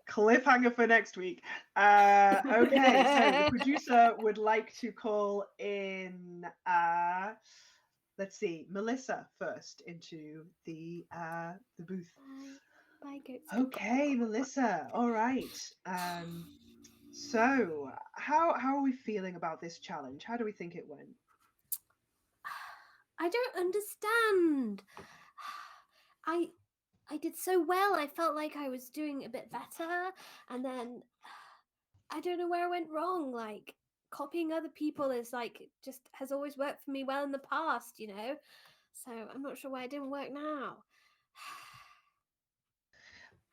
Cliffhanger for next week. Okay, so the producer would like to call in let's see, Melissa first into the booth. Bye, goats. Okay, Melissa. All right. So how are we feeling about this challenge? How do we think it went? I don't understand. I I did so well. I felt like I was doing a bit better, and then I don't know where I went wrong. Like copying other people is like just has always worked for me well in the past, you know. So I'm not sure why it didn't work now.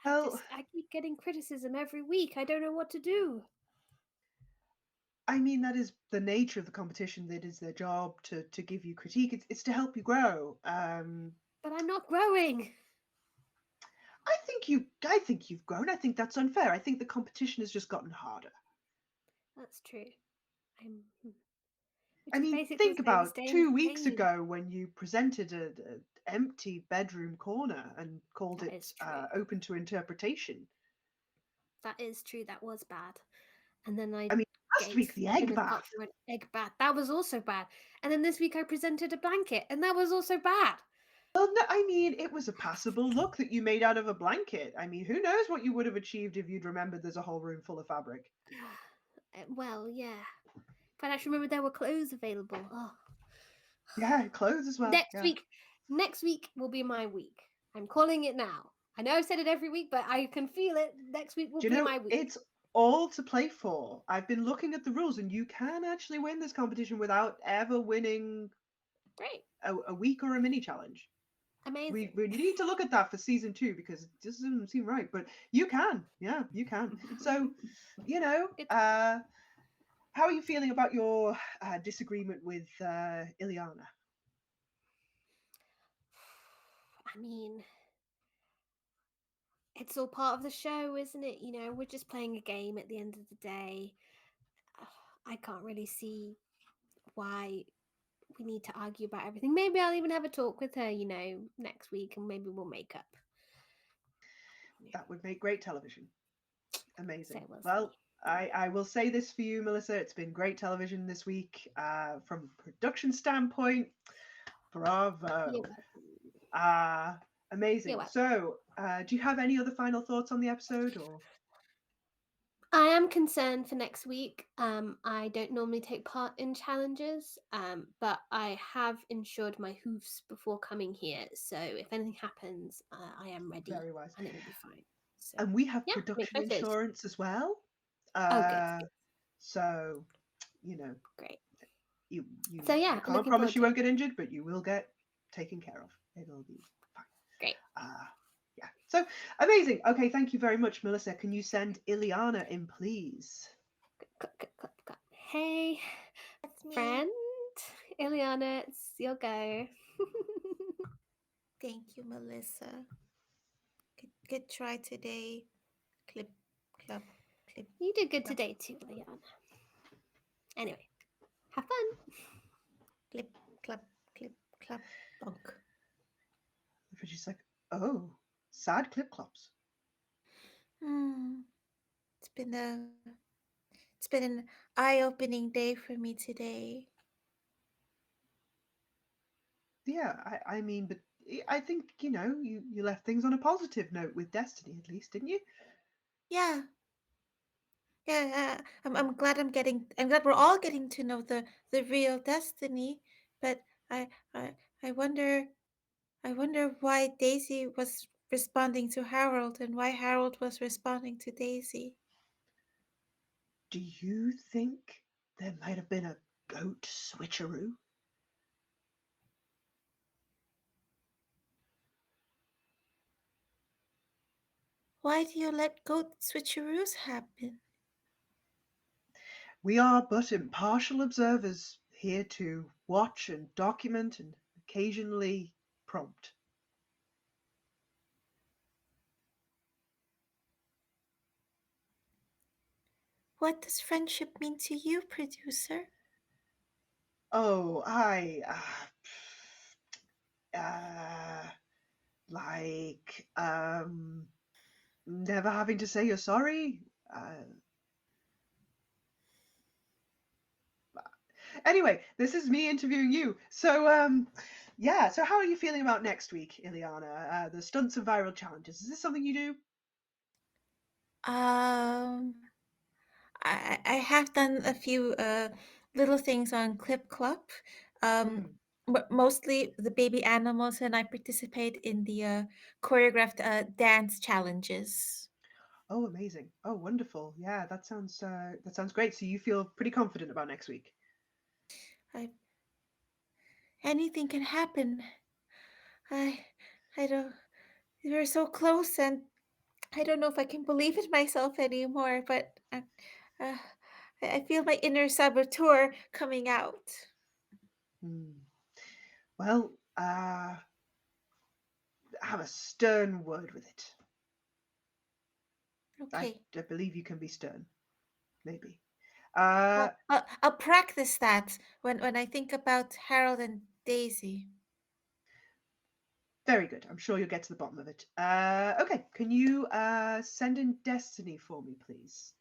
Well, I keep getting criticism every week. I don't know what to do. I mean, that is the nature of the competition. That is their job to give you critique. It's to help you grow. But I'm not growing. I think you've grown. I think that's unfair. I think the competition has just gotten harder. That's true. I'm which I is mean, basically think saying about stay in 2 weeks pain. ago when you presented an empty bedroom corner and called That it is true. open to interpretation. That is true. That was bad. And then I I mean, last gave week the egg Gwyneth bath. Paltrow an egg bath. That was also bad. And then this week I presented a blanket, and that was also bad. Well, no, I mean, it was a passable look that you made out of a blanket. I mean, who knows what you would have achieved if you'd remembered there's a whole room full of fabric. Well, yeah. If I actually remember there were clothes available. Oh. Yeah, clothes as well. Next Yeah. week, next week will be my week. I'm calling it now. I know I've said it every week, but I can feel it. Next week will Do you be know, my week. it's all to play for. I've been looking at the rules, and you can actually win this competition without ever winning Great. a week or a mini challenge. Amazing. We need to look at that for season 2 because it just doesn't seem right. But you can, yeah, you can. So, you know, how are you feeling about your disagreement with Ileana? I mean, it's all part of the show, isn't it? You know, we're just playing a game at the end of the day. I can't really see why we need to argue about everything. Maybe I'll even have a talk with her, next week, and maybe we'll make up. That would make great television. So Amazing. we'll Well, see. I will say this for you, Melissa. It's been great television this week. From a production standpoint, bravo. You're welcome. Amazing. You're welcome. So, do you have any other final thoughts on the episode, or? I am concerned for next week. I don't normally take part in challenges, but I have insured my hoofs before coming here. So if anything happens, I am ready Very wise. and it will be fine. So And we have yeah, I'm production excited. insurance as well. Oh, good. So, Great. you So yeah, I I'm can't looking promise forward you to won't it. get injured, but you will get taken care of. It'll be fine. Great. Yeah. So amazing. Okay, thank you very much, Melissa. Can you send Ileana in, please? Hey, That's me. friend. Ileana, it's your go. Thank you, Melissa. Good try today. Clip, club, clip. You did good Yeah. today too, Ileana. Anyway, have fun. Clip, club, clip, club, bonk. But she's like, oh, sad clip clops. Hmm. It's been an eye-opening day for me today. Yeah, I mean, but I think, you left things on a positive note with Destiny, at least, didn't you? Yeah, yeah. I'm glad I'm glad we're all getting to know the real Destiny. But I I I wonder why Daisy was responding to Harold and why Harold was responding to Daisy. Do you think there might have been a goat switcheroo? Why do you let goat switcheroos happen? We are but impartial observers here to watch and document and occasionally prompt. What does friendship mean to you, producer? Oh, uh, like, never having to say you're sorry. Anyway, this is me interviewing you. So, yeah. So, how are you feeling about next week, Ileana? The stunts and viral challenges. Is this something you do? Um, I have done a few little things on Clip Club. Um, Mm. Mostly the baby animals, and I participate in the choreographed dance challenges. Oh, amazing. Oh, wonderful. Yeah, that sounds great. So you feel pretty confident about next week. I, anything can happen. I I don't. We're so close, and I don't know if I can believe it myself anymore. But uh, I feel my inner saboteur coming out. Hmm. Well, have a stern word with it. I, Okay. I believe you can be stern. Maybe. Uh, I'll practice that when I think about Harold and Daisy. Very good. I'm sure you'll get to the bottom of it. Okay, can you send in Destiny for me, please?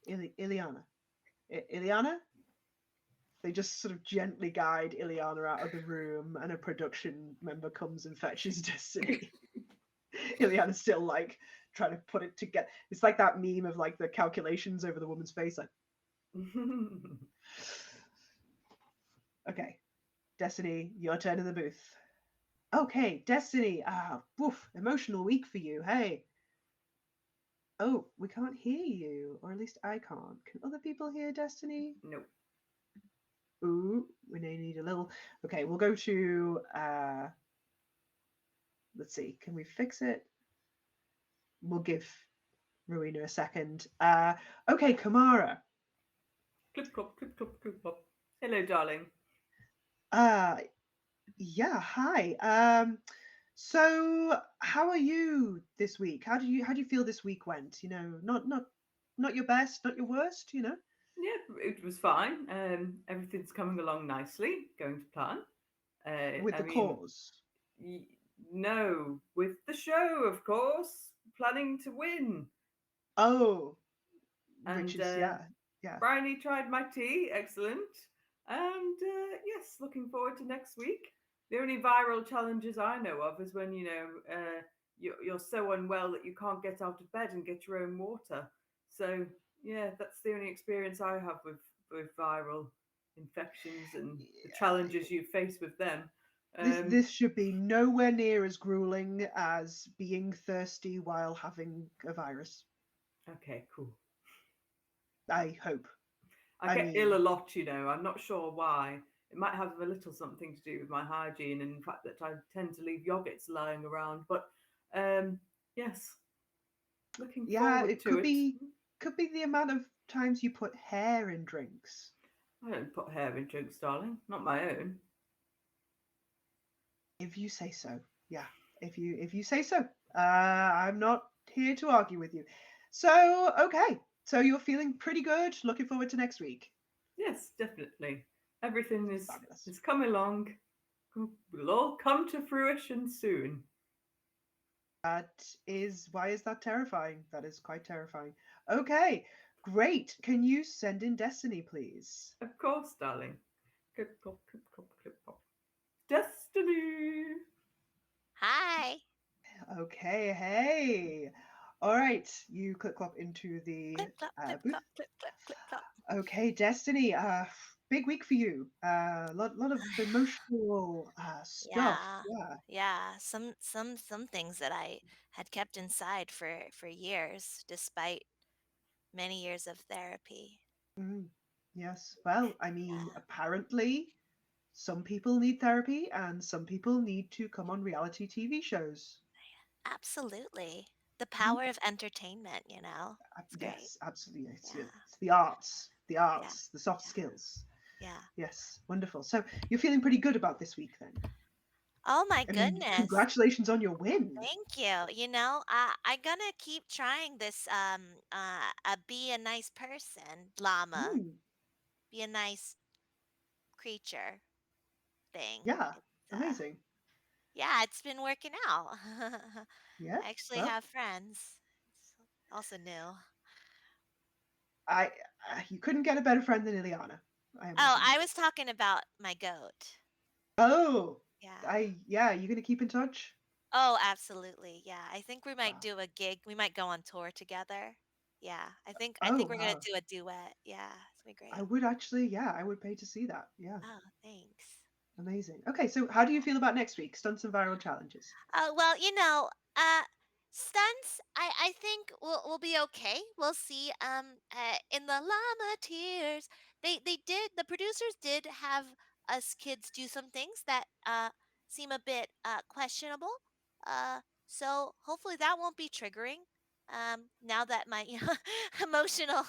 Ileana. Ileana? They just sort of gently guide Ileana out of the room, and a production member comes and fetches Destiny. Ileana's still like trying to put it together. It's like that meme of like the calculations over the woman's face. Like, okay, Destiny, your turn in the booth. Okay, Destiny. Woof, emotional week for you. Hey. Oh, we can't hear you, or at least I can't. Can other people hear Destiny? No. Ooh, we need a little. Okay, we'll go to. Let's see. Can we fix it? We'll give Rowena a second. Okay, Kamara. Clip clop, clip clop, clip clop. Hello, darling. Uh, yeah. Hi. So how are you this week? How do you feel this week went? You know, not your best, not your worst. You know. Yeah, it was fine. Everything's coming along nicely, going to plan. With I the mean, cause. y- no, with the show, of course, planning to win. Oh, which And is yeah. Bryony tried my tea, excellent. And yes, looking forward to next week. The only viral challenges I know of is when you're so unwell that you can't get out of bed and get your own water. So yeah, that's the only experience I have with viral infections and the challenges you face with them. This should be nowhere near as grueling as being thirsty while having a virus. Okay, cool. I hope. I I get ill a mean, lot, you know. I'm not sure why. It might have a little something to do with my hygiene and the fact that I tend to leave yogurts lying around. But yes, looking yeah, forward it to could it. be the amount of times you put hair in drinks. I don't put hair in drinks, darling. Not my own. If you say so. Yeah, if you say so. I'm not here to argue with you. So, okay. So you're feeling pretty good. Looking forward to next week. Yes, definitely. Everything Fabulous. is coming along. Will all come to fruition soon. Why is that terrifying? That is quite terrifying. Okay, great. Can you send in Destiny, please? Of course, darling. Clip clop, clip clop, clip clop. Destiny. Hi. Okay, hey. All right, you click clop into the Clip, booth. clop, clip, clip, clip, clop. Okay, Destiny. Big week for you. Lot of emotional stuff. Yeah. Yeah. Yeah. Some things that I had kept inside for years, despite many years of therapy. Mm, yes. Well, I mean, Yeah. apparently, some people need therapy, and some people need to come on reality TV shows. Absolutely. The Mhm. power of entertainment, It's great. Yes, absolutely. Yeah. It's the Yeah. arts, the soft Yeah. skills. Yeah. Yes, wonderful. So you're feeling pretty good about this week then. Oh my I mean, goodness. congratulations on your win. Thank you. I'm gonna keep trying this be a nice person, llama. Mm, Be a nice creature thing. yeah, It's amazing. yeah, it's been working out. Yeah. I actually Well, have friends. It's also new. I you couldn't get a better friend than Ileana, I Oh, imagine. I was talking about my goat. Oh, Yeah. you gonna keep in touch? Oh, absolutely. Yeah. I think we might Wow. do a gig. We might go on tour together. Yeah. I Oh, think we're gonna wow. do a duet. Yeah. It's gonna be I great. would actually, yeah, I would pay to see that. Yeah, Oh, thanks. amazing. Okay, so how do you feel about next week? Stunts and viral challenges. Well, stunts. I think will be okay. We'll see. In the llama tears, the producers did have us kids do some things that seem a bit questionable. So hopefully that won't be triggering. Now that my emotional,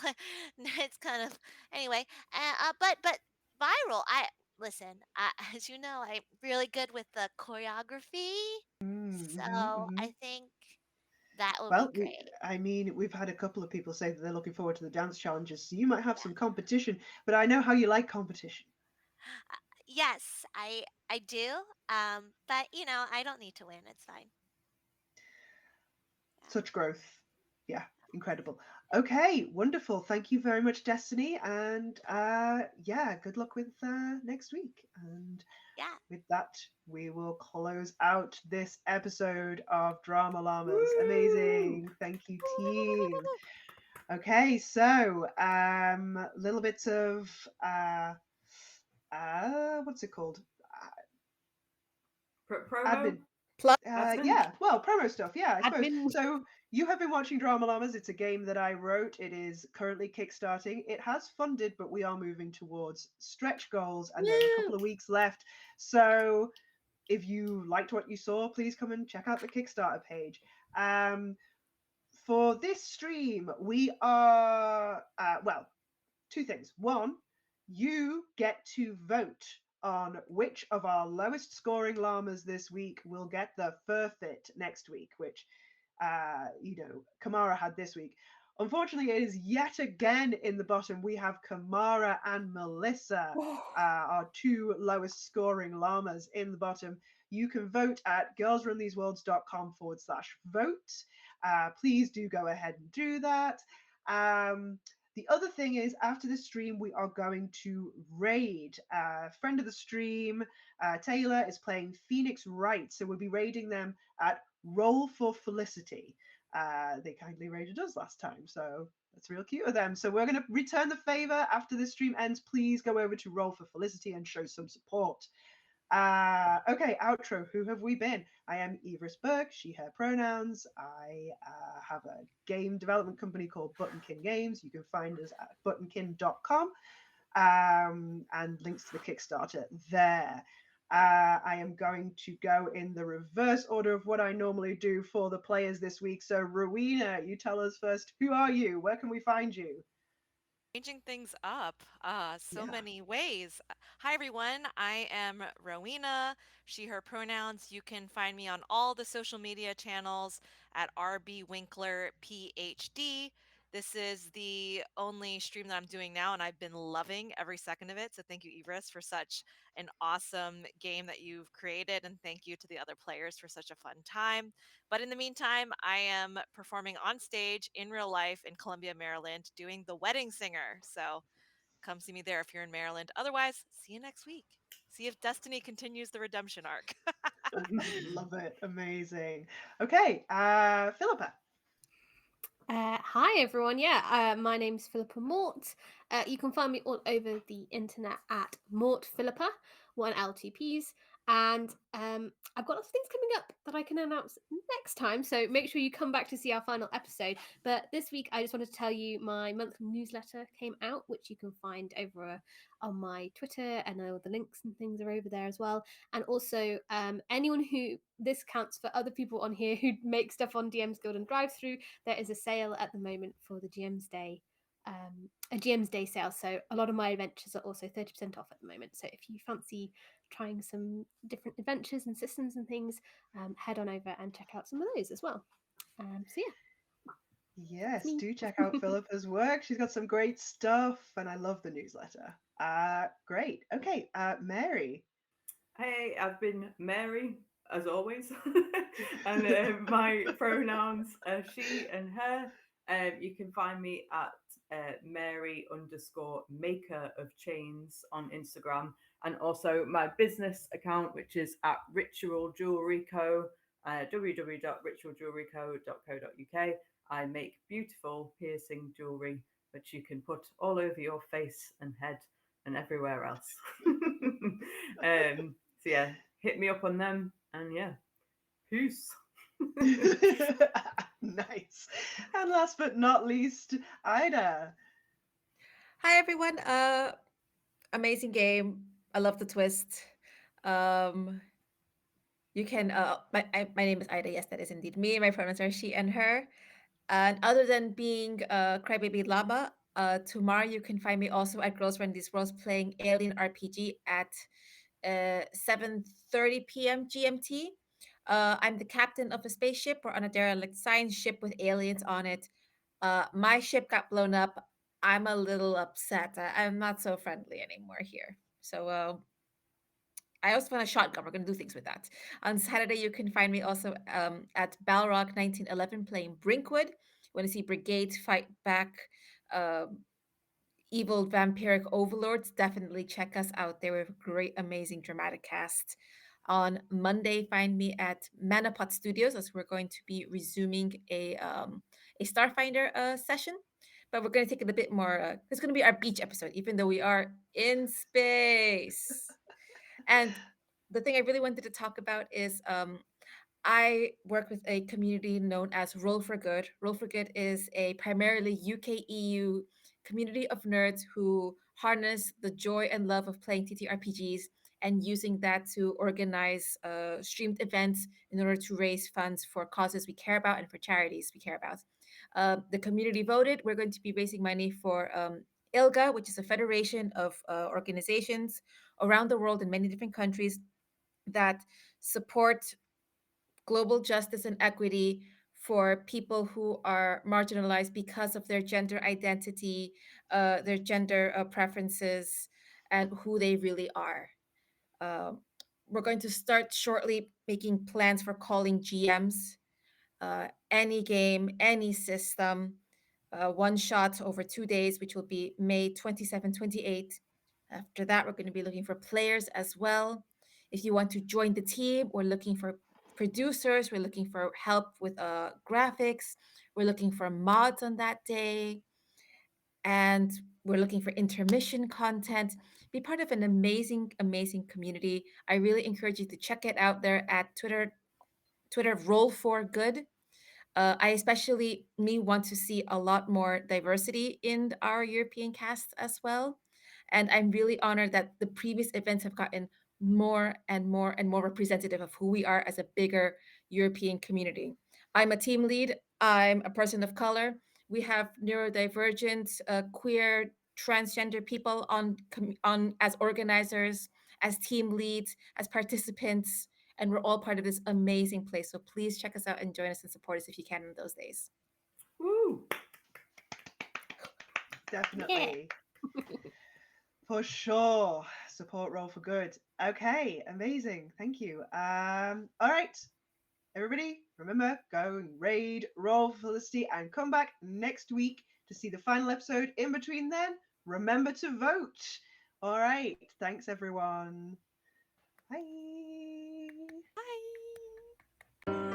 it's kind of anyway. But viral. I listen. As you know, I'm really good with the choreography. So Mm-hmm. I think that will be Well, great. I mean, we've had a couple of people say that they're looking forward to the dance challenges, so you might have some competition, but I know how you like competition. Yes, I do. But I don't need to win. It's fine. Yeah. Such growth. Yeah, incredible. Okay, wonderful. Thank you very much, Destiny. And yeah, good luck with next week. And Yeah. with that, we will close out this episode of Drama Llamas. Woo! Amazing. Thank you, team. Okay, so little bits of what's it called? Promo? Admin. Plug. Admin? Yeah, well, promo stuff. Yeah, I suppose. Admin. So you have been watching Drama Llamas. It's a game that I wrote. It is currently kickstarting. It has funded, but we are moving towards stretch goals, and there are a Woo! couple of weeks left. So if you liked what you saw, please come and check out the Kickstarter page. For this stream, we are well, two things. One, you get to vote on which of our lowest scoring llamas this week will get the fur fit next week, which Kamara had this week. Unfortunately, it is yet again in the bottom. We have Kamara and Melissa, our two lowest scoring llamas in the bottom. You can vote at girlsruntheseworlds.com/vote. Please do go ahead and do that. The other thing is, after the stream, we are going to raid. Friend of the stream, Taylor, is playing Phoenix Wright. So we'll be raiding them at Roll for Felicity. They kindly raided us last time. So that's real cute of them. So we're going to return the favor after the stream ends. Please go over to Roll for Felicity and show some support. Okay, outro. Who have we been? I am Everest Burke, she, her pronouns. I have a game development company called Buttonkin Games. You can find us at buttonkin.com and links to the Kickstarter there. I am going to go in the reverse order of what I normally do for the players this week. So, Rowena, you tell us first, who are you? Where can we find you? Changing things up so Yeah. many ways. Hi, everyone. I am Rowena, she, her pronouns. You can find me on all the social media channels at RB Winkler PhD. This is the only stream that I'm doing now, and I've been loving every second of it. So, thank you, Everest, for such an awesome game that you've created. And thank you to the other players for such a fun time. But in the meantime, I am performing on stage in real life in Columbia, Maryland, doing The Wedding Singer. So come see me there if you're in Maryland. Otherwise, see you next week. See if Destiny continues the redemption arc. Love it. Amazing. Okay, Philippa. Hi everyone. Yeah, my name's Philippa Mort. You can find me all over the internet at Mort Philippa, one L two P's. And I've got lots of things coming up that I can announce next time. So make sure you come back to see our final episode. But this week, I just wanted to tell you my monthly newsletter came out, which you can find over on my Twitter, and all the links and things are over there as well. And also, anyone who this counts for other people on here who make stuff on DM's Guild and Drive Through, there is a sale at the moment for the GM's Day, a GM's Day sale. So a lot of my adventures are also 30% off at the moment. So if you fancy trying some different adventures and systems and things, head on over and check out some of those as well. So yeah, that's Yes, me. do check out Philippa's work. She's got some great stuff, and I love the newsletter. Great. Okay, Mary. Hey, I've been Mary, as always. And my pronouns are she and her. You can find me at Mary underscore maker of chains on Instagram. And also my business account, which is at Ritual Jewelry Co. www.ritualjewelryco.co.uk. I make beautiful piercing jewelry, which you can put all over your face and head and everywhere else. So yeah, hit me up on them, and yeah, peace. Nice. And last but not least, Ida. Hi everyone. Amazing game. I love the twist. Um, you can. My name is Ida. Yes, that is indeed me. My pronouns are she and her. And other than being Crybaby Llama, tomorrow you can find me also at Girls Run These Worlds playing Alien RPG at 7:30 p.m. GMT. I'm the captain of a spaceship. We're on a derelict science ship with aliens on it. My ship got blown up. I'm a little upset. I'm not so friendly anymore here. So I also found a shotgun. We're going to do things with that. On Saturday, you can find me also at Balrog 1911 playing Brinkwood. Want to see Brigade fight back um, evil vampiric overlords? Definitely check us out. They were a great, amazing, dramatic cast. On Monday, find me at Manapot Studios as we're going to be resuming a Starfinder session. But we're going to take it a bit more. It's going to be our beach episode, even though we are in space. And the thing I really wanted to talk about is I work with a community known as Roll for Good. Roll for Good is a primarily UK EU community of nerds who harness the joy and love of playing TTRPGs and using that to organize streamed events in order to raise funds for causes we care about and for charities we care about. The community voted. We're going to be raising money for ILGA, which is a federation of organizations around the world in many different countries that support global justice and equity for people who are marginalized because of their gender identity, their gender preferences, and who they really are. Um, we're going to start shortly making plans for calling GMs, any game, any system, one shot over 2 days, which will be May 27, 28. After that, we're going to be looking for players as well. If you want to join the team, we're looking for producers, we're looking for help with graphics, we're looking for mods on that day, and we're looking for intermission content. Be part of an amazing, amazing community. I really encourage you to check it out there at Twitter Roll for Good. I especially me want to see a lot more diversity in our European cast as well, and I'm really honored that the previous events have gotten more and more and more representative of who we are as a bigger European community. I'm a team lead. I'm a person of color. We have neurodivergent, queer, transgender people on as organizers, as team leads, as participants, and we're all part of this amazing place. So please check us out and join us and support us if you can in those days. Woo! Definitely. For sure. Support Roll for Good. Okay, amazing. Thank you. All right. Everybody, remember, go and raid Roll for Felicity and come back next week to see the final episode. In between then, remember to vote. All right. Thanks, everyone. Bye. Bye.